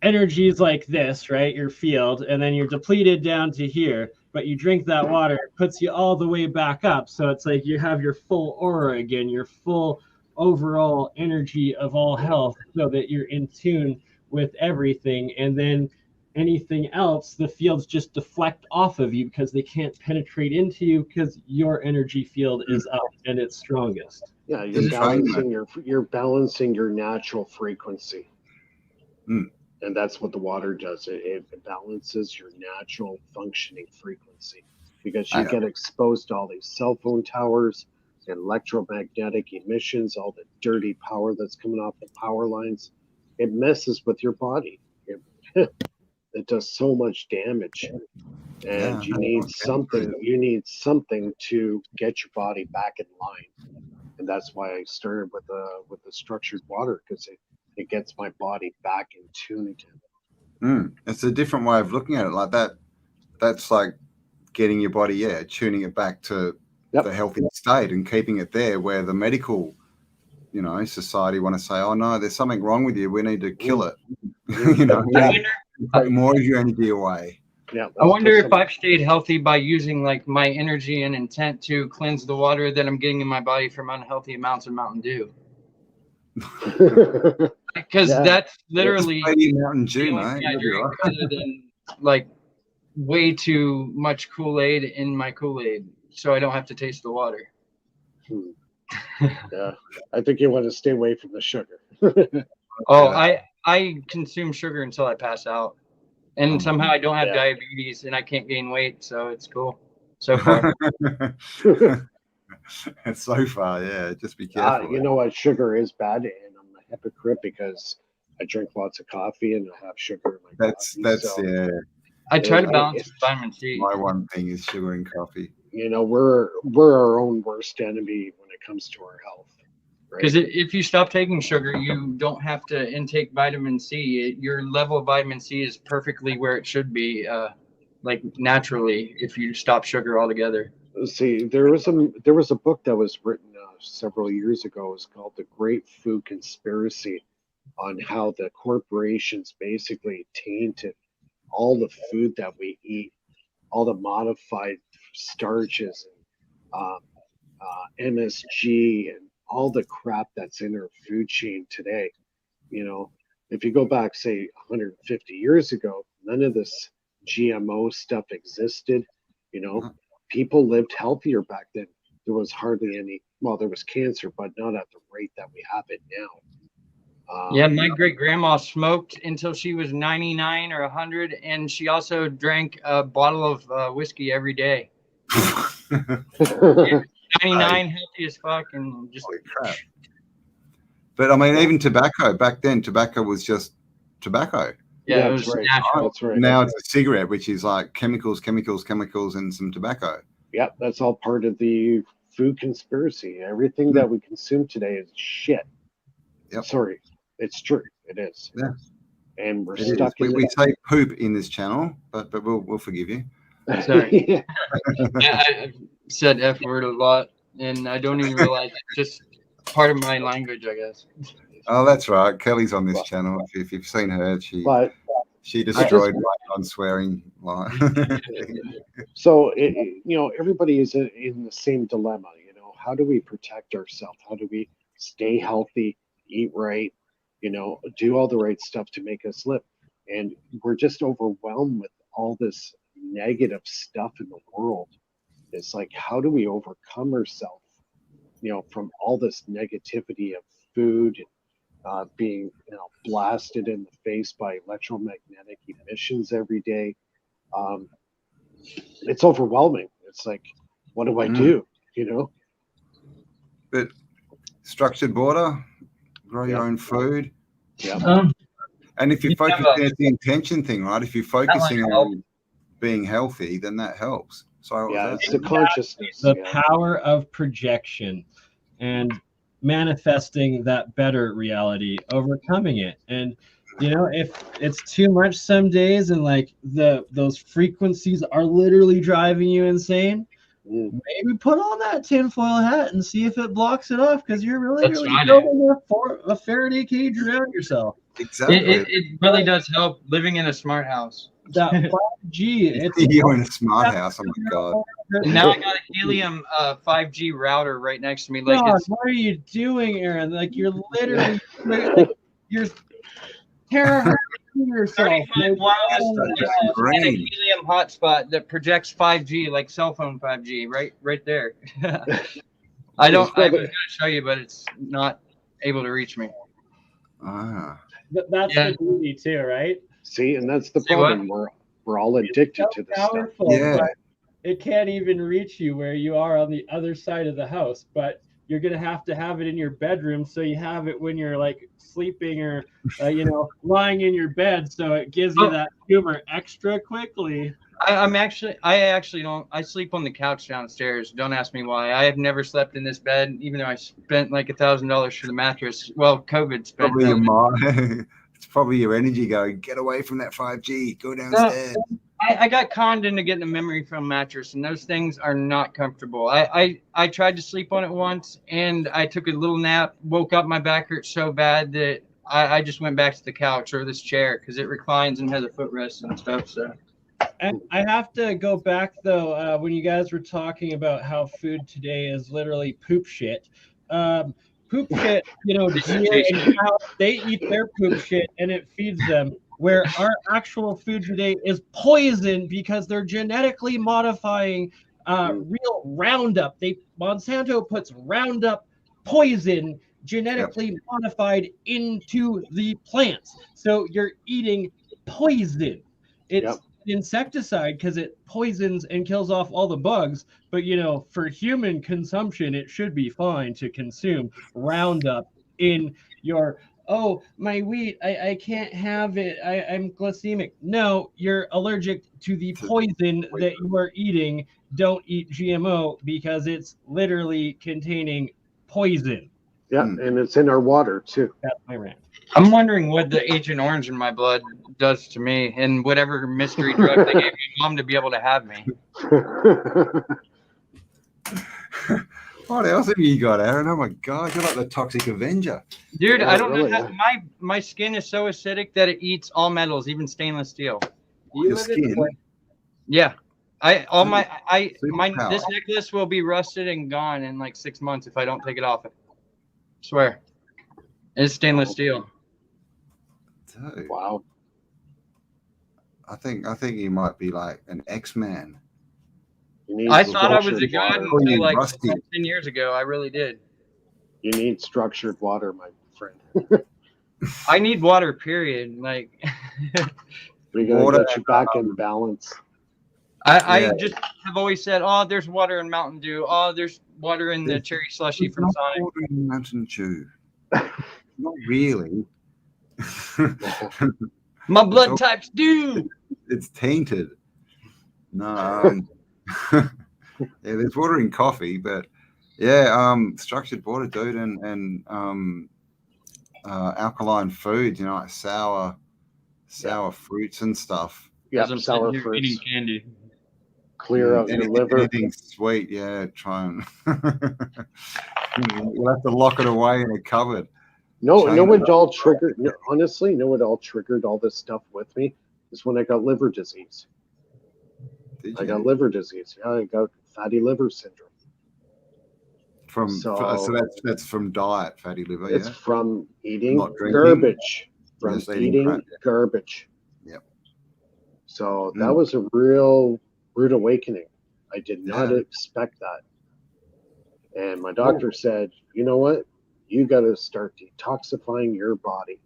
energy is like this, right, your field, and then you're depleted down to here, but you drink that water, it puts you all the way back up. So it's like you have your full aura again, your full overall energy of all health, so that you're in tune with everything. And then anything else, the fields just deflect off of you because they can't penetrate into you, because your energy field is up and it's strongest. Yeah, you're balancing your natural frequency. And that's what the water does. It balances your natural functioning frequency, because you get exposed to all these cell phone towers, electromagnetic emissions, all the dirty power that's coming off the power lines. It messes with your body. It does so much damage, and you need something. You need something to get your body back in line, and that's why I started with the structured water, because it gets my body back in tune again. It's a different way of looking at it. Like that. That's like getting your body, tuning it back to the healthy state and keeping it there, where the medical, society want to say, oh no, there's something wrong with you, we need to kill it. Take more of your energy away. I wonder if I've stayed healthy by using like my energy and intent to cleanse the water that I'm getting in my body from unhealthy amounts of Mountain Dew. Because that's literally Mountain Dew, mate. I drink, other than like way too much Kool-Aid in my Kool-Aid, so I don't have to taste the water. Yeah, I think you want to stay away from the sugar. I consume sugar until I pass out, and somehow I don't have diabetes, and I can't gain weight, so it's cool so far. So far, just be careful. You know what? Sugar is bad, and I'm a hypocrite, because I drink lots of coffee and I have sugar in my coffee. That's So, yeah. I try to balance with vitamin C. My one thing is sugar and coffee. you know, we're our own worst enemy when it comes to our health. Because if you stop taking sugar, you don't have to intake vitamin C. Your level of vitamin C is perfectly where it should be, like naturally, if you stop sugar altogether. See, there was a book that was written several years ago. It was called The Great Food Conspiracy, on how the corporations basically tainted all the food that we eat, all the modified starches, and MSG, and all the crap that's in our food chain today. You know, if you go back, say, 150 years ago, none of this GMO stuff existed. You know, people lived healthier back then. There was hardly any, well, there was cancer, but not at the rate that we have it now. Yeah, my great grandma smoked until she was 99 or 100, and she also drank a bottle of whiskey every day. 99, healthy as fuck, and just holy crap. But I mean, even tobacco back then, tobacco was just tobacco. Yeah, it was right. natural. That's right. Now it's a cigarette, which is like chemicals, and some tobacco. Yep, that's all part of the food conspiracy. Everything that we consume today is shit. Yep. Sorry, it's true. It is. Yeah. And we're It stuck is. in We say poop in this channel, but we'll forgive you. Sorry. Yeah. Yeah, I've said F word a lot, and I don't even realize it's just part of my language, I guess. Oh, that's right. Kelly's on this channel. If you've seen her, she destroyed my non-swearing line. So, you know, everybody is in the same dilemma. You know, how do we protect ourselves? How do we stay healthy, eat right, you know, do all the right stuff to make us live? And we're just overwhelmed with all this negative stuff in the world. It's like, how do we overcome ourselves, you know, from all this negativity of food, being, you know, blasted in the face by electromagnetic emissions every day? It's overwhelming. It's like, what do I do? You know? But structured border, grow your own food. Yeah. And if you focus, there's the intention thing, right? If you're focusing on being healthy, then that helps. So yeah, it's the consciousness. The power of projection and manifesting that better reality, overcoming it. And you know, if it's too much some days and like those frequencies are literally driving you insane, maybe put on that tinfoil hat and see if it blocks it off, because you're really building a Faraday cage around yourself. Exactly. It really does help living in a smart house. That 5G. You're in a smart house. Oh my god. Now I got a helium 5G router right next to me. Like, God, what are you doing, Aaron? Like, you're literally like, you're terrorizing yourself. 35 wireless and a helium hotspot that projects 5G, like cell phone 5G, right there. I was going to show you, but it's not able to reach me. That's the beauty too, right? See, and that's the problem. We're all addicted to this powerful, stuff. Yeah. But it can't even reach you where you are on the other side of the house. But you're gonna have it in your bedroom, so you have it when you're like sleeping or you know, lying in your bed, so it gives you that humor extra quickly. I actually don't. I sleep on the couch downstairs. Don't ask me why. I have never slept in this bed, even though I spent like $1,000 for the mattress. Well, COVID spent. Probably your mind. It's probably your energy going, get away from that 5G. Go downstairs. I got conned into getting a memory foam mattress, and those things are not comfortable. I tried to sleep on it once, and I took a little nap, woke up, my back hurt so bad that I just went back to the couch or this chair because it reclines and has a footrest and stuff. So. And I have to go back though, when you guys were talking about how food today is literally poop shit. Poop shit, you know, deer and cows, they eat their poop shit and it feeds them. Where our actual food today is poison because they're genetically modifying real Roundup. Monsanto puts Roundup poison genetically modified into the plants. So you're eating poison. It's insecticide because it poisons and kills off all the bugs, but you know, for human consumption it should be fine to consume Roundup in your oh, my wheat, I can't have it. I'm glycemic. No, you're allergic to the poison that you are eating. Don't eat GMO because it's literally containing poison. Yeah, and it's in our water too. That's my rant. I'm wondering what the Agent Orange in my blood does to me, and whatever mystery drug they gave my mom to be able to have me. What else have you got, Aaron? Oh my God, you're like the Toxic Avenger. Dude, Yeah, I don't really, know how, my skin is so acidic that it eats all metals, even stainless steel. Your skin. Yeah. This Superpower. necklace will be rusted and gone in like 6 months if I don't take it off. I swear. It's stainless steel. Dude, Wow. I think you might be like an X-Man. You need I thought I was a structured god water. until like Rusty. 10 years ago. I really did. You need structured water, my friend. I need water, period. Like, We gotta Water get you back in balance. I Yeah. just have always said, oh, there's water in Mountain Dew. Oh, there's water in the cherry slushy from Not Sonic. water in Mountain Dew. Not really. My blood types do. It's tainted. No. Yeah, there's water in coffee, but yeah, structured water, dude, and alkaline foods, you know, like sour fruits and stuff. Yeah, I'm sour sitting here fruits. eating candy. Clear out your liver. Anything sweet, yeah, try and we'll have to lock it away in a cupboard. No, China. know what all triggered? No, honestly, know what all triggered all this stuff with me is when I got liver disease. Did I you? got liver disease. Yeah, I got fatty liver syndrome. So that's from diet, fatty liver, It's yeah. from eating Not drinking. garbage. From Just eating eating crap, yeah. garbage. Yep. So that was a real rude awakening. I did not Yeah. expect that. And my doctor said, you know what? You got to start detoxifying your body.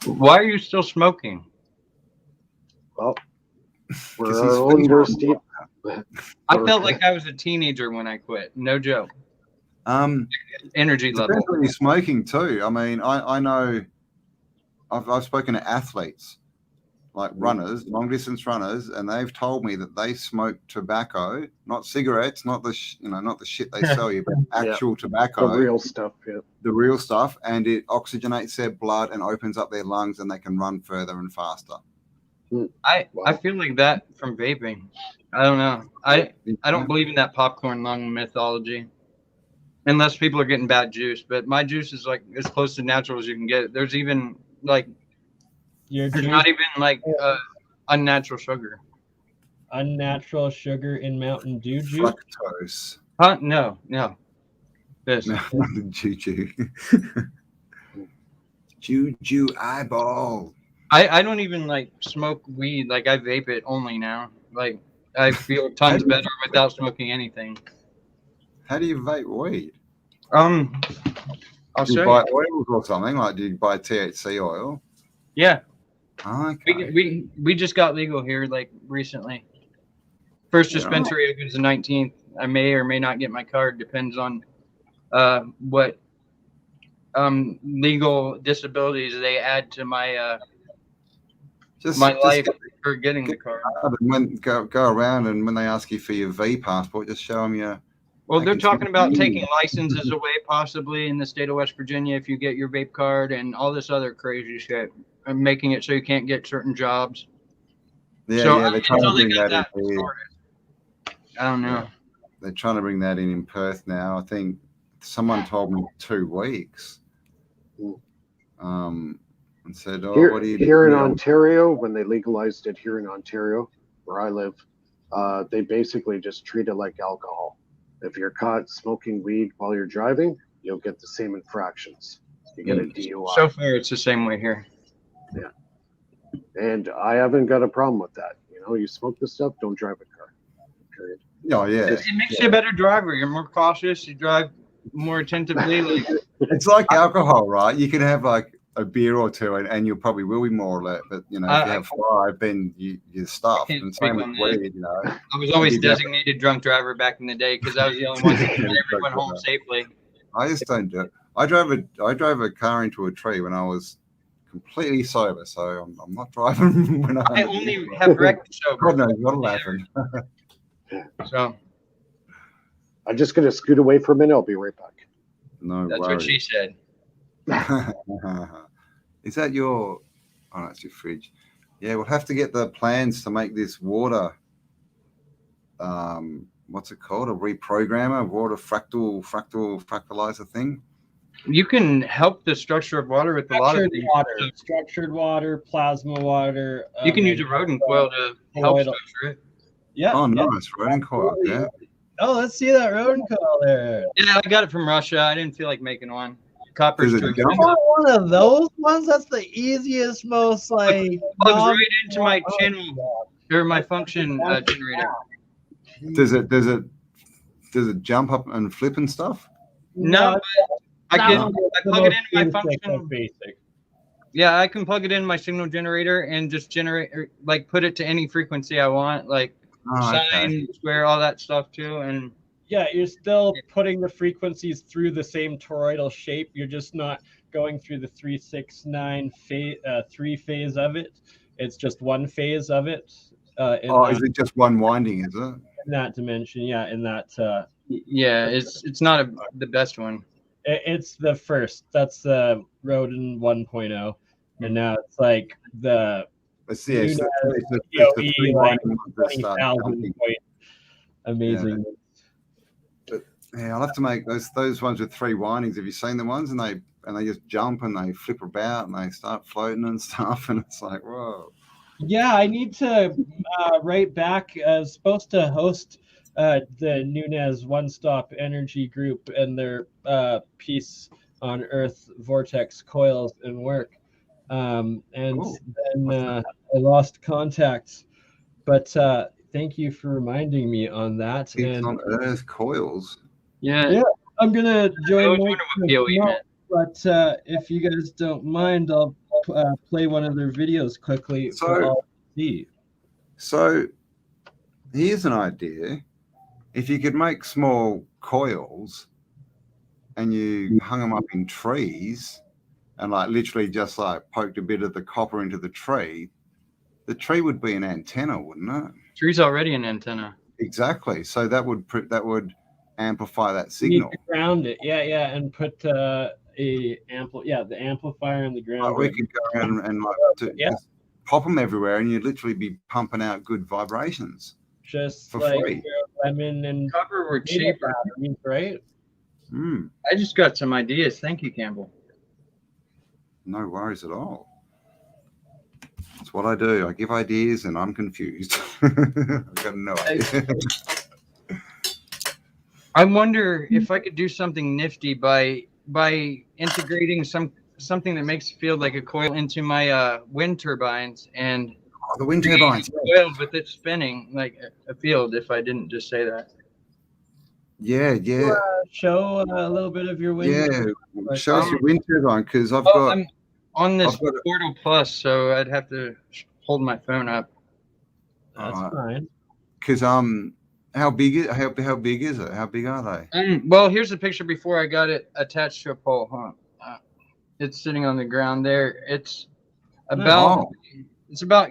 Why are you still smoking? Well, 'Cause we're he's our own feeding worst. I felt like I was a teenager when I quit. No joke. Energy level. Depends when you're smoking too. I mean, I know I've spoken to athletes, like runners, long distance runners, and they've told me that they smoke tobacco, not cigarettes, not the not the shit they sell you, but actual tobacco, The real stuff, yeah. the real stuff, and it oxygenates their blood and opens up their lungs, and they can run further and faster. I feel like that from vaping. I don't know. I don't believe in that popcorn lung mythology. Unless people are getting bad juice, but my juice is like as close to natural as you can get. There's even like there's not even like unnatural sugar. Unnatural sugar in Mountain Dew juice. Fructose. Huh? No. This. No, not the juju. Juju eyeball. I don't even like smoke weed. Like I vape it only now. Like I feel tons better without smoking anything. How do you vape weed? I'll Do you show buy you. oils or something? Like, do you buy THC oil? Yeah, Okay. we just got legal here like recently. First dispensary opens the 19th. I may or may not get my card. Depends on what legal disabilities they add to my my life for getting the card. When go around, and when they ask you for your V passport, just show them your. Well, I they're can talking see about you. taking licenses away possibly in the state of West Virginia if you get your vape card and all this other crazy shit, and making it so you can't get certain jobs. Yeah, So, yeah, they're trying to until they bring got that in here. sorted. I don't know. They're trying to bring that in Perth now. I think someone told me 2 weeks. And said, "Oh, what do you Here in do?" Ontario, when they legalized it here in Ontario, where I live, they basically just treat it like alcohol. If you're caught smoking weed while you're driving, you'll get the same infractions. You get a DUI. So far, it's the same way here. Yeah. And I haven't got a problem with that. You know, you smoke this stuff, don't drive a car. Period. Oh yeah, It makes you a better driver. You're more cautious. You drive more attentively. Like, it's like alcohol, right? You can have like a beer or two, and you probably will be more alert. But if you have 5, then you're stuffed. can't And same with speak on that. weed, I was always designated drunk driver back in the day because I was the only one that got everyone home safely. I just don't do it. I drove a car into a tree when I was completely sober, so I'm not driving when I only have wrecked sober. God knows what'll happen. So I'm just gonna scoot away for a minute. I'll be right back. No that's worries. what she said. Is that your? Oh, that's your fridge. Yeah, we'll have to get the plans to make this water. What's it called? A reprogrammer, water fractalizer thing. You can help the structure of water with a lot of Structured things. water, structured water, plasma water. You can use a rodent coil to help structure it. Yeah. Oh, yeah. nice rodent coil. Yeah. Oh, let's see that rodent coil there. Yeah, I got it from Russia. I didn't feel like making one. Copper's Does it too jump? expensive. One of those ones. That's the easiest, most like. Plugs right into my channel or my function generator. Does it jump up and flip and stuff? No, but I plug it into my function. Basic. Yeah, I can plug it in my signal generator and just generate, or like put it to any frequency I want, like sine, square, all that stuff too. And yeah, you're still putting the frequencies through the same toroidal shape. You're just not going through the 369 three phase of it. It's just one phase of it. Is it just one winding? Is it? In that dimension, yeah. In that. Yeah, it's not the best one. It's the first. That's the Rodin 1.0, and now it's like the. It's the DOE, three like winding ones that start 20,000 jumping. point. Amazing. Yeah, I'll have to make those ones with three windings. Have you seen the ones and they just jump and they flip about and they start floating and stuff, and it's like, whoa. Yeah, I need to write back. I was supposed to host the Nunez One Stop Energy Group and their piece on Earth Vortex coils and work. And then I lost contact. But thank you for reminding me on that. It's and on Earth coils. Yeah. I'm going to join what POE meant. But if you guys don't mind, I'll play one of their videos quickly. So here's an idea. If you could make small coils and you hung them up in trees and like literally just like poked a bit of the copper into the tree would be an antenna, wouldn't it? Tree's already an antenna. Exactly. So that would amplify that signal. You need to ground it, yeah, and put the amplifier in the ground. Like we could go around and just pop them everywhere, and you'd literally be pumping out good vibrations. Just for like free. lemon and Copper were cheaper, right? I just got some ideas. Thank you, Campbell. No worries at all. That's what I do. I give ideas and I'm confused. I've got no idea. I wonder if I could do something nifty by integrating something that makes it feel like a coil into my wind turbines and the wind turbines coiled with it spinning like a field. If I didn't just say that. Yeah. Show a little bit of your wind. Yeah, show us your wind turbine because I'm on this Portal Plus, so I'd have to hold my phone up. That's fine. Because how big is it? How big are they? Well, here's the picture before I got it attached to a pole. It's sitting on the ground there. It's about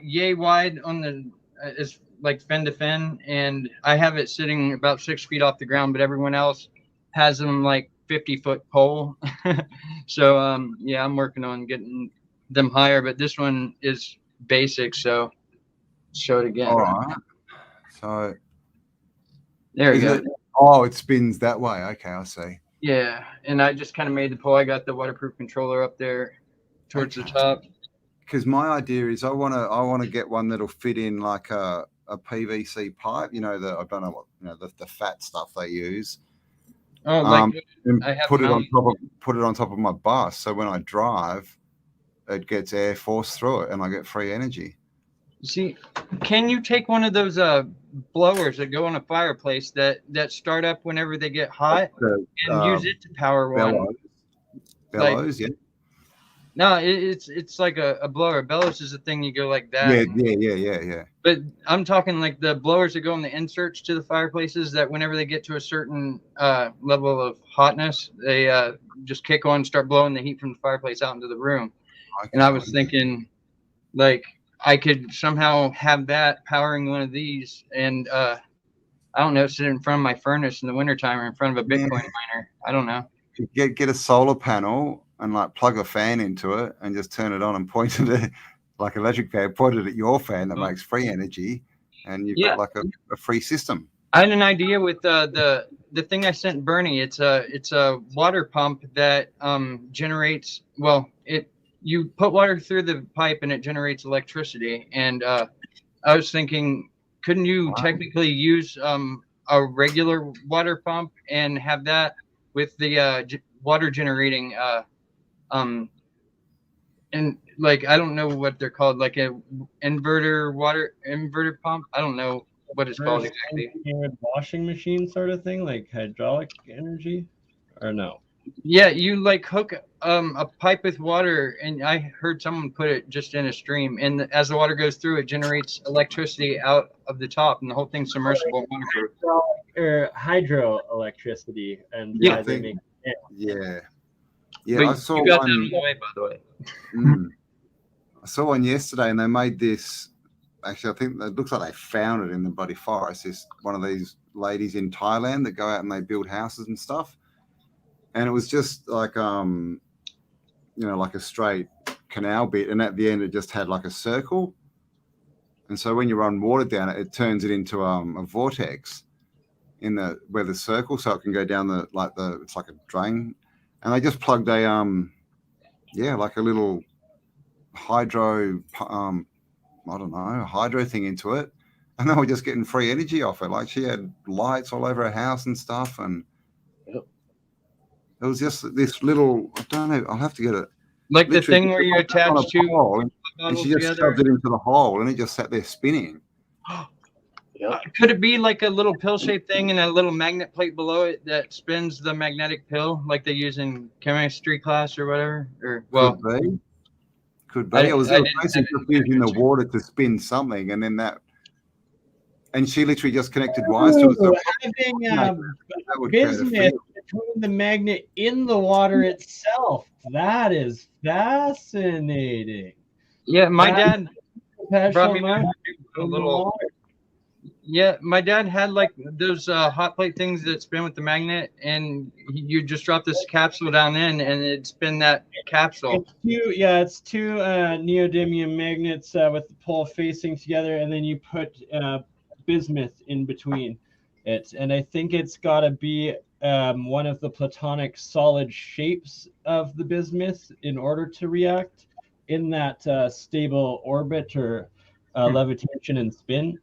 yay wide on the. It's like fin to fin, and I have it sitting about 6 feet off the ground, but everyone else has them like 50-foot pole. So I'm working on getting them higher, but this one is basic, so show it again. All right. So there we go. It spins that way. Okay, I see. Yeah, and I just kind of made the pole. I got the waterproof controller up there towards the top. Because my idea is I want to get one that'll fit in like a PVC pipe. I don't know what the fat stuff they use. And put it on top of my bus, so when I drive, it gets air force through it, and I get free energy. See, can you take one of those blowers that go on a fireplace that start up whenever they get hot and use it to power one? Bellows, yeah. No, it's like a blower. Bellows is a thing you go like that. Yeah. But I'm talking like the blowers that go in the inserts to the fireplaces that whenever they get to a certain level of hotness, they just kick on and start blowing the heat from the fireplace out into the room. And I was thinking, like, I could somehow have that powering one of these, and I don't know, sit in front of my furnace in the wintertime or in front of a Bitcoin miner. I don't know. Get a solar panel and like plug a fan into it and just turn it on and point it at, like electric fan, point it at your fan that makes free energy, and you've got like a free system. I had an idea with the thing I sent Bernie. It's a water pump that generates. Well, you put water through the pipe and it generates electricity. And I was thinking, couldn't you technically use a regular water pump and have that with the water generating and like, I don't know what they're called, like a inverter pump. I don't know what it's called exactly. Washing machine sort of thing, like hydraulic energy, or no? Yeah, you like hook a pipe with water, and I heard someone put it just in a stream, and as the water goes through, it generates electricity out of the top, and the whole thing's submersible waterproof. Or hydroelectricity, and Yeah, But I saw you got one. that on the way, by the way. I saw one yesterday, and they made this. Actually, I think it looks like they found it in the bloody forest. It's one of these ladies in Thailand that go out and they build houses and stuff. And it was just like, like a straight canal bit. And at the end, it just had like a circle. And so when you run water down it, it turns it into a vortex where the circle, so it can go down it's like a drain. And they just plugged a, like a little hydro, hydro thing into it, and they were just getting free energy off it. Like, she had lights all over her house and stuff, and it was just this little, I don't know, I'll have to get it. Like the thing where you attach to pole, and she just shoved it into the hole, and it just sat there spinning. Could it be like a little pill-shaped thing and a little magnet plate below it that spins the magnetic pill, like they use in chemistry class or whatever? Or Could be. It was basically just using the water to spin something, and then and she literally just connected wires to it. So having business between the magnet in the water itself. That is fascinating. Yeah, my dad brought me back a little. Yeah, my dad had like those hot plate things that spin with the magnet, and you just drop this capsule down in, and it'd spin that capsule. It's two neodymium magnets with the pole facing together, and then you put bismuth in between it. And I think it's got to be one of the platonic solid shapes of the bismuth in order to react in that stable orbit or levitation and spin.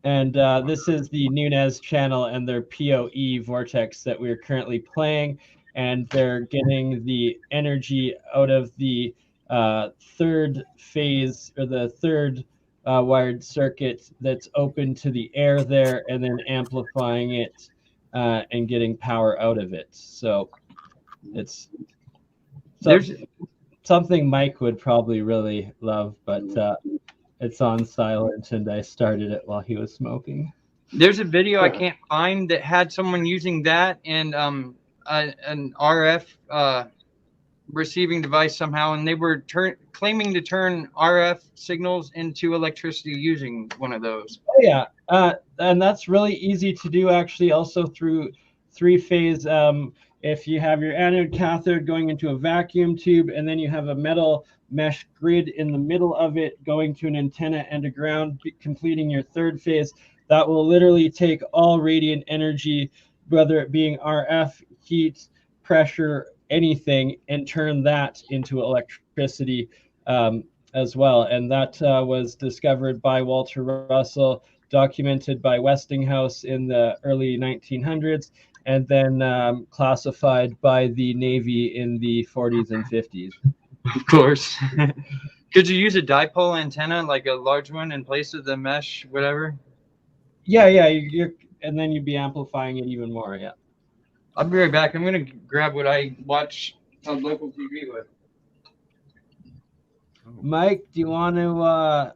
And this is the Nunez channel and their PoE vortex that we're currently playing. And they're getting the energy out of the third phase, or the third wired circuit that's open to the air there, and then amplifying it and getting power out of it. So it's something Mike would probably really love, but it's on silent, and I started it while he was smoking. There's a video I can't find that had someone using that and an RF receiving device somehow, and they were claiming to turn RF signals into electricity using one of those. Oh yeah, and that's really easy to do actually, also through three-phase. If you have your anode cathode going into a vacuum tube, and then you have a metal mesh grid in the middle of it going to an antenna and a ground, completing your third phase, that will literally take all radiant energy, whether it being RF, heat, pressure, anything, and turn that into electricity as well. And that was discovered by Walter Russell, documented by Westinghouse in the early 1900s, and then classified by the Navy in the 40s and 50s. Of course. Could you use a dipole antenna, like a large one, in place of the mesh, whatever? Yeah, and then you'd be amplifying it even more. Yeah. I'll be right back. I'm gonna grab what I watch on local TV with. Mike, do you want to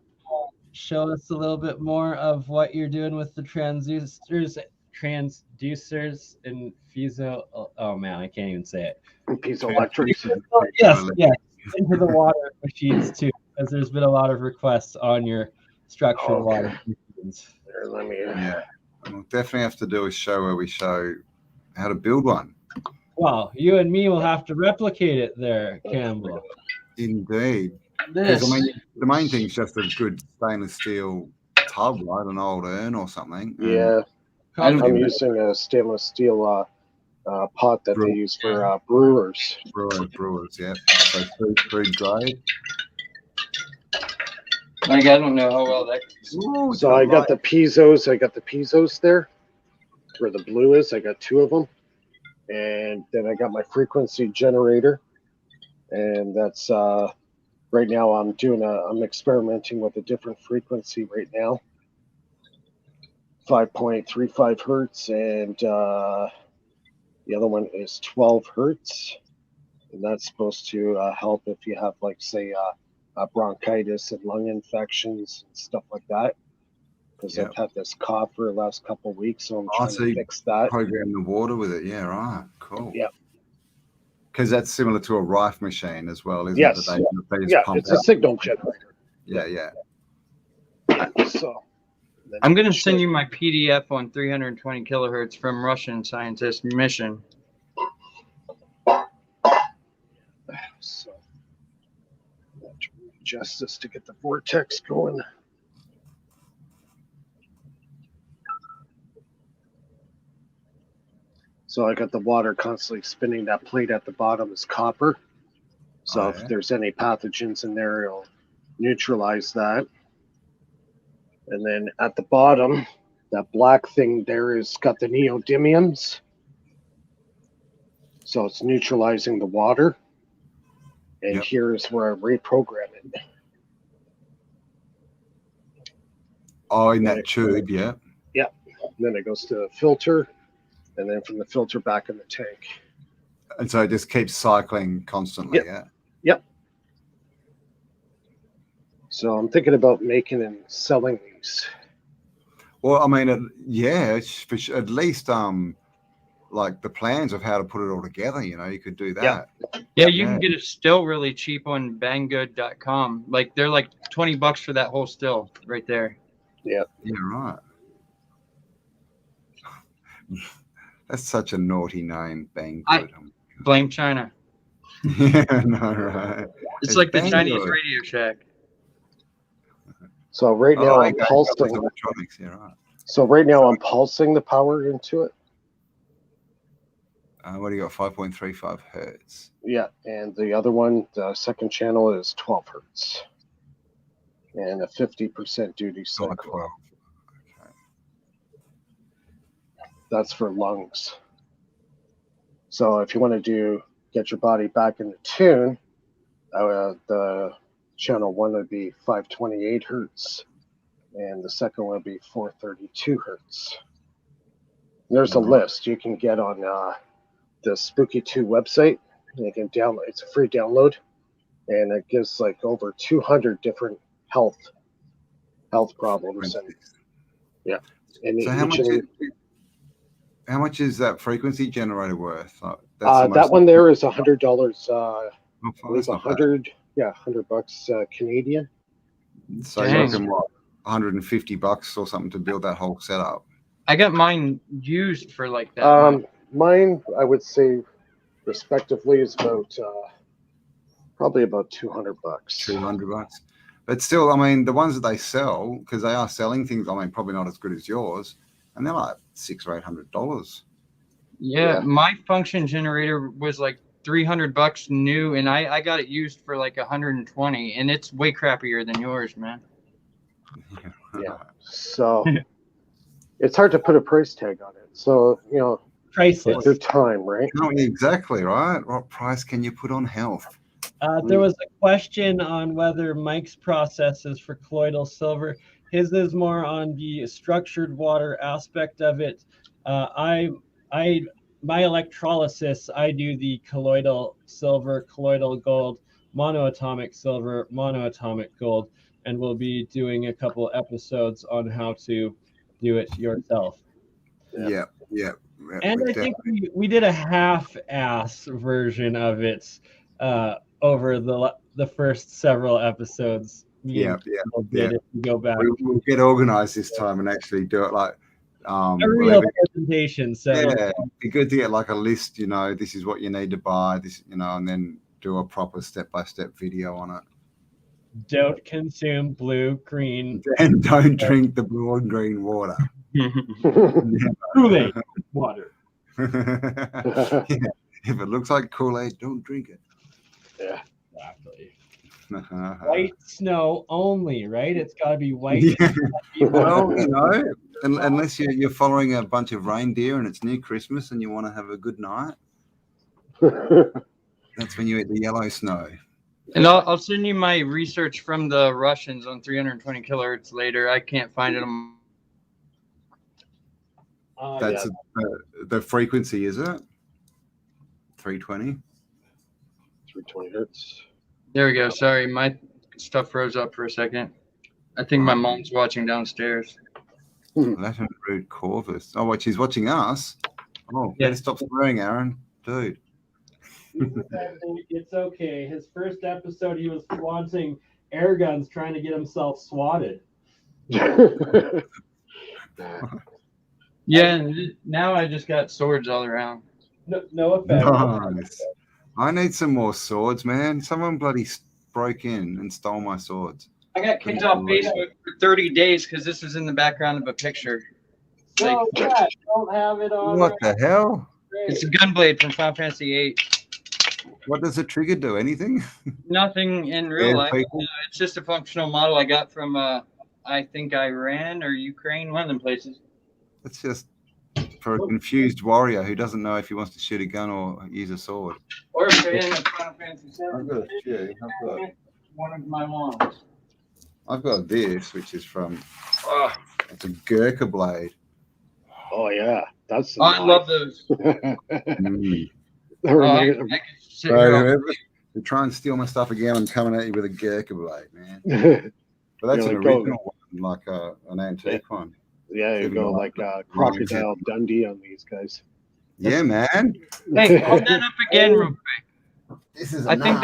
show us a little bit more of what you're doing with the transistors transducers and oh man, I can't even say it. Piezoelectrics. Yes, into the water machines too, because there's been a lot of requests on your structured water machines. There, let me. Yeah, we'll definitely have to do a show where we show how to build one. Well, you and me will have to replicate it there, Campbell. Indeed. Because I mean, the main thing is just a good stainless steel tub, right? An old urn or something. Yeah, I'm using a stainless steel pot that they use for brewers. Brewers, yeah. So food grade. Like, I don't know how well that. Ooh, So I got the piezos. I got the piezos there, where the blue is. I got 2 of them, and then I got my frequency generator, and that's right now I'm experimenting with a different frequency right now. 5.35 hertz, and the other one is 12 hertz, and that's supposed to help if you have, like, say, bronchitis and lung infections and stuff like that. Because I've had this cough for the last couple of weeks, so I'm trying to fix that. Program the water with it, yeah, right, cool. Yeah. Because that's similar to a Rife machine as well, isn't it? That pump it's a signal generator. Yeah. So. I'm going to send you my PDF on 320 kilohertz from Russian scientist mission. So, adjust this to get the vortex going. So I got the water constantly spinning. That plate at the bottom is copper. So if there's any pathogens in there, it'll neutralize that. And then at the bottom, that black thing there is got the neodymiums. So it's neutralizing the water. And here's where I reprogram it. Oh, in that tube, yeah. Yeah. And then it goes to the filter, and then from the filter back in the tank. And so it just keeps cycling constantly, Yep. So I'm thinking about making and selling these. Well, I mean, at least like the plans of how to put it all together, you could do that. Yeah, you can get it still really cheap on banggood.com. Like, they're like $20 for that whole still right there. Yeah. Yeah, right. That's such a naughty name, Banggood. Blame China. Yeah, no, right. It's like the Chinese Radio Shack. So right now I'm pulsing. Electronics, yeah, right. So right now I'm pulsing the power into it. What do you got? 5.35 hertz. Yeah, and the other one, the second channel, is 12 hertz, and a 50% duty cycle. 12. Okay. That's for lungs. So if you want to get your body back into tune, the channel 1 would be 528 hertz, and the second one would be 432 hertz. And there's a list you can get on the Spooky 2 website. You can download. It's a free download, and it gives like over 200 different health problems. And and so how much is that frequency generator worth? That one there is $100. That's not $100. Yeah, $100 Canadian. So you reckon what, $150 or something to build that whole setup? I got mine used for like that. Mine, I would say, respectively, is about probably about $200. $200. But still, I mean, the ones that they sell, because they are selling things, I mean, probably not as good as yours, and they're like $600 or $800. Yeah, my function generator was like $300 new, and I got it used for like 120, and it's way crappier than yours, man. Yeah. So it's hard to put a price tag on it. So, priceless. Your time, right? No, exactly, right? What price can you put on health? There was a question on whether Mike's process is for colloidal silver. His is more on the structured water aspect of it. My electrolysis, I do the colloidal silver, colloidal gold, monoatomic silver, monoatomic gold, and we'll be doing a couple episodes on how to do it yourself. Yeah. And I think we did a half-ass version of it over the first several episodes. Yeah. Did if you go back. We'll get organized this time and actually do it like A real presentation. So yeah, it'd be good to get like a list. This is what you need to buy. This, and then do a proper step-by-step video on it. Don't consume blue, green, and don't drink the blue and green water. Kool-Aid water. Yeah. If it looks like Kool-Aid, don't drink it. Yeah, exactly. White snow only, right? It's got to be white. Yeah. Well, unless you're following a bunch of reindeer and it's near Christmas and you want to have a good night, that's when you eat the yellow snow. And I'll send you my research from the Russians on 320 kilohertz later. I can't find it on. That's the frequency, is it? 320? 320 hertz. There we go. Sorry, my stuff froze up for a second. I think my mom's watching downstairs. Latin root corvus. Oh, she's watching us. Oh, yeah. Better stop swearing, Aaron. Dude. It's okay. His first episode, he was flaunting air guns, trying to get himself swatted. Yeah, now I just got swords all around. No offense. Nice. I need some more swords, man. Someone bloody broke in and stole my swords. I got kicked off Facebook for 30 days because this is in the background of a picture. No, yeah, don't have it on. What the hell? It's a gunblade from Final Fantasy VIII. What does the trigger do? Anything? Nothing in real life. It's just a functional model I got from, I think, Iran or Ukraine, one of them places. It's just for a confused warrior who doesn't know if he wants to shoot a gun or use a sword. Or if they're in a Final Fantasy VII. I've got a few. One of my ones. I've got this, which is from. It's a Gurkha blade. Oh yeah, that's. I love those. You try and steal my stuff again, I'm coming at you with a Gurkha blade, man. But that's an original one, like an antique one. Yeah, you go like Crocodile Dundee on these guys. Yeah, man. Hey, hold that up again real quick. This is. I think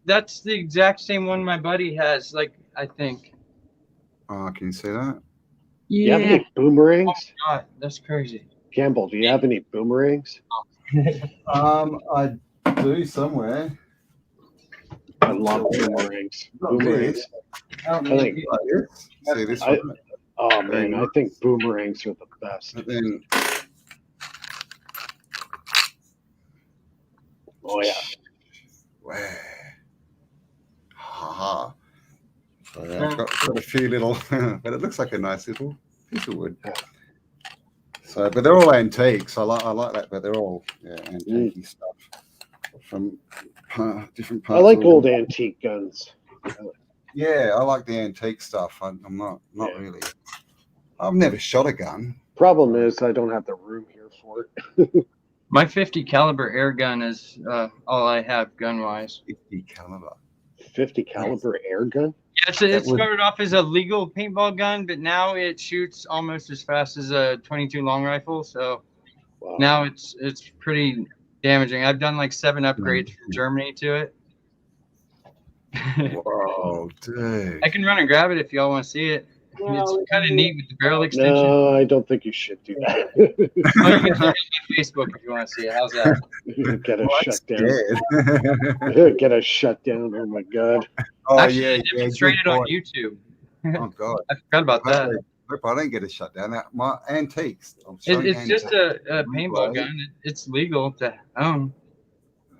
that's the exact same one my buddy has. Like, I think. Oh, can you see that? Yeah. Do you have any boomerangs? Oh God, that's crazy. Campbell, do you have any boomerangs? I do somewhere. I love boomerangs. Boomerangs. See this one? Oh man, I think boomerangs are the best. And then, oh yeah. Haha. So yeah, I've got a few little, but it looks like a nice little piece of wood. So, but they're all antiques. I like that, but they're all antique stuff from different parts. I like old antique guns. Yeah, I like the antique stuff. I'm not really. I've never shot a gun. Problem is, I don't have the room here for it. My 50 caliber air gun is all I have gun wise. 50 caliber. 50 caliber air gun? Yes, it started off as a legal paintball gun, but now it shoots almost as fast as a 22 long rifle. So now it's pretty damaging. I've done like 7 upgrades from Germany to it. Whoa, dude! I can run and grab it if y'all want to see it. It's kind of neat with the barrel extension. No, I don't think you should do that. You can check out my Facebook if you want to see it. How's that? Get a shutdown. Get a shutdown. Oh my God. Oh, actually, I demonstrated on YouTube. Oh God, I forgot about that. Hope I don't get a shutdown. My antiques. It's just a paintball gun. It's legal to own.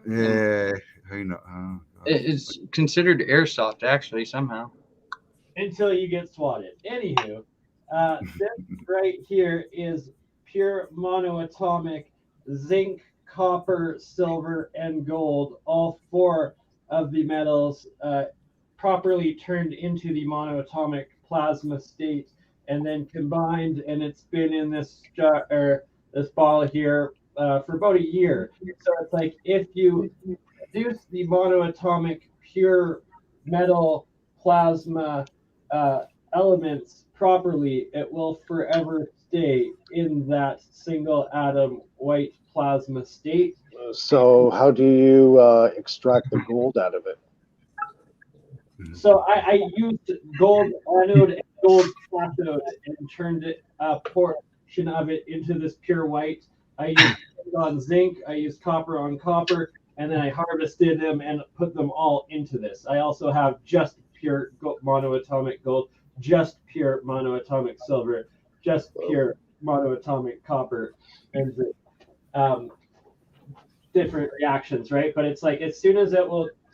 Yeah. Who knows? Oh, it's considered airsoft, actually, somehow. Until you get swatted. Anywho, this right here is pure monoatomic zinc, copper, silver, and gold. All 4 of the metals properly turned into the monoatomic plasma state and then combined, and it's been in this this ball here for about a year. So it's like if you produce the monoatomic pure metal plasma elements properly, it will forever stay in that single atom white plasma state. So how do you extract the gold out of it? So I used gold anode and gold cathode and turned a portion of it into this pure white. I used zinc on zinc, I used copper on copper, and then I harvested them and put them all into this. I also have just pure monoatomic gold, just pure monoatomic silver, just pure monoatomic copper, and different reactions, right? But it's like as soon as it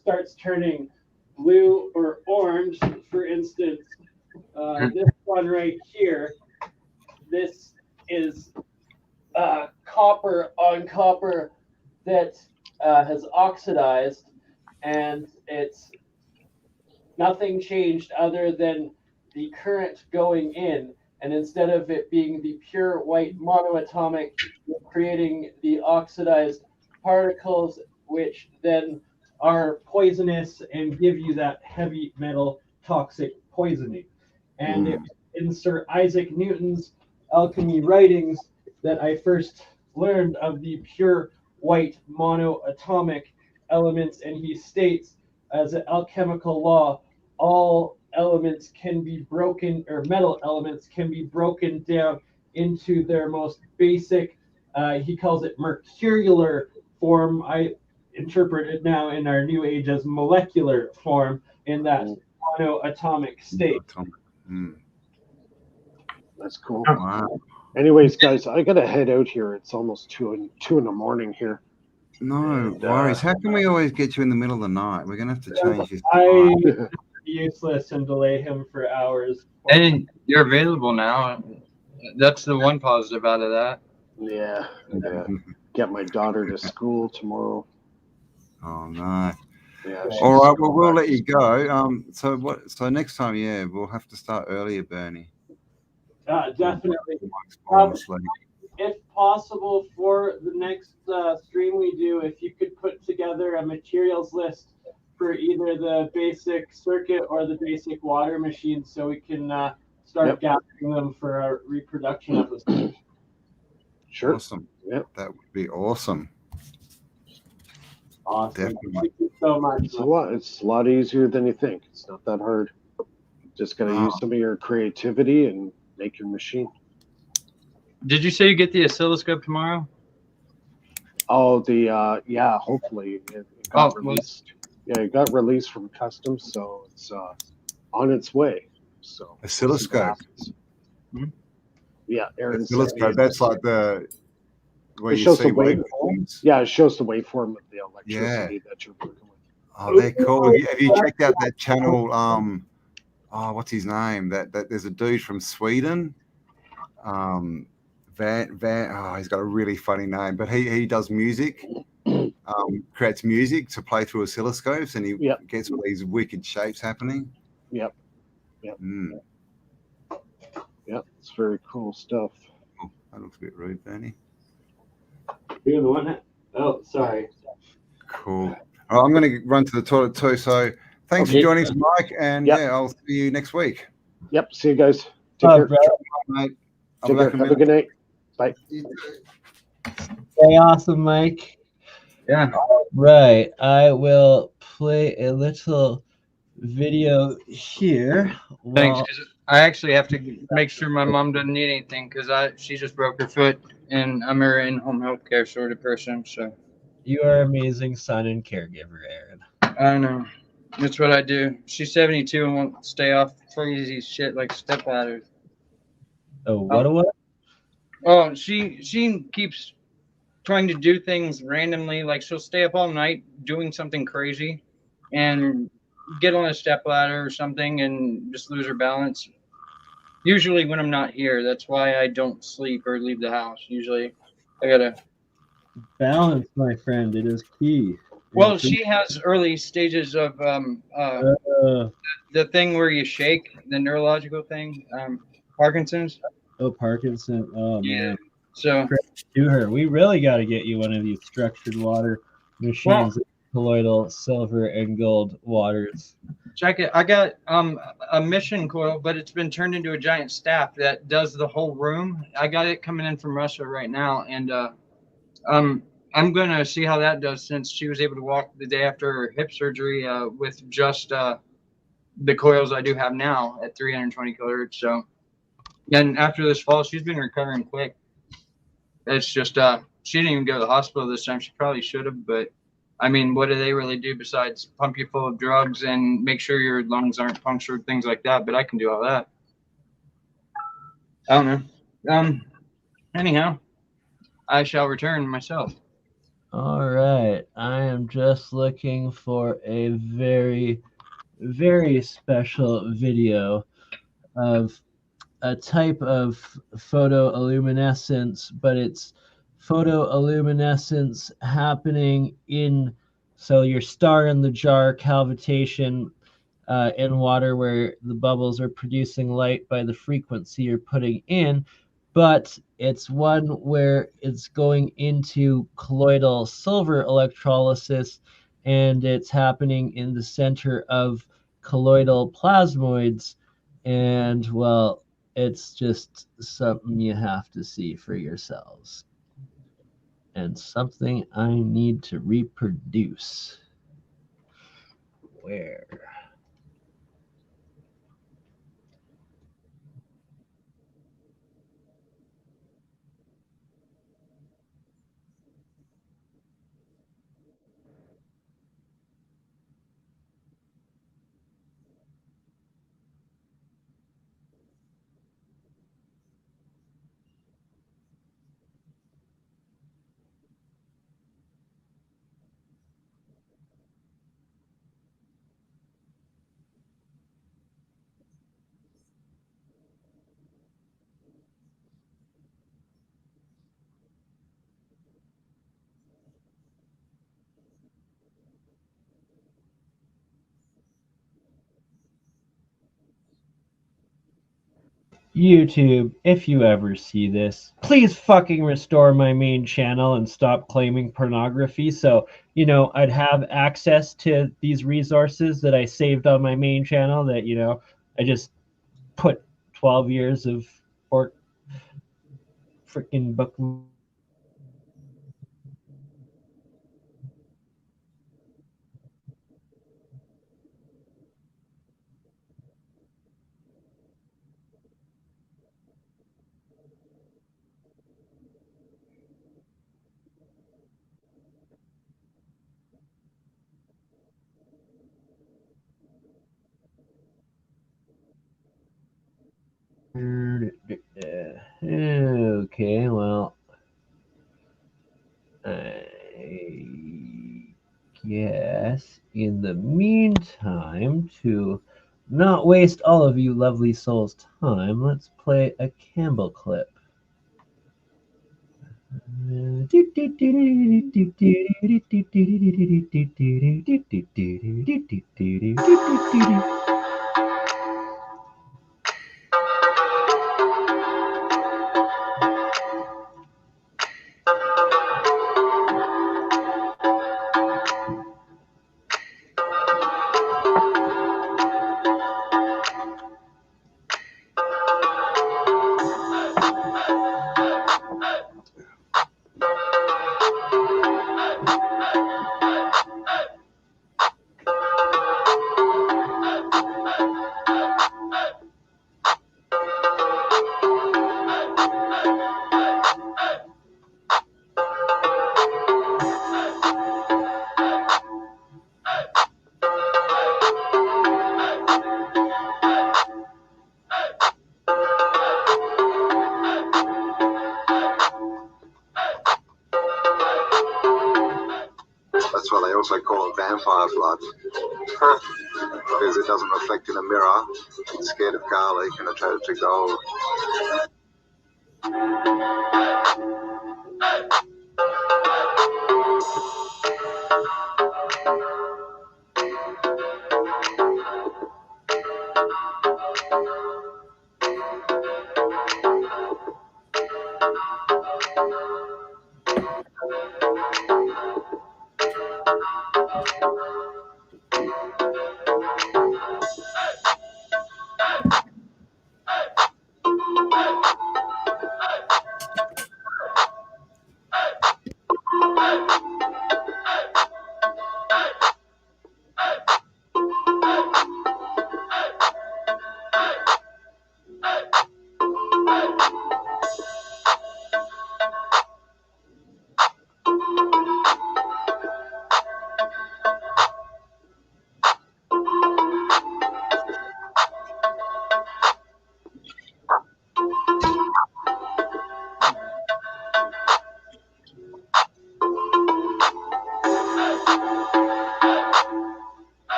starts turning blue or orange, for instance, this one right here, this is copper on copper that has oxidized, and it's nothing changed other than the current going in. And instead of it being the pure white monoatomic, you're creating the oxidized particles, which then are poisonous and give you that heavy metal toxic poisoning. And it was in Sir Isaac Newton's alchemy writings that I first learned of the pure white monoatomic elements, and he states as an alchemical law, all elements can be broken, or metal elements can be broken down into their most basic, he calls it mercurial form. I interpret it now in our new age as molecular form, in that monoatomic state. That's cool. Wow. Anyways, guys, I gotta head out here. It's almost 2 in the morning here. No worries. How can we always get you in the middle of the night? We're gonna have to change this. I useless and delay him for hours. And you're available now. That's the one positive out of that. Yeah. Get my daughter to school tomorrow. Oh no. Yeah. All right. Well, we'll let you go. So next time, yeah, we'll have to start earlier, Bernie. Definitely. If possible, for the next stream we do, if you could put together a materials list for either the basic circuit or the basic water machine, so we can start gathering them for our reproduction episode. Sure. Awesome. Yep. That would be awesome. Awesome. Definitely. Thank you so much. It's a lot easier than you think. It's not that hard. Just gotta use some of your creativity and make your machine. Did you say you get the oscilloscope tomorrow? Oh, hopefully it got released. Yeah, it got released from customs, so it's on its way. So oscilloscope. Yeah, Aaron. Oscilloscope. That's like where it you shows see the waveforms. Yeah, it shows the waveform of the electricity that you're working with. Oh, they're cool. Have you checked out that channel? What's his name? That there's a dude from Sweden. He's got a really funny name, but he does music, creates music to play through oscilloscopes, and he gets all these wicked shapes happening. Yep. It's very cool stuff. Oh, that looks a bit rude, Bernie. You're the one that... Oh, sorry. Cool. All right, I'm going to run to the toilet too, so thanks for joining us, Mike, and I'll see you next week. Yep, see you guys. Take care. Mate. Take care. Have a good night. Bye. Stay awesome, Mike. Yeah. Right. I will play a little video here. Thanks. 'Cause I actually have to make sure my mom doesn't need anything because she just broke her foot, and I'm her in-home healthcare sort of person. So you are an amazing son and caregiver, Aaron. I know. That's what I do. She's 72 and won't stay off crazy shit like step ladders. Oh, what? Oh, she keeps trying to do things randomly. Like she'll stay up all night doing something crazy and get on a step ladder or something and just lose her balance. Usually when I'm not here, that's why I don't sleep or leave the house. Usually I gotta balance, my friend. It is key. Well, she has early stages of the thing where you shake, the neurological thing, Parkinson's. Oh, Parkinson. Oh, yeah. Man. So to her, we really got to get you one of these structured water machines. Well, colloidal silver and gold waters. Check it. I got a mission coil, but it's been turned into a giant staff that does the whole room. I got it coming in from Russia right now, and I'm gonna see how that does, since she was able to walk the day after her hip surgery with just the coils I do have now at 320 kilohertz. So, and after this fall, she's been recovering quick. It's just she didn't even go to the hospital this time. She probably should have, but I mean, what do they really do besides pump you full of drugs and make sure your lungs aren't punctured, things like that? But I can do all that. I don't know. Anyhow, I shall return myself. All right. I am just looking for a very, very special video of a type of photoluminescence, but it's photoluminescence happening in, so your star in the jar cavitation in water where the bubbles are producing light by the frequency you're putting in, but it's one where it's going into colloidal silver electrolysis, and it's happening in the center of colloidal plasmoids. And well, it's just something you have to see for yourselves, and something I need to reproduce. Where? YouTube, if you ever see this, please fucking restore my main channel and stop claiming pornography, so, you know, I'd have access to these resources that I saved on my main channel that, you know, I just put 12 years of freaking book. Okay, well, I guess in the meantime, to not waste all of you lovely souls' time, let's play a Campbell clip. That's why they also call it vampire blood. Because it doesn't reflect in a mirror. It's scared of garlic and attracted to gold.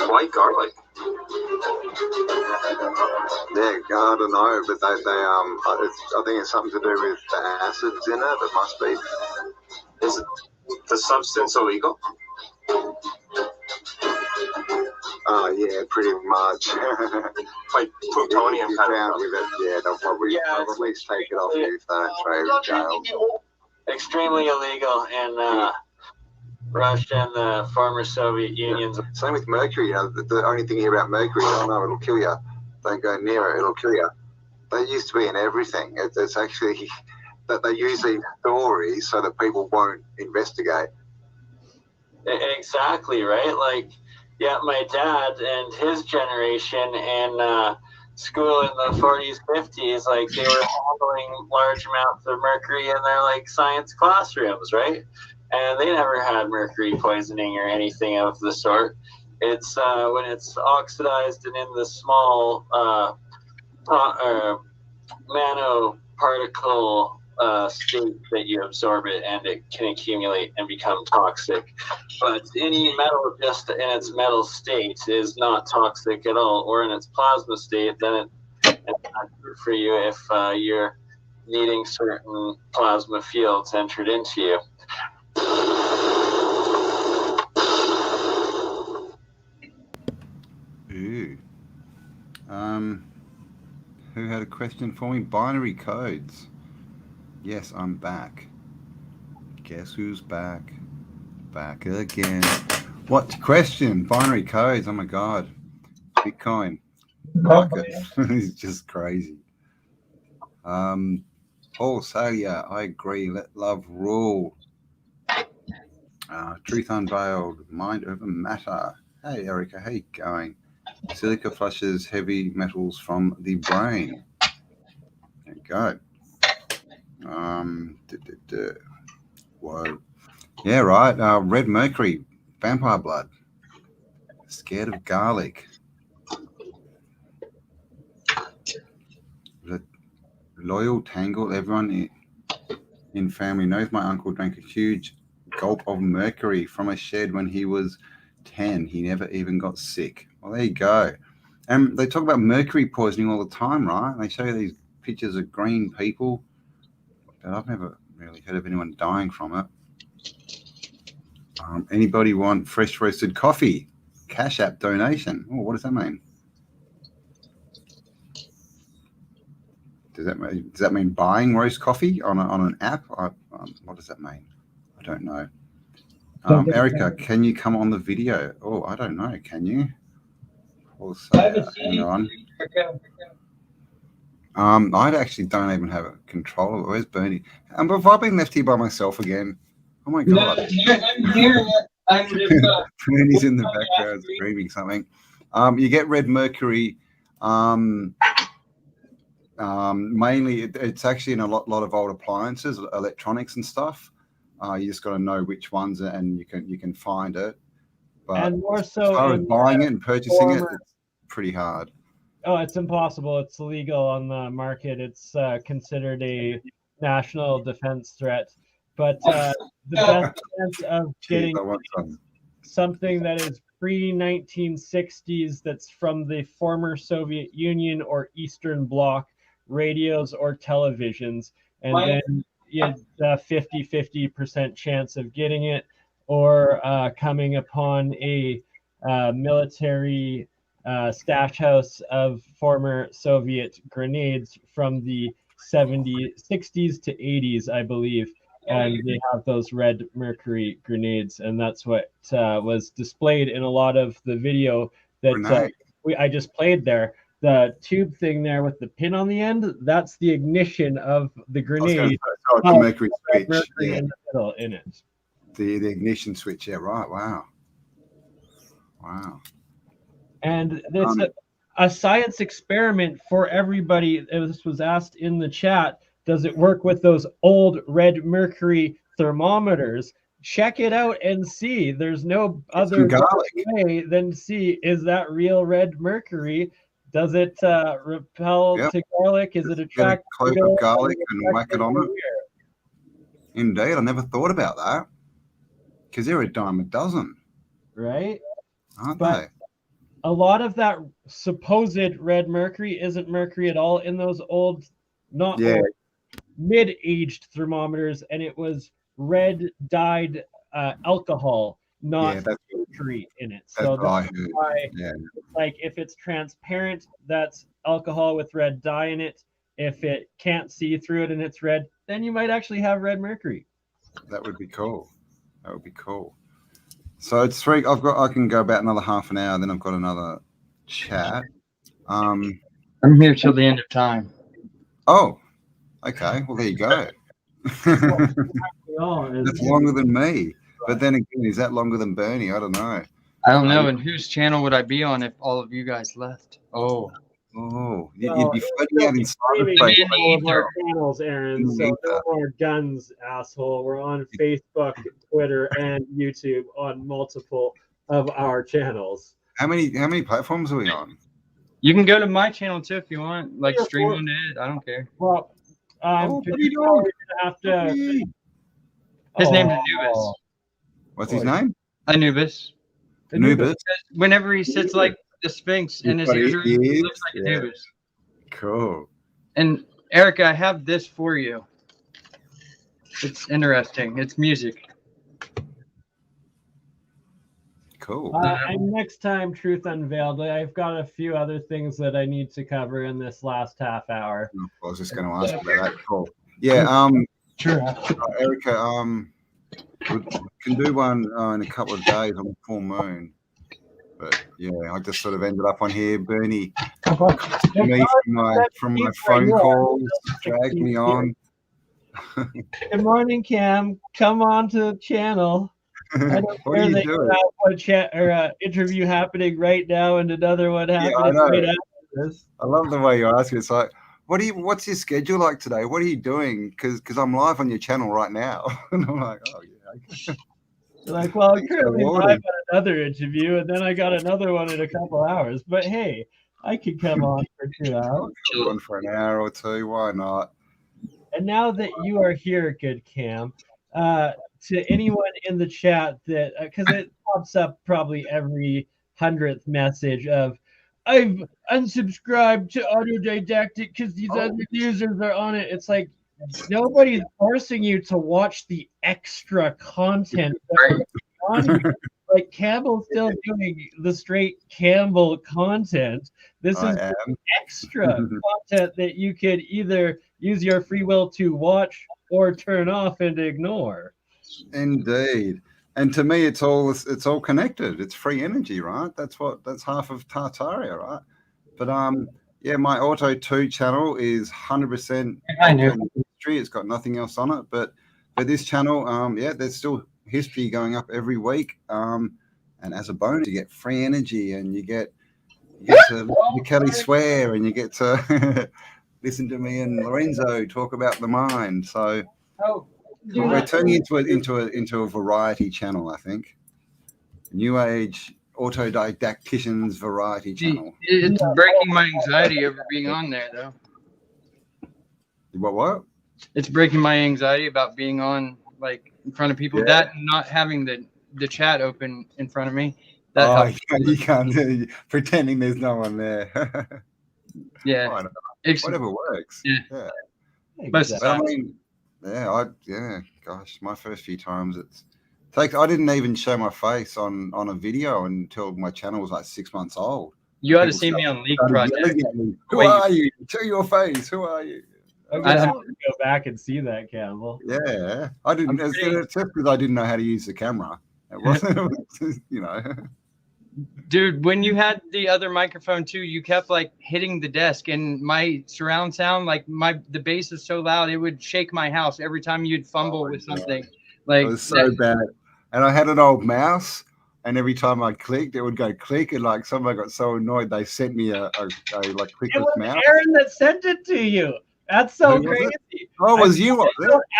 White garlic. Yeah, I don't know, but I think it's something to do with the acids in it. It must be. Is the substance illegal? Oh yeah, pretty much. Like plutonium kind of with it. Yeah, they'll probably take it off you if they don't throw you in jail. Extremely illegal in Russia and the former Soviet Union. Yeah. Same with mercury. The only thing here about mercury, no, it'll kill you. Don't go near it, it'll kill you. They used to be in everything. It's actually that they use these stories so that people won't investigate. Exactly, right? Like, yeah, my dad and his generation in school in the 40s, 50s, like they were handling large amounts of mercury in their like science classrooms, right? And they never had mercury poisoning or anything of the sort. It's when it's oxidized and in the small nanoparticle state that you absorb it, and it can accumulate and become toxic. But any metal just in its metal state is not toxic at all, or in its plasma state, then it's not good for you if you're needing certain plasma fields entered into you. Ooh. Who had a question for me? Binary codes. Yes, I'm back. Guess who's back? Back again. What question? Binary codes. Oh my God. Bitcoin market is just crazy. Paul Salia, I agree. Let love rule. Truth unveiled. Mind over matter. Hey, Erica. How you going? Silica flushes heavy metals from the brain. There you go. Whoa. Yeah, right. Red mercury, vampire blood. Scared of garlic. Loyal tangle. Everyone in family knows my uncle drank a huge gulp of mercury from a shed when he was 10. He never even got sick. Well, there you go. And they talk about mercury poisoning all the time, right? They show you these pictures of green people, but I've never really heard of anyone dying from it. Anybody want fresh roasted coffee? Cash App donation. Oh, what does that mean? Does that mean buying roast coffee on an app? What does that mean? I don't know. Erica, can you come on the video? Oh, I don't know. Can you? Hang on. I actually don't even have a control of it. Where's Bernie? Have I been left here by myself again? Oh my God. No, I'm here. Bernie's in the background screaming something. You get red mercury. Mainly, it's actually in a lot of old appliances, electronics and stuff. You just got to know which ones, and you can find it. But And more as so far as in buying it and purchasing it, former- it's pretty hard. Oh, it's impossible. It's illegal on the market. It's considered a national defense threat. But the best chance of getting Jeez, I want some. something that is pre-1960s that's from the former Soviet Union or Eastern Bloc radios or televisions, and then you had a 50% chance of getting it, or coming upon a military stash house of former Soviet grenades from the 60s to 80s, I believe. And they have those red mercury grenades, and that's what was displayed in a lot of the video that I just played there. The tube thing there with the pin on the end, that's the ignition of the grenade. Oh, it's a mercury switch. Mercury Yeah. in the middle in it. The ignition switch. Yeah, right. Wow. And it's a science experiment for everybody. This was asked in the chat. Does it work with those old red mercury thermometers? Check it out and see. There's no other way than see, is that real red mercury? Does it repel to garlic? Is it attractive? Get a clove of garlic and whack it on it. Indeed, I never thought about that. Because they're a dime a dozen. Right? Aren't they? A lot of that supposed red mercury isn't mercury at all in those old, old, mid-aged thermometers, and it was red dyed alcohol, not mercury in it. So that's why it's like if it's transparent, that's alcohol with red dye in it. If it can't see through it and it's red, then you might actually have red mercury. That would be cool. So it's 3. I can go about another half an hour, then I've got another chat. I'm here till the end of time. Oh, okay. Well, there you go. That's longer than me. But then again, is that longer than Bernie? I don't know. I don't know. And whose channel would I be on if all of you guys left? You'd be floating out in cyberspace. All of our channels, Aaron. So no more guns, asshole. We're on Facebook, Twitter, and YouTube on multiple of our channels. How many platforms are we on? You can go to my channel too if you want. Like stream on it. I don't care. Well, what are you doing? We're gonna have to. His name's Anubis. What's his name? Anubis. Anubis. Whenever he sits like the Sphinx in his ears, he looks like Anubis. Cool. And Erica, I have this for you. It's interesting. It's music. Cool. And next time, Truth Unveiled, I've got a few other things that I need to cover in this last half hour. I was just going to ask about that. Cool. Yeah. Sure. Erica, we can do one in a couple of days on the full moon. But yeah, I just sort of ended up on here. Bernie me from my phone calls, dragged me on. Good morning, Cam. Come on to the channel. I don't care that you have one chat or interview happening right now and another one happening right after this. I love the way you ask it. It's like, what's your schedule like today? What are you doing? Because I'm live on your channel right now. And I'm like, oh yeah. Like, well, I'm currently live on another interview, and then I got another one in a couple hours. But hey, I could come on for 2 hours. Come on for an hour or two. Why not? And now that you are here, good Cam, to anyone in the chat that, because it pops up probably every 100th message of, I've unsubscribed to Autodidactic because these other users are on it. It's like, nobody's forcing you to watch the extra content that on here. Like Campbell's still doing the straight Campbell content. This is extra content that you could either use your free will to watch or turn off and ignore. Indeed. And to me, it's all connected. It's free energy, right? That's half of Tartaria, right? But yeah, my Auto 2 channel is 100% history. It's got nothing else on it. But this channel, yeah, there's still history going up every week. And as a bonus, you get free energy, and you get to listen to Kelly swear, and you get to listen to me and Lorenzo talk about the mind. So we're turning into a variety channel, I think. New age autodidacticians variety channel. It's breaking my anxiety over being on there, though. What? It's breaking my anxiety about being on, like, in front of people. That and not having the chat open in front of me. That helps. You can't pretending there's no one there. Yeah. Whatever works. Yeah. But I mean, gosh, my first few times I didn't even show my face on a video until my channel was like 6 months old. You ought to see me on Leak Project. Who are you? Show your face. Who are you? I have to go back and see that, Campbell. Yeah, I didn't. It's just because I didn't know how to use the camera. It wasn't, you know. Dude, when you had the other microphone too, you kept like hitting the desk, and my surround sound, like the bass is so loud, it would shake my house every time you'd fumble with something. Like, it was so bad. And I had an old mouse, and every time I clicked, it would go click, and like somebody got so annoyed they sent me a like clickless mouse. Aaron that sent it to you. That's so crazy. Oh, it was you?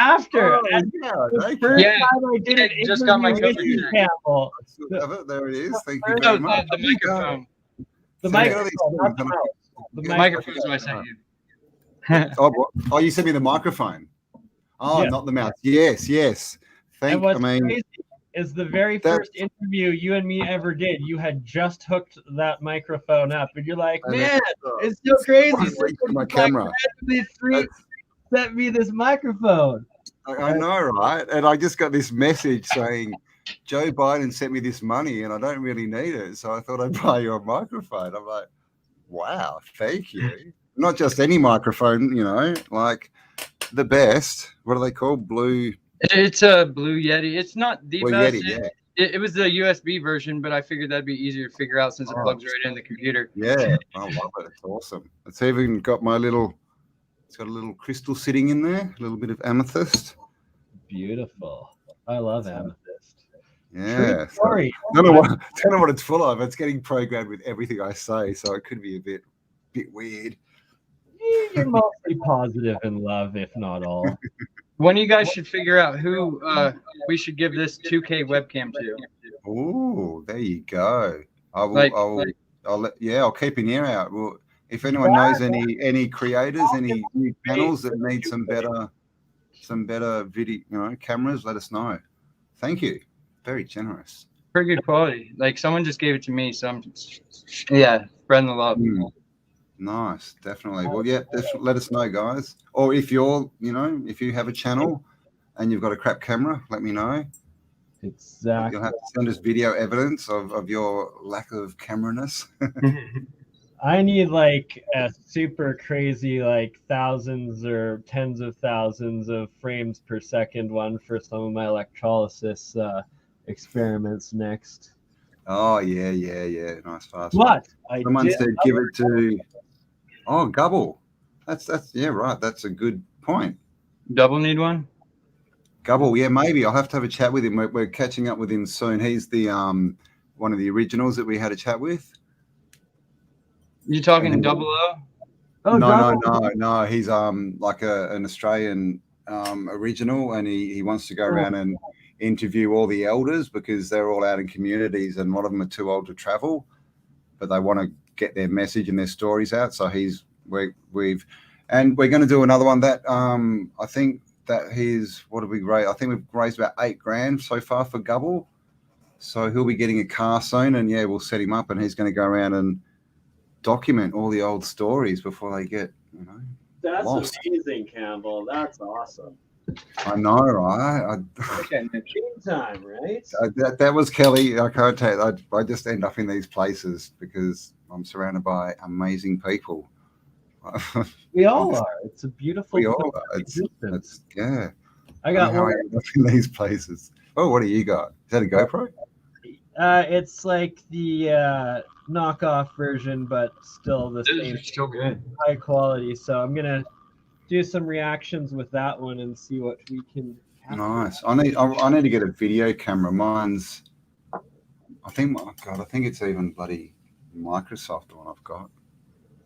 After. The first time I did it, just got my cover. Campbell. There it is. Thank you very much. The microphone. The microphone. The microphone is what I sent you. Oh, you sent me the microphone. Oh, not the mouse. Yes. Crazy is the very first interview you and me ever did, you had just hooked that microphone up, and you're like, man, it's so crazy. My camera sent me this microphone. I know, right? And I just got this message saying, Joe Biden sent me this money, and I don't really need it, so I thought I'd buy you a microphone. I'm like, wow, thank you. Not just any microphone, you know, like the best. What are they called? Blue. It's a Blue Yeti. It's not the best. Yeti, It was the USB version, but I figured that'd be easier to figure out since it plugs right in the computer. Yeah, I love it. It's awesome. It's even got it's got a little crystal sitting in there, a little bit of amethyst. Beautiful. I love amethyst. Yeah. Sorry. Don't know what it's full of. It's getting programmed with everything I say, so it could be a bit weird. You're mostly positive in love, if not all. One of you guys should figure out who we should give this 2K webcam to. Oh, there you go. I'll keep an ear out. Well, if anyone knows any creators, any new channels that need some better video, cameras, let us know. Thank you. Very generous. Pretty good quality. Like, someone just gave it to me, so I'm spreading the love. Nice, definitely. Well, let us know, guys. Or if if you have a channel and you've got a crap camera, let me know. Exactly. You'll have to send us video evidence of your lack of camera-ness. I need like a super crazy, like thousands or tens of thousands of frames per second one for some of my electrolysis experiments next. Oh, yeah. Nice, fast. What? Someone said give it to... Oh, Gubble. That's right. That's a good point. Double need one? Gubble, yeah, maybe. I'll have to have a chat with him. We're catching up with him soon. He's the one of the originals that we had a chat with. You talking Double O? Oh, no. He's like an Australian original, and he wants to go around and interview all the elders because they're all out in communities, and a lot of them are too old to travel, but they want to get their message and their stories out. So we're going to do another one that I think that what did we raise? I think we've raised about $8,000 so far for Gubble. So he'll be getting a car soon, and we'll set him up, and he's going to go around and document all the old stories before they get That's lost. Amazing, Campbell. That's awesome. I know, right? Game time, right? That was Kelly. I can't tell you. I just end up in these places because I'm surrounded by amazing people. We all are. It's a beautiful. We all are. It's I got one. I end up in these places. Oh, what do you got? Is that a GoPro? It's like the knockoff version, but still the same. Still good. High quality. So I'm gonna do some reactions with that one and see what we can Nice. I need to get a video camera. Mine's, I think it's even bloody Microsoft one I've got.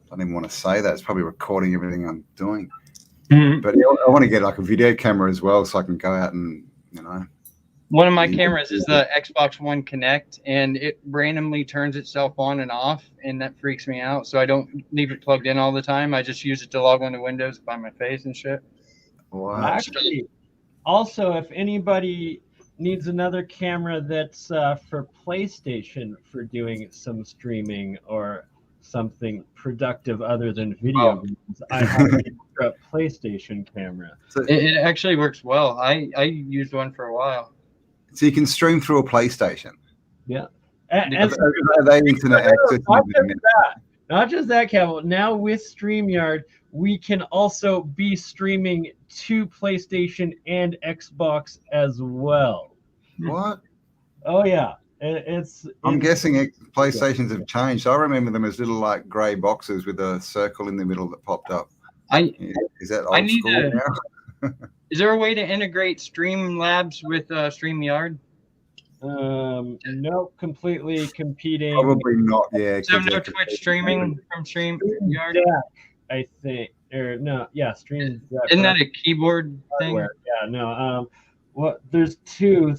I don't even want to say that. It's probably recording everything I'm doing. Mhm. But I want to get like a video camera as well, so I can go out and One of my cameras is the Xbox One Connect, and it randomly turns itself on and off, and that freaks me out. So I don't leave it plugged in all the time. I just use it to log onto Windows by my face and shit. Wow. Actually, also, if anybody needs another camera that's for PlayStation for doing some streaming or something productive other than video games, I have an extra PlayStation camera. So, It actually works well. I used one for a while. so you can stream through a PlayStation. Yeah. Are they internet access? Not just that, Campbell. Now with StreamYard, we can also be streaming to PlayStation and Xbox as well. What? Oh yeah, I'm guessing PlayStations have changed. I remember them as little like grey boxes with a circle in the middle that popped up. Is that old school now? Is there a way to integrate Streamlabs with StreamYard? Nope, completely competing. Probably not. Yeah. So no Twitch streaming from StreamYard. I think, or no, yeah, Stream. Isn't that a keyboard thing? Yeah, no. There's two.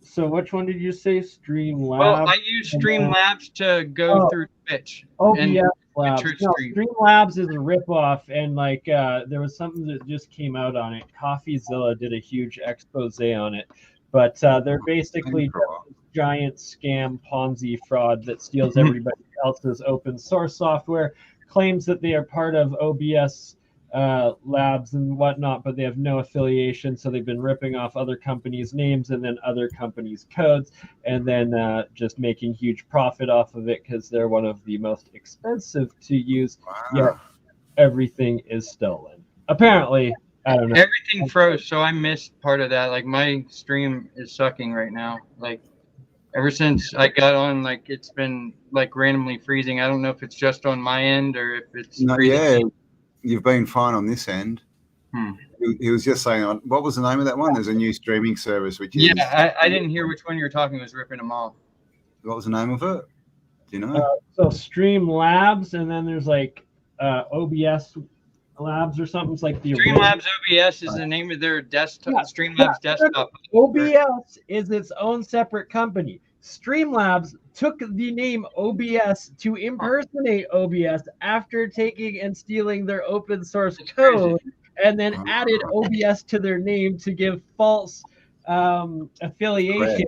So which one did you say? Streamlabs. Well, I use Streamlabs to go through Twitch. OBS Labs. Twitch No, stream. Streamlabs is a ripoff, and like there was something that just came out on it. CoffeeZilla did a huge expose on it, but they're basically just this giant scam Ponzi fraud that steals everybody else's open source software, claims that they are part of OBS labs and whatnot, but they have no affiliation, so they've been ripping off other companies' names and then other companies' codes, and then just making huge profit off of it because they're one of the most expensive to use. Yet everything is stolen. Apparently, I don't know. Everything froze, so I missed part of that. Like my stream is sucking right now. Like ever since I got on, like it's been like randomly freezing. I don't know if it's just on my end or if it's freezing. You've been fine on this end. He was just saying, what was the name of that one? There's a new streaming service, which is... Yeah, I didn't hear which one you were talking. Was ripping them off. What was the name of it? Do you know? So Streamlabs, and then there's like OBS Labs or something. It's like the Streamlabs OBS is the name of their desktop. Streamlabs desktop. OBS is its own separate company. Streamlabs took the name OBS to impersonate OBS after taking and stealing their open source code, and then added OBS to their name to give false affiliation.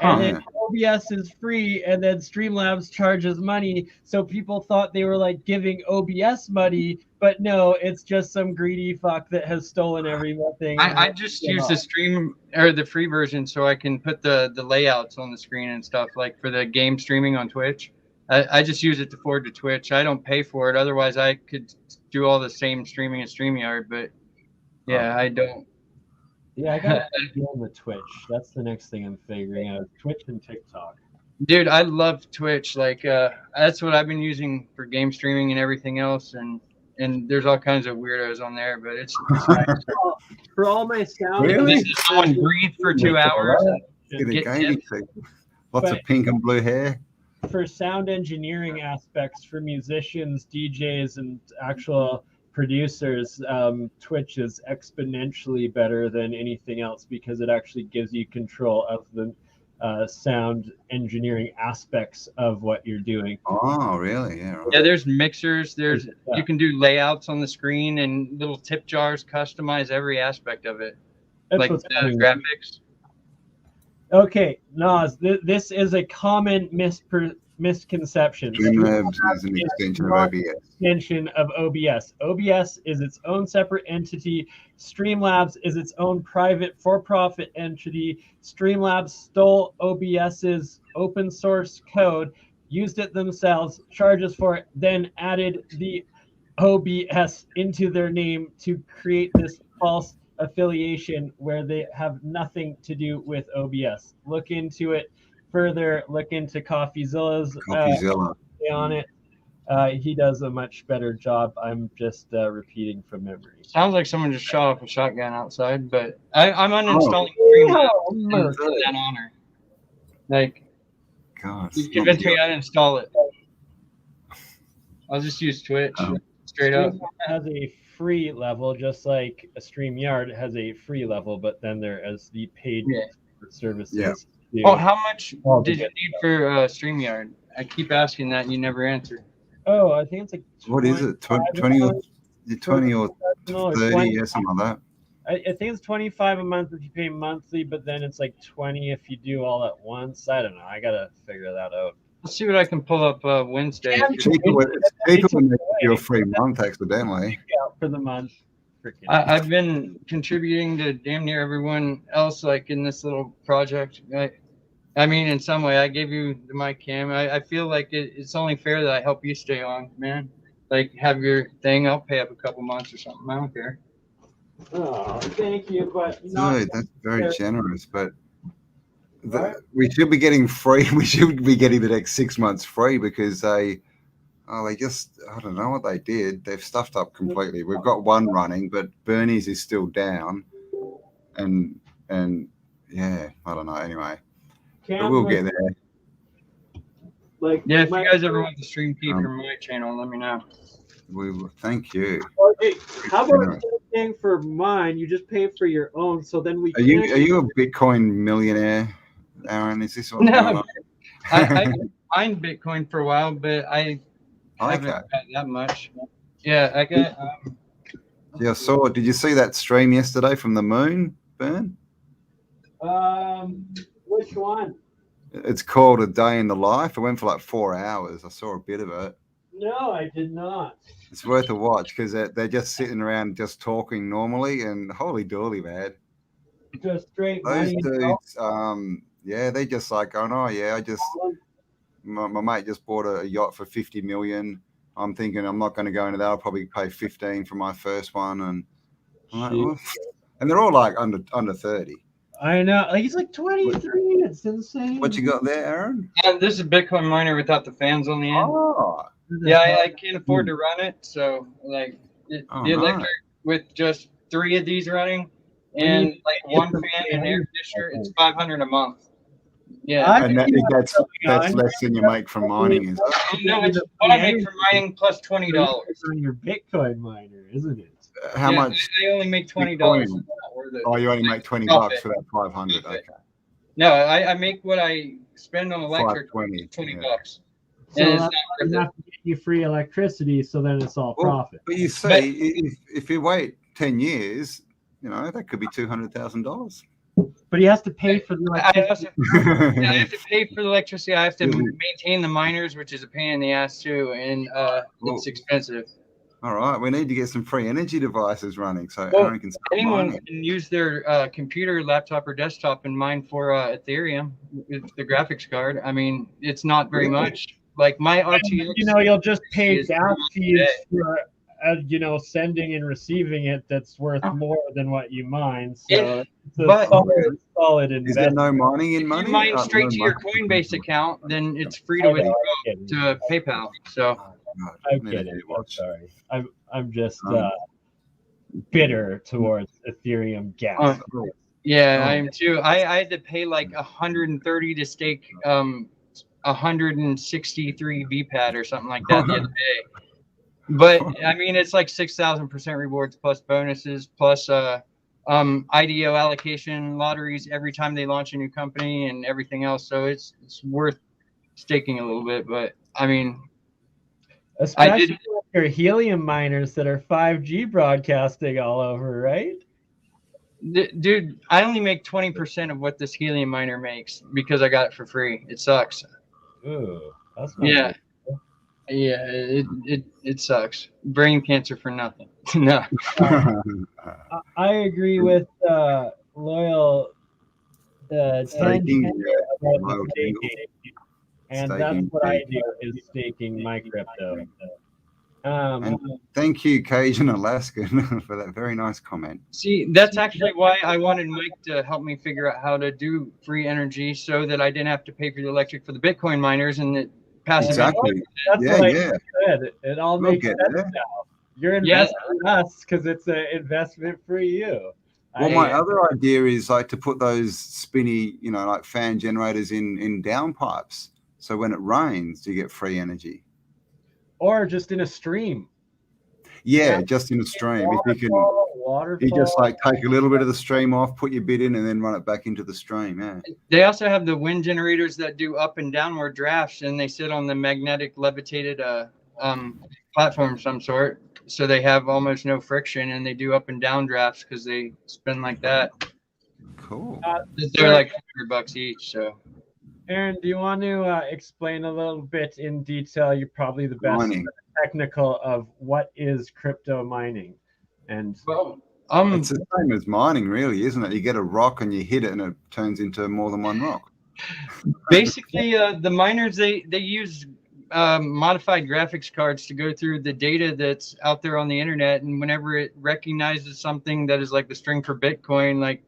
And then OBS is free, and then Streamlabs charges money. So people thought they were like giving OBS money, but no, it's just some greedy fuck that has stolen everything. I just use the stream or the free version so I can put the layouts on the screen and stuff, like for the game streaming on Twitch. I just use it to forward to Twitch. I don't pay for it. Otherwise, I could do all the same streaming as StreamYard, but yeah, I don't. Yeah, I gotta be on the Twitch. That's the next thing I'm figuring out. Twitch and TikTok. Dude, I love Twitch. Like, that's what I've been using for game streaming and everything else. And there's all kinds of weirdos on there, but it's nice. For all my sound. Really? Someone breathe for 2 hours. Lots of pink and blue hair. For sound engineering aspects, for musicians, DJs, and actual producers, Twitch is exponentially better than anything else because it actually gives you control of the sound engineering aspects of what you're doing. Oh, really? Yeah. Right. Yeah, there's mixers. You can do layouts on the screen and little tip jars. Customize every aspect of it, That's like the graphics. Okay, Nas, this is a common misconception. Streamlabs is an extension of OBS. Extension of OBS. OBS is its own separate entity. Streamlabs is its own private for-profit entity. Streamlabs stole OBS's open source code, used it themselves, charges for it, then added the OBS into their name to create this false affiliation where they have nothing to do with OBS. Look into it further. Look into CoffeeZilla's on it. He does a much better job. I'm just repeating from memory. Sounds like someone just shot off a shotgun outside, but I'm uninstalling Stream in that honor. Like, God, you convinced me to uninstall it. I'll just use Twitch straight up. It has a free level, just like a StreamYard has a free level, but then there is the paid services. Yeah. Oh, how much did you need for StreamYard? I keep asking that and you never answer. Oh, I think it's like what is it? 20 or 30, yeah, something like that. I think it's $25 a month if you pay monthly, but then it's like $20 if you do all at once. I don't know. I gotta figure that out. Let's see what I can pull up Wednesday. People when they do a free month accidentally. For the month. I've been contributing to damn near everyone else, like in this little project. I mean, in some way, I gave you the mic cam. I feel like it's only fair that I help you stay on, man. Like, have your thing. I'll pay up a couple months or something. I don't care. Oh, thank you, but Dude, that's very generous. But we should be getting free. We should be getting the next 6 months free because they just, I don't know what they did. They've stuffed up completely. We've got one running, but Bernie's is still down, and yeah, I don't know. Anyway, but we'll get there. Like, yeah, if you guys ever want to stream keep from my channel, let me know. We will. Thank you. Okay, how about paying for mine? You just pay for your own, so then we. Are you a Bitcoin millionaire, Aaron? Is this what's going on? I mined Bitcoin for a while, but I haven't got that much. Yeah, I got. Yeah, I saw. Did you see that stream yesterday from the moon, Bern? Which one? It's called A Day in the Life. It went for like 4 hours. I saw a bit of it. No, I did not. It's worth a watch because they're just sitting around just talking normally, and holy dooly, man. Just straight Those money. dudes, yeah, they just like going, oh yeah, my mate just bought a yacht for 50 million. I'm thinking I'm not going to go into that. I'll probably pay 15 for my first one, and I'm like, well, and they're all like under 30. I know, like he's like 23. It's insane. What you got there, Aaron? This is a Bitcoin miner without the fans on the end. Oh, yeah, I can't afford to run it, so like the electric with just 3 of these running and like 1 fan and air conditioner, it's $500 a month. Yeah, and that's less than you make from mining, is it? No, it's what I make from mining plus $20 on your Bitcoin miner, isn't it? How much? I only make $20. Oh, you only make $20 for that 500. Okay. No, I make what I spend on electric. $20. So and it's not worth it. To get you free electricity, so then it's all profit. But you see, if you wait 10 years, you know that could be $200,000. But he has to pay for the electricity. I have to pay for the electricity. I have to maintain the miners, which is a pain in the ass too, and it's expensive. All right, we need to get some free energy devices running so Aaron can start anyone mining. can use their computer, laptop, or desktop and mine for Ethereum with the graphics card. I mean, it's not very much. Like my RTX, you'll just pay gas fees for sending and receiving it. That's worth more than what you mine. So it's a solid investment. Is there no mining in money? If you mine straight to your Coinbase account, then it's free to withdraw to PayPal. So I get it. Sorry, I'm just bitter towards Ethereum gas. Yeah, I am too. I had to pay like $130 to stake 163 VPAD or something like that the other day. But I mean, it's like 6,000% rewards plus bonuses plus IDO allocation lotteries every time they launch a new company and everything else. So it's worth staking a little bit. But I mean, especially with your helium miners that are 5G broadcasting all over, right? Dude, I only make 20% of what this helium miner makes because I got it for free. It sucks. Ooh, that's not good. Yeah, it sucks. Brain cancer for nothing. No. I agree with Loyal staking, about staking. And that's what I do is staking my crypto. And thank you, Cajun Alaskan, for that very nice comment. See, that's actually why I wanted Mike to help me figure out how to do free energy so that I didn't have to pay for the electric for the Bitcoin miners and that passive. Exactly. That's Yeah, what yeah. I said. It all We'll makes get sense there. now. You're Yeah. investing in us because it's an investment for you. Well, my other idea is like to put those spinny, you know, like fan generators in downpipes. So when it rains, you get free energy. Or just in a stream. Yeah, just in a stream. If you can, you just like take a little bit of the stream off, put your bit in, and then run it back into the stream. Yeah. They also have the wind generators that do up and downward drafts, and they sit on the magnetic levitated platform of some sort. So they have almost no friction, and they do up and down drafts because they spin like that. Cool. They're like $100 each. So, Aaron, do you want to explain a little bit in detail? You're probably the best Mining. technical of what is crypto mining. And well, It's the same as mining, really, isn't it? You get a rock and you hit it, and it turns into more than one rock. basically, the miners they use modified graphics cards to go through the data that's out there on the internet, and whenever it recognizes something that is like the string for Bitcoin, like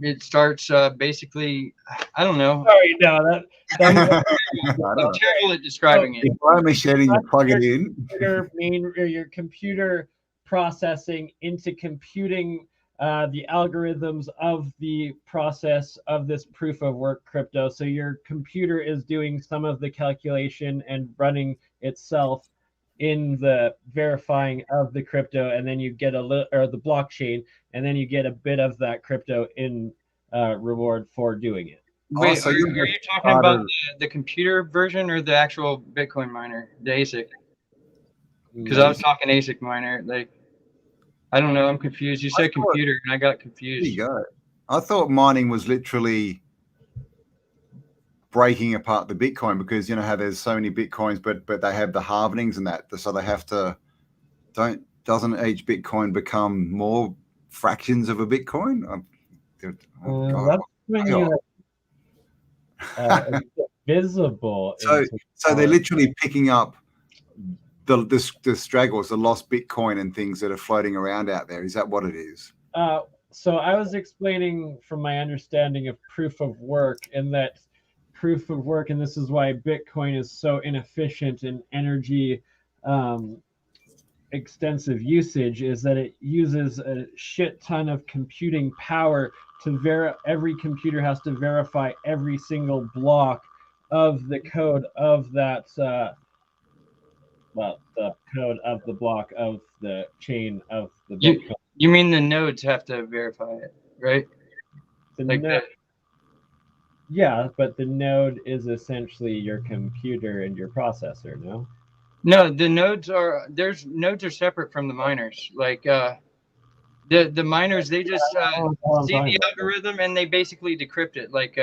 it starts basically, I don't know. sorry, no, I I'm don't know. terrible at describing it. If I'm machining, you plug it in. your computer processing into computing the algorithms of the process of this proof of work crypto. So your computer is doing some of the calculation and running itself in the verifying of the crypto, and then you get a little, or the blockchain, and then you get a bit of that crypto in reward for doing it. Wait, so are you you talking about the computer version or the actual Bitcoin miner, the ASIC? Because I was talking ASIC miner. Like, I don't know. I'm confused. You said computer, and I got confused. There you go. I thought mining was literally breaking apart the Bitcoin, because you know how there's so many Bitcoins, but they have the halvenings and that, so they have to doesn't each Bitcoin become more fractions of a Bitcoin? That's when you visible. So they're literally picking up the straggles, the lost Bitcoin and things that are floating around out there. Is that what it is? So I was explaining from my understanding of proof of work, and that proof of work, and this is why Bitcoin is so inefficient in energy extensive usage, is that it uses a shit ton of computing power to every computer has to verify every single block of the code of that the code of the block of the chain of the Bitcoin. You mean the nodes have to verify it, right? Yeah, but the node is essentially your computer and your processor, no? No, the nodes are separate from the miners. Like the miners, they just see the algorithm and they basically decrypt it. Like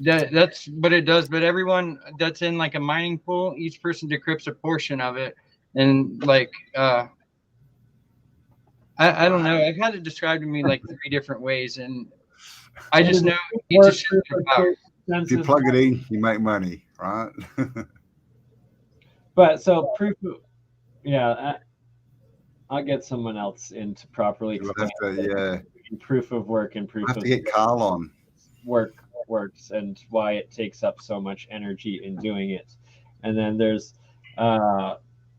that's what it does. But everyone that's in like a mining pool, each person decrypts a portion of it, and like I don't know. I've had it described to me like 3 different ways, and I just know it's if you plug it in, you make money, right? But so proof of, I'll get someone else in to properly explain proof of work and proof of get Carl on. works and why it takes up so much energy in doing it. And then there's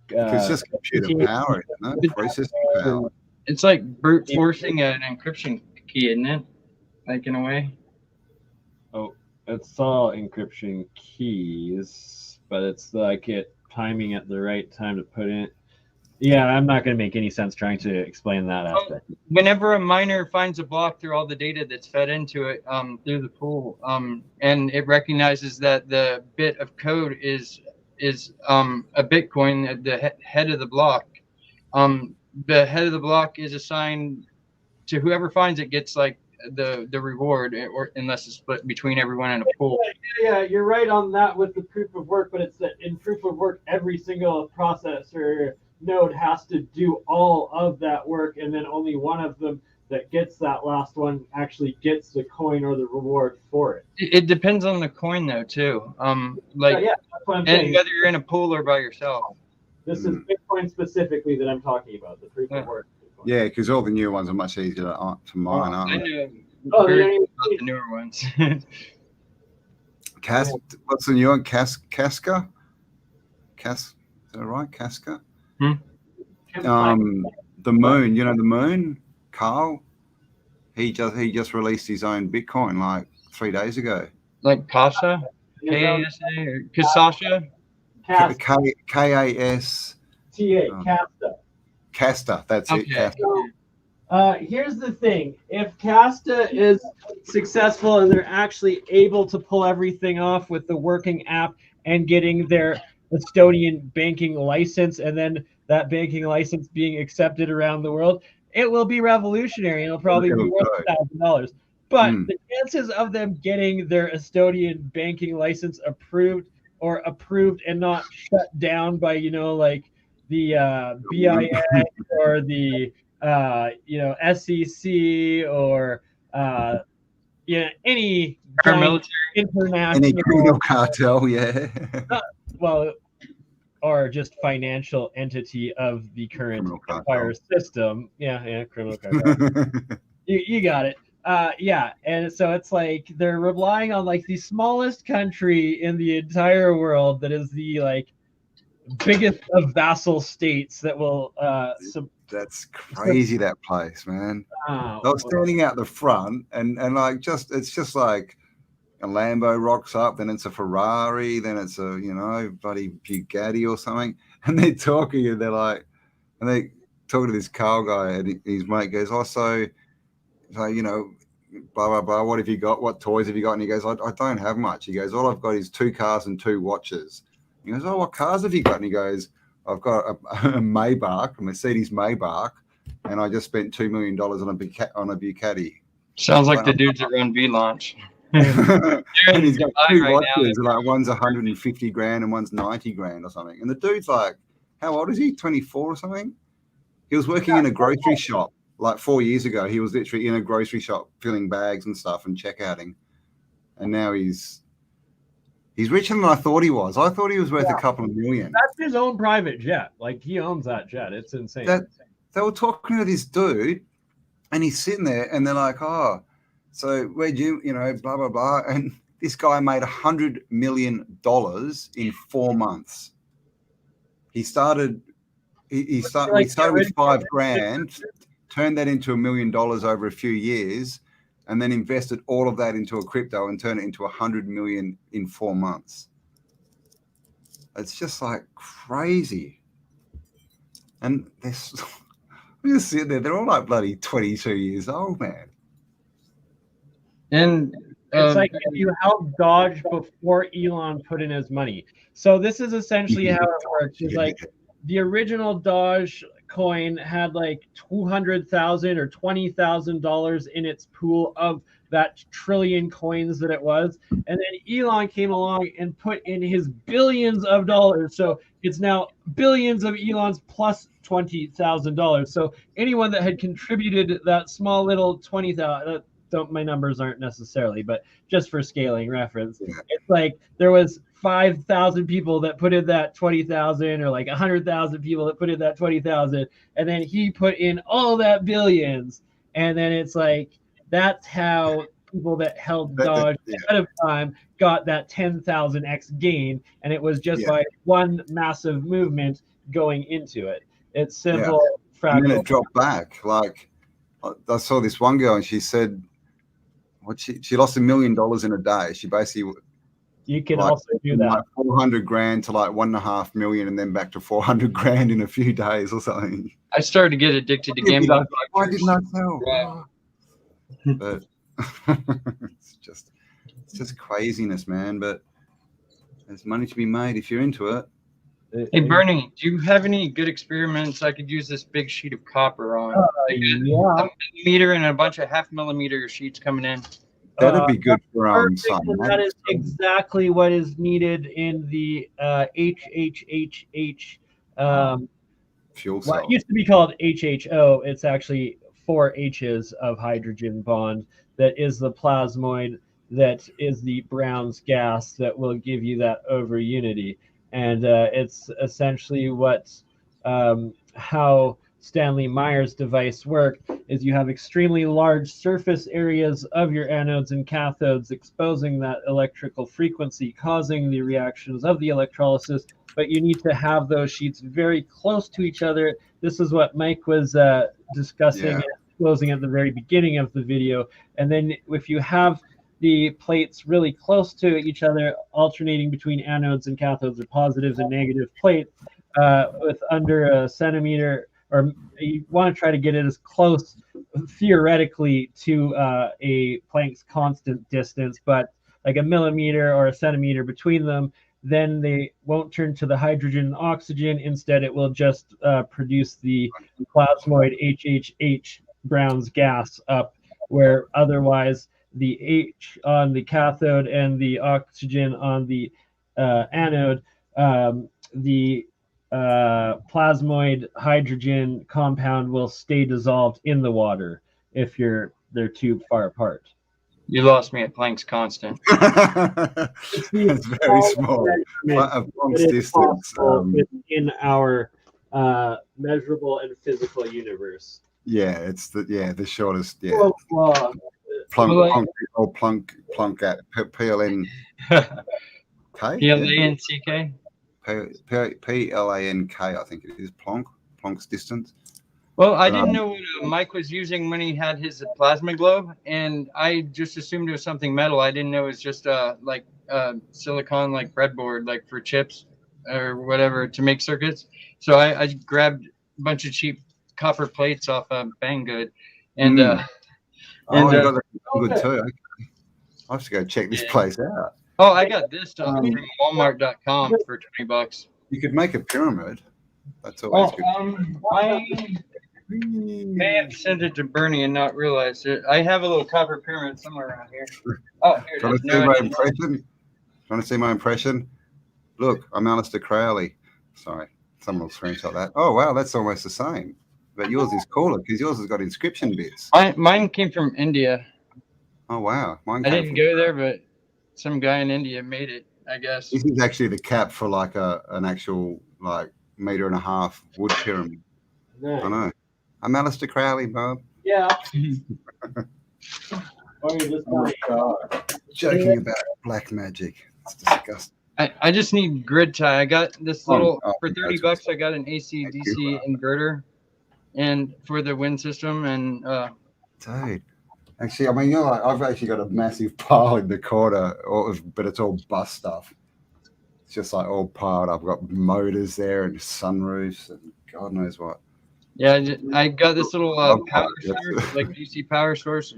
it's just computer power, isn't it? Processing power. It's like brute forcing an encryption key, isn't it? Like in a way. Oh, it's all encryption keys, but it's like it timing at the right time to put in. Yeah, I'm not going to make any sense trying to explain that aspect. Whenever a miner finds a block through all the data that's fed into it through the pool, and it recognizes that the bit of code is a Bitcoin, the head of the block, the head of the block is assigned to whoever finds it gets like the reward, or unless it's split between everyone in a pool. Yeah, you're right on that with the proof of work, but it's that in proof of work, every single processor node has to do all of that work, and then only one of them that gets that last one actually gets the coin or the reward for it. It depends on the coin though too. Like that's what I'm and saying. whether you're in a pool or by yourself. This is Bitcoin specifically that I'm talking about, the proof of work. Yeah, because all the newer ones are much easier to mine, aren't I they? know the newer ones. What's the new one? Casca? Is that right? Casca? The moon. You know the moon, Carl. He just released his own Bitcoin like 3 days ago. Like Kasha, K-A-S-A, or Kasasha? K-A-S-T-A, Casta. Casta, that's it. Casta. Here's the thing. If Casta is successful and they're actually able to pull everything off with the working app and getting their Estonian banking license, and then that banking license being accepted around the world, it will be revolutionary. It'll probably be worth $1,000. But the chances of them getting their Estonian banking license approved and not shut down by, like the BIS or the SEC or any international criminal cartel, or just financial entity of the current empire system. Criminal cartel. you got it. And so it's like they're relying on like the smallest country in the entire world that is the biggest of vassal states that will that's crazy, that place, man. I was standing out the front and like it's just like a Lambo rocks up, then it's a Ferrari, then it's a bloody Bugatti or something, and they're talking and they talk to this Carl guy, and his mate goes, so blah blah blah, what have you got, what toys have you got? And he goes, I don't have much. He goes, all I've got is 2 cars and 2 watches. He goes, what cars have you got? And he goes, I've got a Maybach, a Mercedes Maybach, and I just spent $2 million on a Bugatti. Sounds like the dudes that run V-Launch. And he's got 2 watches, like one's 150 grand and one's 90 grand or something. And the dude's like, how old is he? 24 or something? He was working in a grocery shop like 4 years ago. He was literally in a grocery shop filling bags and stuff and checkouting. And now he's richer than I thought he was. I thought he was worth a couple of million. That's his own private jet. Like, he owns that jet. It's insane. They were talking to this dude, and he's sitting there, and they're like, so where'd you, blah, blah, blah. And this guy made $100 million in 4 months. He started with $5,000, turned that into $1 million over a few years, and then invested all of that into a crypto and turned it into $100 million in 4 months. It's just like crazy. And they're just sitting there, they're all like bloody 22 years old, man. And it's like if you help Dodge before Elon put in his money. So this is essentially how it works. It's like the original Dodge coin had like $200,000 or $20,000 in its pool of that trillion coins that it was, and then Elon came along and put in his billions of dollars, so it's now billions of Elon's plus $20,000. So anyone that had contributed that small little 20,000, my numbers aren't necessarily, but just for scaling reference, it's like there was 5,000 people that put in that 20,000, or like 100,000 people that put in that 20,000, and then he put in all that billions, and then it's like that's how people that held Dodge ahead of time got that 10,000x gain, and it was just by one massive movement going into it. It's simple. And then it dropped back. Like I saw this one girl, and she said, she lost $1 million in a day. She basically. You can also do that. Like 400 grand to like 1.5 million, and then back to 400 grand in a few days or something. I started to get addicted to gambling. Like, why didn't I know? But it's just craziness, man. But there's money to be made if you're into it. Hey, Bernie, do you have any good experiments I could use this big sheet of copper on? A millimeter and a bunch of 0.5 millimeter sheets coming in. That'd be good for that is exactly what is needed in the HHHH fuel cell. What used to be called HHO. It's actually 4 H's of hydrogen bond. That is the plasmoid. That is the Brown's gas that will give you that over unity. And it's essentially how Stanley Meyer's device work, is you have extremely large surface areas of your anodes and cathodes exposing that electrical frequency, causing the reactions of the electrolysis, but you need to have those sheets very close to each other. This is what Mike was discussing and exposing at the very beginning of the video. And then if you have the plates really close to each other, alternating between anodes and cathodes, or positives and negative plates, with under a centimeter, or you want to try to get it as close theoretically to a Planck's constant distance, but like a millimeter or a centimeter between them, then they won't turn to the hydrogen and oxygen. Instead, it will just produce the plasmoid HHH Brown's gas up, where otherwise the H on the cathode and the oxygen on the anode, the plasmoid hydrogen compound will stay dissolved in the water if they're too far apart. You lost me at Planck's constant. It's very small. A Planck's distance. In our measurable and physical universe. Yeah, it's the shortest. Yeah. Planck at PLN. PLANCK. PLANK, I think it is Planck's distance. Well, I didn't know what Mike was using when he had his plasma globe, and I just assumed it was something metal. I didn't know it was just like silicon, like breadboard, like for chips or whatever to make circuits. So I grabbed a bunch of cheap copper plates off Banggood, and you got that good too. Okay. I have to go check this place out. Oh, I got this stuff from Walmart.com for $20. You could make a pyramid. That's always good. I may have sent it to Bernie and not realized it. I have a little copper pyramid somewhere around here. Oh, here it is. Trying to see my impression? Look, I'm Alistair Crowley. Sorry, someone will screenshot that. Oh, wow, that's almost the same. But yours is cooler because yours has got inscription bits. Mine came from India. Oh, wow. I didn't go there, but some guy in India made it, I guess. This is actually the cap for like an actual like 1.5 meter wood pyramid. Nice. I know. I'm Alistair Crowley, Bob. Yeah. Joking about black magic. It's disgusting. I just need grid tie. I got this little for $30. I got an AC/DC inverter, and for the wind system, and dude. Actually, I mean, I've actually got a massive pile in the corner, but it's all bus stuff. It's just like all piled up. I've got motors there and sunroofs and God knows what. Yeah, I got this little power source, like DC power source.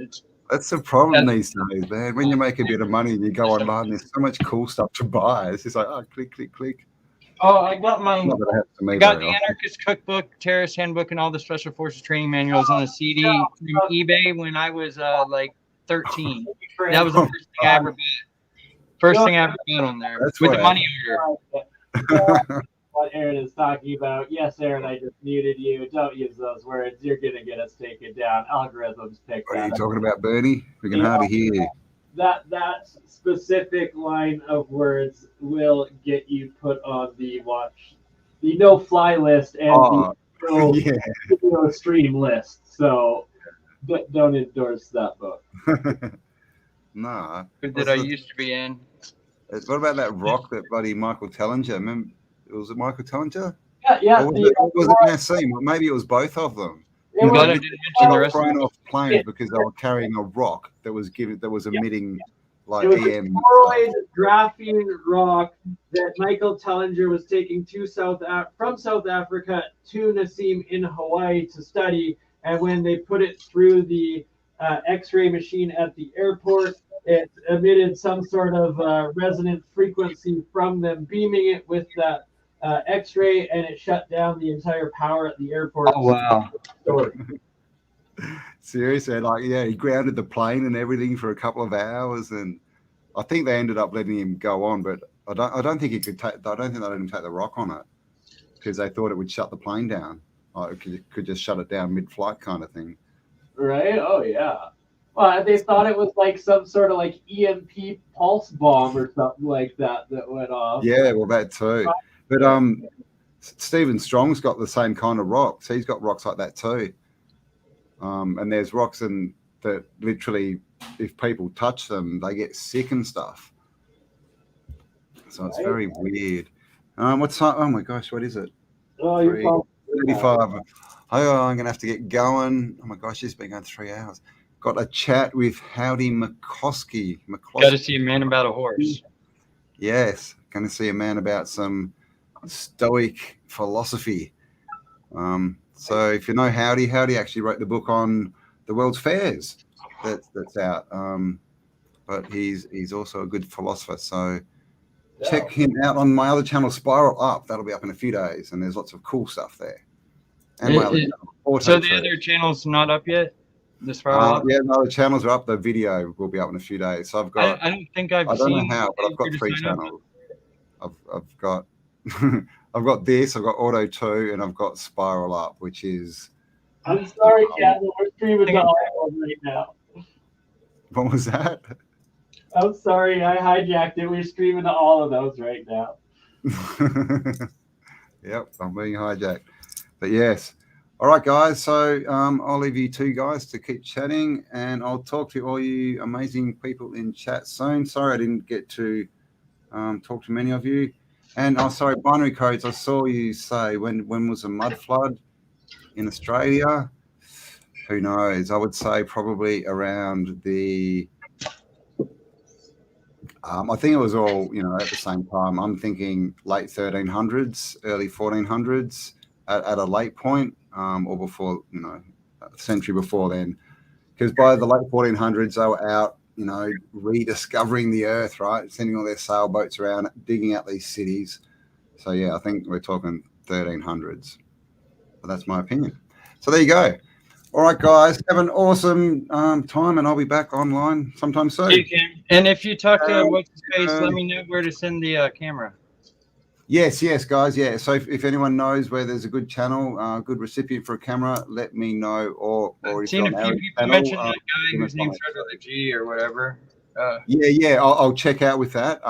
That's the problem these days, man. When you make a bit of money and you go online, there's so much cool stuff to buy. It's just like, click, click, click. Oh, I got the Anarchist Cookbook, Terrorist Handbook, and all the Special Forces training manuals on a CD from eBay when I was like 13. That was the first thing I ever bought. First thing I ever bought on there. That's with the money order. What Aaron is talking about. Yes, Aaron, I just muted you. Don't use those words. You're going to get us taken down. Algorithms pick that up. What are you talking about, Bernie? We can hardly hear you. That specific line of words will get you put on the no-fly list and the no stream list. So don't endorse that book. Nah. That I used to be in. What about that rock that bloody Michael Tellinger? Remember, was it Michael Tellinger? Yeah. Or was it Nassim? Maybe it was both of them. I didn't mention the rest thrown off planes because they were carrying a rock that was emitting like it was EM. A toroid graphene rock that Michael Tellinger was taking from South Africa to Nassim in Hawaii to study. And when they put it through the X-ray machine at the airport, it emitted some sort of resonant frequency from them beaming it with that X-ray, and it shut down the entire power at the airport. Oh wow! Seriously, he grounded the plane and everything for a couple of hours, and I think they ended up letting him go on, but I don't think he could take. I don't think they let him take the rock on it because they thought it would shut the plane down. It could just shut it down mid-flight kind of thing. Right? Oh yeah. Well, they thought it was like some sort of like EMP pulse bomb or something like that went off. Yeah, well, that too. But Stephen Strong's got the same kind of rocks. He's got rocks like that too. And there's rocks that literally, if people touch them, they get sick and stuff. So it's very weird. What's that? Oh my gosh, what is it? Oh, you're 35. Oh, I'm gonna have to get going. Oh my gosh, it's been going 3 hours. Got a chat with Howdy McCloskey. Got to see a man about a horse. Yes, going to see a man about some Stoic philosophy. So if you know Howdy actually wrote the book on the world's fairs that's out. But he's also a good philosopher. So check him out on my other channel, Spiral Up. That'll be up in a few days, and there's lots of cool stuff there. And my other channel, so the other channel's not up yet? The Spiral Up? Yeah, no, the channels are up. The video will be up in a few days. So I've got. I don't think I've I don't seen know how, but I've got 3 channels. I've got I've got this. I've got Auto 2, and I've got Spiral Up, which is. I'm sorry, Captain. We're streaming to all of them right now. What was that? I'm sorry, I hijacked it. We're streaming to all of those right now. Yep, I'm being hijacked. But yes. All right, guys. So I'll leave you two guys to keep chatting, and I'll talk to all you amazing people in chat soon. Sorry I didn't get to talk to many of you. And sorry, binary codes. I saw you say when was a mud flood in Australia? Who knows? I would say probably around the. I think it was all, at the same time. I'm thinking late 1300s, early 1400s at a late point, or before, a century before then. Because by the late 1400s, they were out, rediscovering the earth, right? Sending all their sailboats around, digging out these cities. So, yeah, I think we're talking 1300s. But that's my opinion. So there you go. All right, guys, have an awesome time, and I'll be back online sometime soon. You can. And if you talk to what's his face, let me know where to send the camera. Yes, guys. Yeah. So if anyone knows where there's a good channel, good recipient for a camera, let me know. Or I've seen a few people mention that guy whose name starts with a G or whatever. Yeah. I'll check out with that.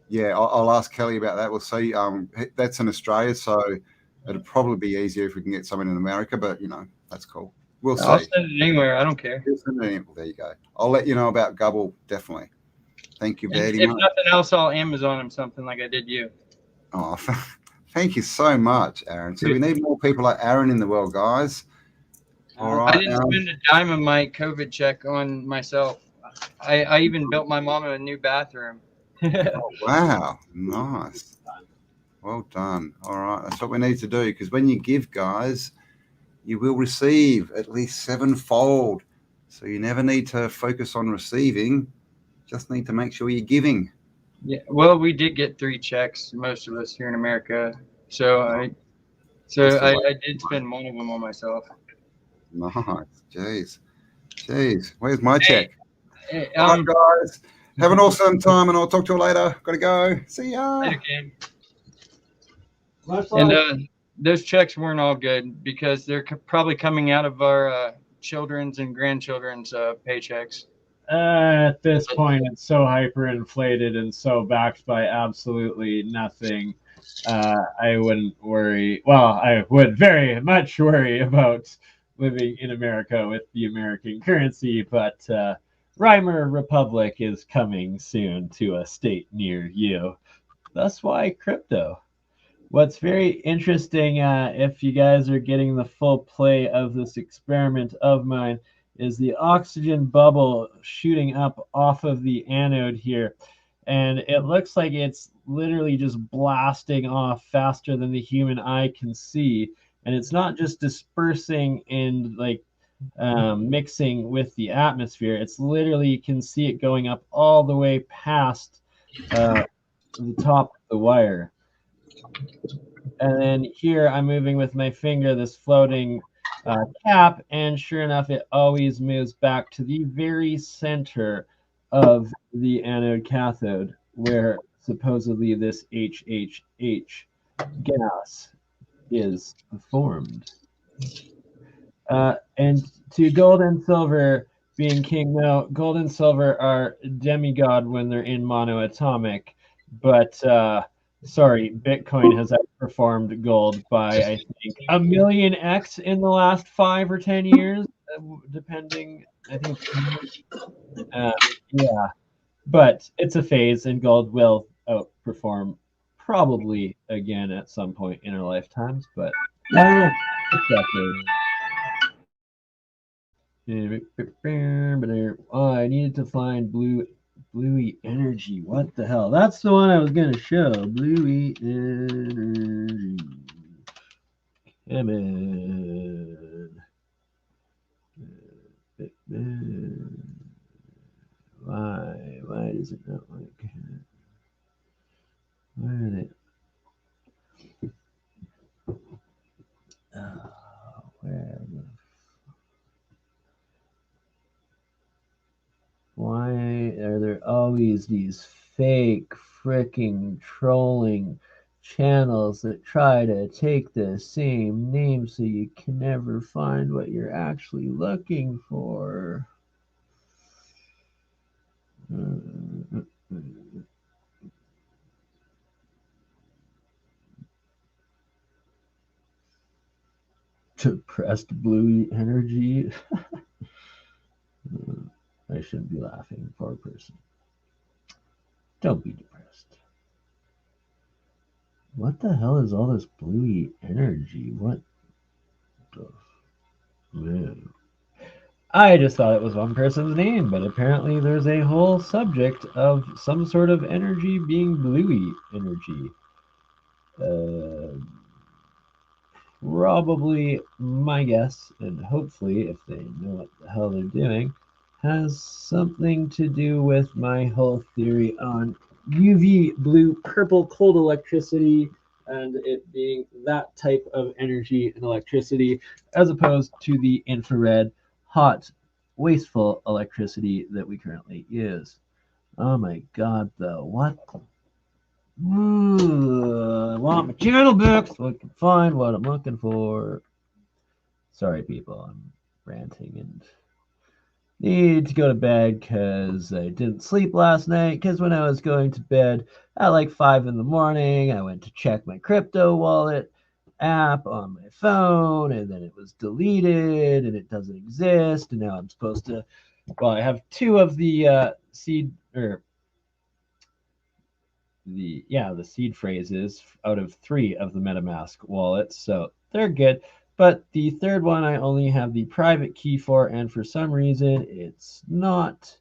Yeah, I'll ask Kelly about that. We'll see. That's in Australia, so it'll probably be easier if we can get someone in America. But that's cool. We'll see. I'll send it anywhere. I don't care. There you go. I'll let you know about Gubble, definitely. Thank you very much. If nothing else, I'll Amazon him something like I did you. Oh, thank you so much, Aaron. So we need more people like Aaron in the world, guys. All right. I didn't spend a dime of my COVID check on myself. I even built my mom a new bathroom. Oh, wow. Nice. Well done. All right. That's what we need to do, because when you give, guys, you will receive at least 7-fold. So you never need to focus on receiving. Just need to make sure you're giving. Yeah. Well, we did get 3 checks, most of us here in America. So I did spend one of them on myself. Nice. Jeez. Where's my check? Hey, all right, guys. Have an awesome time, and I'll talk to you later. Got to go. See ya. And those checks weren't all good because they're probably coming out of our children's and grandchildren's paychecks. At this point, it's so hyperinflated and so backed by absolutely nothing. I wouldn't worry. Well, I would very much worry about living in America with the American currency, but Reimer Republic is coming soon to a state near you. That's why crypto. What's very interesting, if you guys are getting the full play of this experiment of mine, is the oxygen bubble shooting up off of the anode here. And it looks like it's literally just blasting off faster than the human eye can see. And it's not just dispersing and mixing with the atmosphere. It's literally, you can see it going up all the way past the top of the wire. And then here I'm moving with my finger this floating cap, and sure enough, it always moves back to the very center of the anode cathode, where supposedly this HHH gas is formed. And to gold and silver being king, now gold and silver are demigod when they're in monoatomic, but sorry, Bitcoin has outperformed gold by, I think, 1,000,000x in the last 5 or 10 years, depending. I think. Yeah, but it's a phase, and gold will outperform probably again at some point in our lifetimes. But oh, I needed to find Bluey Energy. What the hell? That's the one I was gonna show. Bluey Energy. Come on. Why does it not like? Why are they? Where the? Why are there always these fake freaking trolling channels that try to take the same name so you can never find what you're actually looking for? Depressed Bluey Energy. I shouldn't be laughing, poor person. Don't be depressed. What the hell is all this Bluey Energy? What the man? I just thought it was one person's name, but apparently there's a whole subject of some sort of energy being Bluey Energy. Probably my guess, and hopefully, if they know what the hell they're doing, has something to do with my whole theory on UV blue purple cold electricity and it being that type of energy and electricity as opposed to the infrared hot wasteful electricity that we currently use. Oh my god, though. What? I want my channel back so I can find what I'm looking for. Sorry, people. I'm ranting and need to go to bed because I didn't sleep last night. Because when I was going to bed at like 5 in the morning, I went to check my crypto wallet app on my phone, and then it was deleted and it doesn't exist. And now I'm supposed to. Well, I have 2 of the seed or the seed phrases out of 3 of the MetaMask wallets, so they're good. But the third one I only have the private key for, and for some reason it's not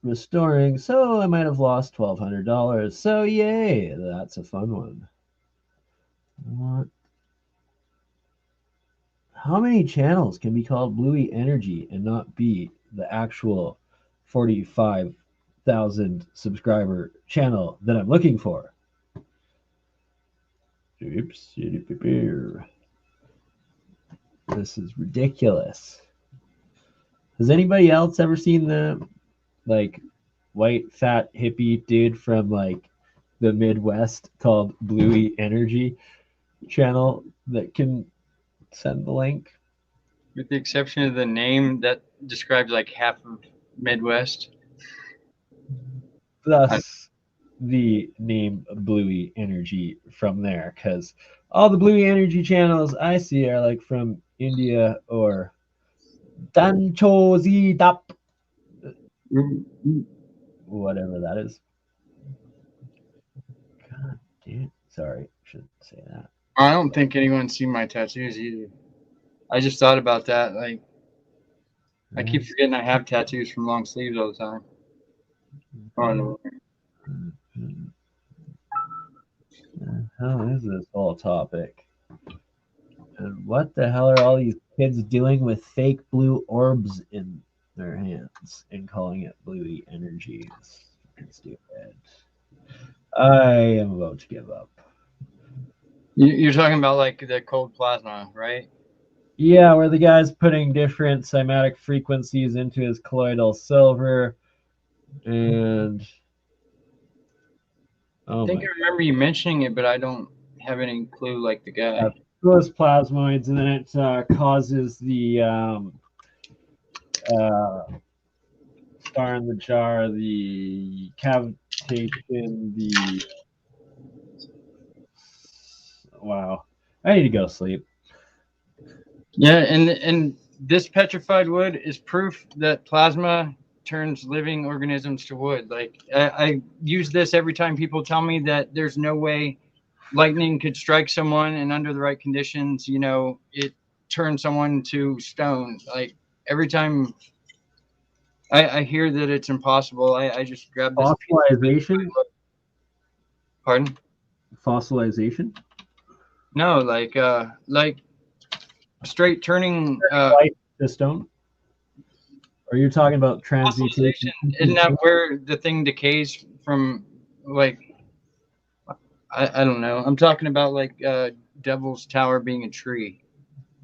restoring, so I might have lost $1,200. So yay, that's a fun one. What? How many channels can be called Bluey Energy and not be the actual 45,000 subscriber channel that I'm looking for? Oops. This is ridiculous. Has anybody else ever seen the like white fat hippie dude from like the Midwest called Bluey Energy channel that can send the link? With the exception of the name that describes like half of Midwest. Thus the name Bluey Energy from there, because all the Bluey Energy channels I see are like from India or Danchozi Dap, whatever that is. God damn. Sorry, shouldn't say that. I don't think anyone's seen my tattoos either. I just thought about that. Like, I keep forgetting I have tattoos from long sleeves all the time. Oh, no. How is this whole topic? And what the hell are all these kids doing with fake blue orbs in their hands and calling it Bluey Energy? It's fucking stupid. I am about to give up. You're talking about like the cold plasma, right? Yeah, where the guy's putting different cymatic frequencies into his colloidal silver, and I think I remember you mentioning it, but I don't have any clue like the guy. Those plasmoids, and then it causes the star in the jar, the cavitation, the wow. I need to go sleep. Yeah, and this petrified wood is proof that plasma turns living organisms to wood. Like I use this every time people tell me that there's no way lightning could strike someone and under the right conditions, you know, it turns someone to stone. Like every time I hear that it's impossible, I just grab this. Fossilization? Pardon? Fossilization? No, like straight turning Light to stone? Are you talking about transmutation? Isn't that where the thing decays from? Like, I don't know. I'm talking about like Devil's Tower being a tree.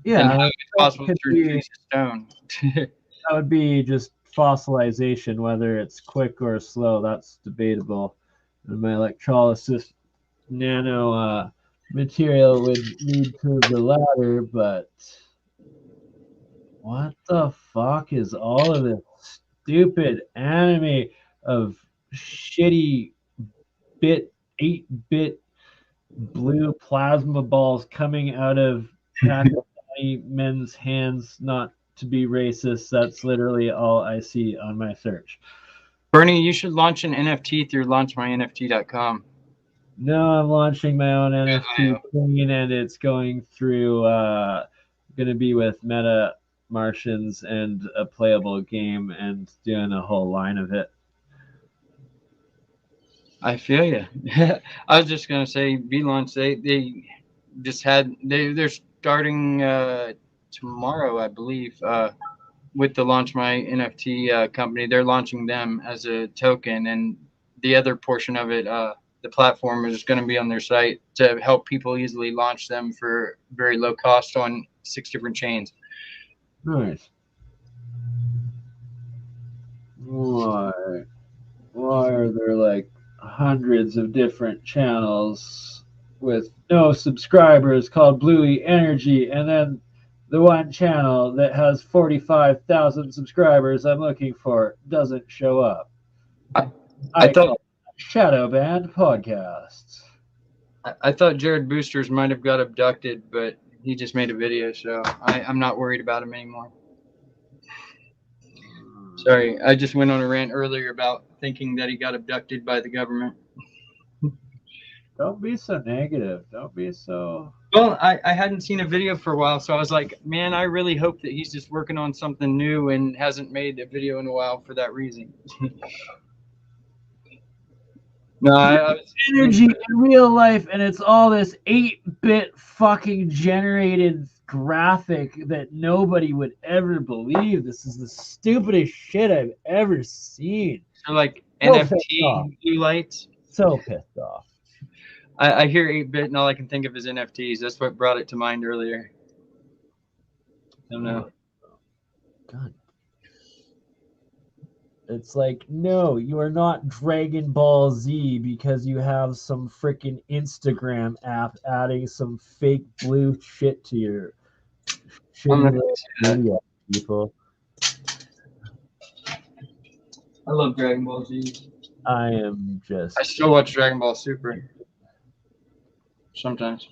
Yeah, and how it's possible to turn be, trees to stone. that would be just fossilization, whether it's quick or slow. That's debatable. And my electrolysis nano material would lead to the latter, but what the fuck is all of this stupid anime of shitty 8-bit blue plasma balls coming out of Pakistani men's hands? Not to be racist, that's literally all I see on my search. Bernie, you should launch an NFT through launchmynft.com. No, I'm launching my own NFT clean, and it's going through going to be with Meta Martians and a playable game and doing a whole line of it. I feel you. I was just gonna say, V-Launch. They just had they're starting tomorrow, I believe, with the Launch My NFT company. They're launching them as a token, and the other portion of it, the platform is going to be on their site to help people easily launch them for very low cost on 6 different chains. Nice. Why are there like hundreds of different channels with no subscribers called Bluey Energy, and then the one channel that has 45,000 subscribers I'm looking for doesn't show up? I thought Shadow Band Podcasts. I thought Jared Boosters might have got abducted, but he just made a video, so I'm not worried about him anymore. Sorry, I just went on a rant earlier about thinking that he got abducted by the government. Don't be so negative. Don't be so... Well, I hadn't seen a video for a while, so I was like, man, I really hope that he's just working on something new and hasn't made a video in a while for that reason. No, I was energy in real life, and it's all this 8-bit fucking generated graphic that nobody would ever believe. This is the stupidest shit I've ever seen. So like NFT blue lights. So pissed off. I hear 8-bit and all I can think of is NFTs. That's what brought it to mind earlier. I don't know. God. It's like, no, you are not Dragon Ball Z because you have some freaking Instagram app adding some fake blue shit to your media, people. I love Dragon Ball Z. I still watch Dragon Ball Super. Sometimes.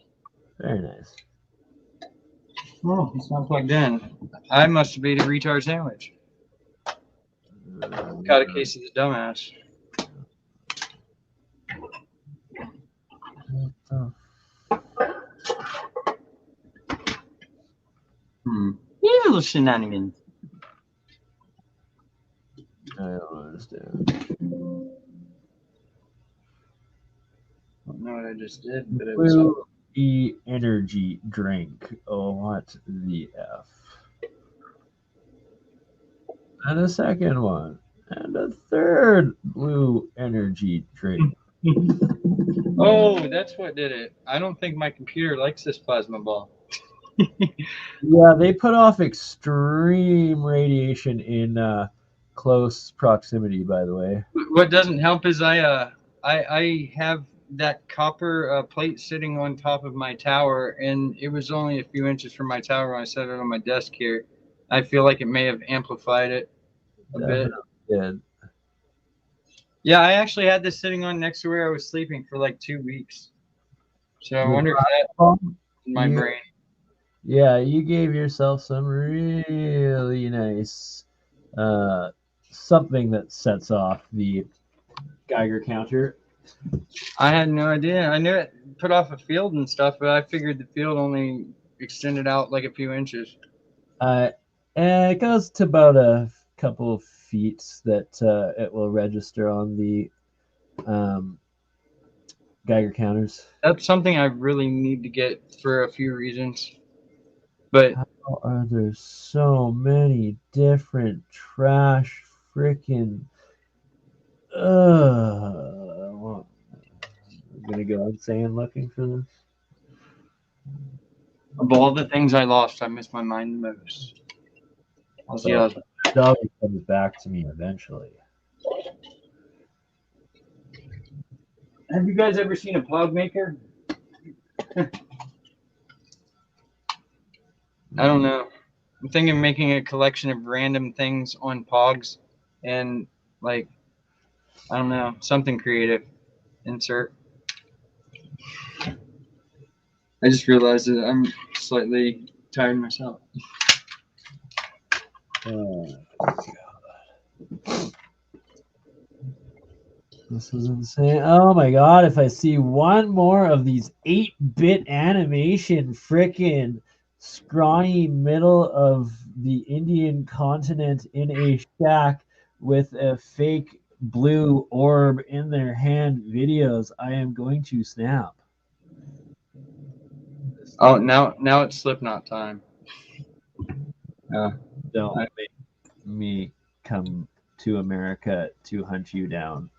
Very nice. Oh, it's not plugged in. I must have ate a retard sandwich. Got a case of the dumbass. Evil shenanigans. I don't understand. I don't know what I just did, but it Blue was energy drink. Oh, what the F? And a second one. And a third blue energy drink. Oh, that's what did it. I don't think my computer likes this plasma ball. Yeah, they put off extreme radiation in close proximity, by the way. What doesn't help is I have that copper plate sitting on top of my tower, and it was only a few inches from my tower when I set it on my desk here. I feel like it may have amplified it a bit. Did. Yeah, I actually had this sitting on next to where I was sleeping for like 2 weeks. So I wonder if that's in my brain. Yeah, you gave yourself some really nice something that sets off the Geiger counter. I had no idea. I knew it put off a field and stuff, but I figured the field only extended out like a few inches. And it goes to about a couple of feet that it will register on the Geiger counters. That's something I really need to get for a few reasons. But how are there so many different trash freaking I'm gonna go insane looking for this. Of all the things I lost, I miss my mind the most. So, it always comes back to me eventually. Have you guys ever seen a pog maker? I don't know. I'm thinking of making a collection of random things on pogs and like, I don't know, something creative. Insert. I just realized that I'm slightly tired myself. Oh, God. This is insane. Oh my God, if I see one more of these 8-bit animation frickin' scrawny middle of the Indian continent in a shack with a fake blue orb in their hand videos, I am going to snap. Oh, now it's Slipknot time. Don't make me come to America to hunt you down.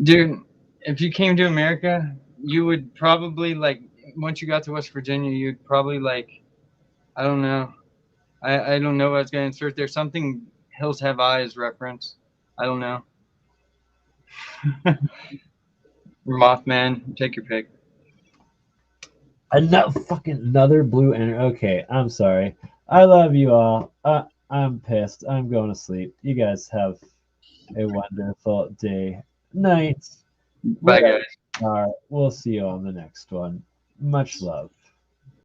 Dude, if you came to America, you would probably, like, once you got to West Virginia, you'd probably, like, I don't know. I don't know what I was going to insert there. Something Hills Have Eyes reference. I don't know. Mothman, take your pick. Another blue energy. Okay, I'm sorry. I love you all. I'm pissed. I'm going to sleep. You guys have a wonderful day, night. Bye, guys. All right, we'll see you on the next one. Much love.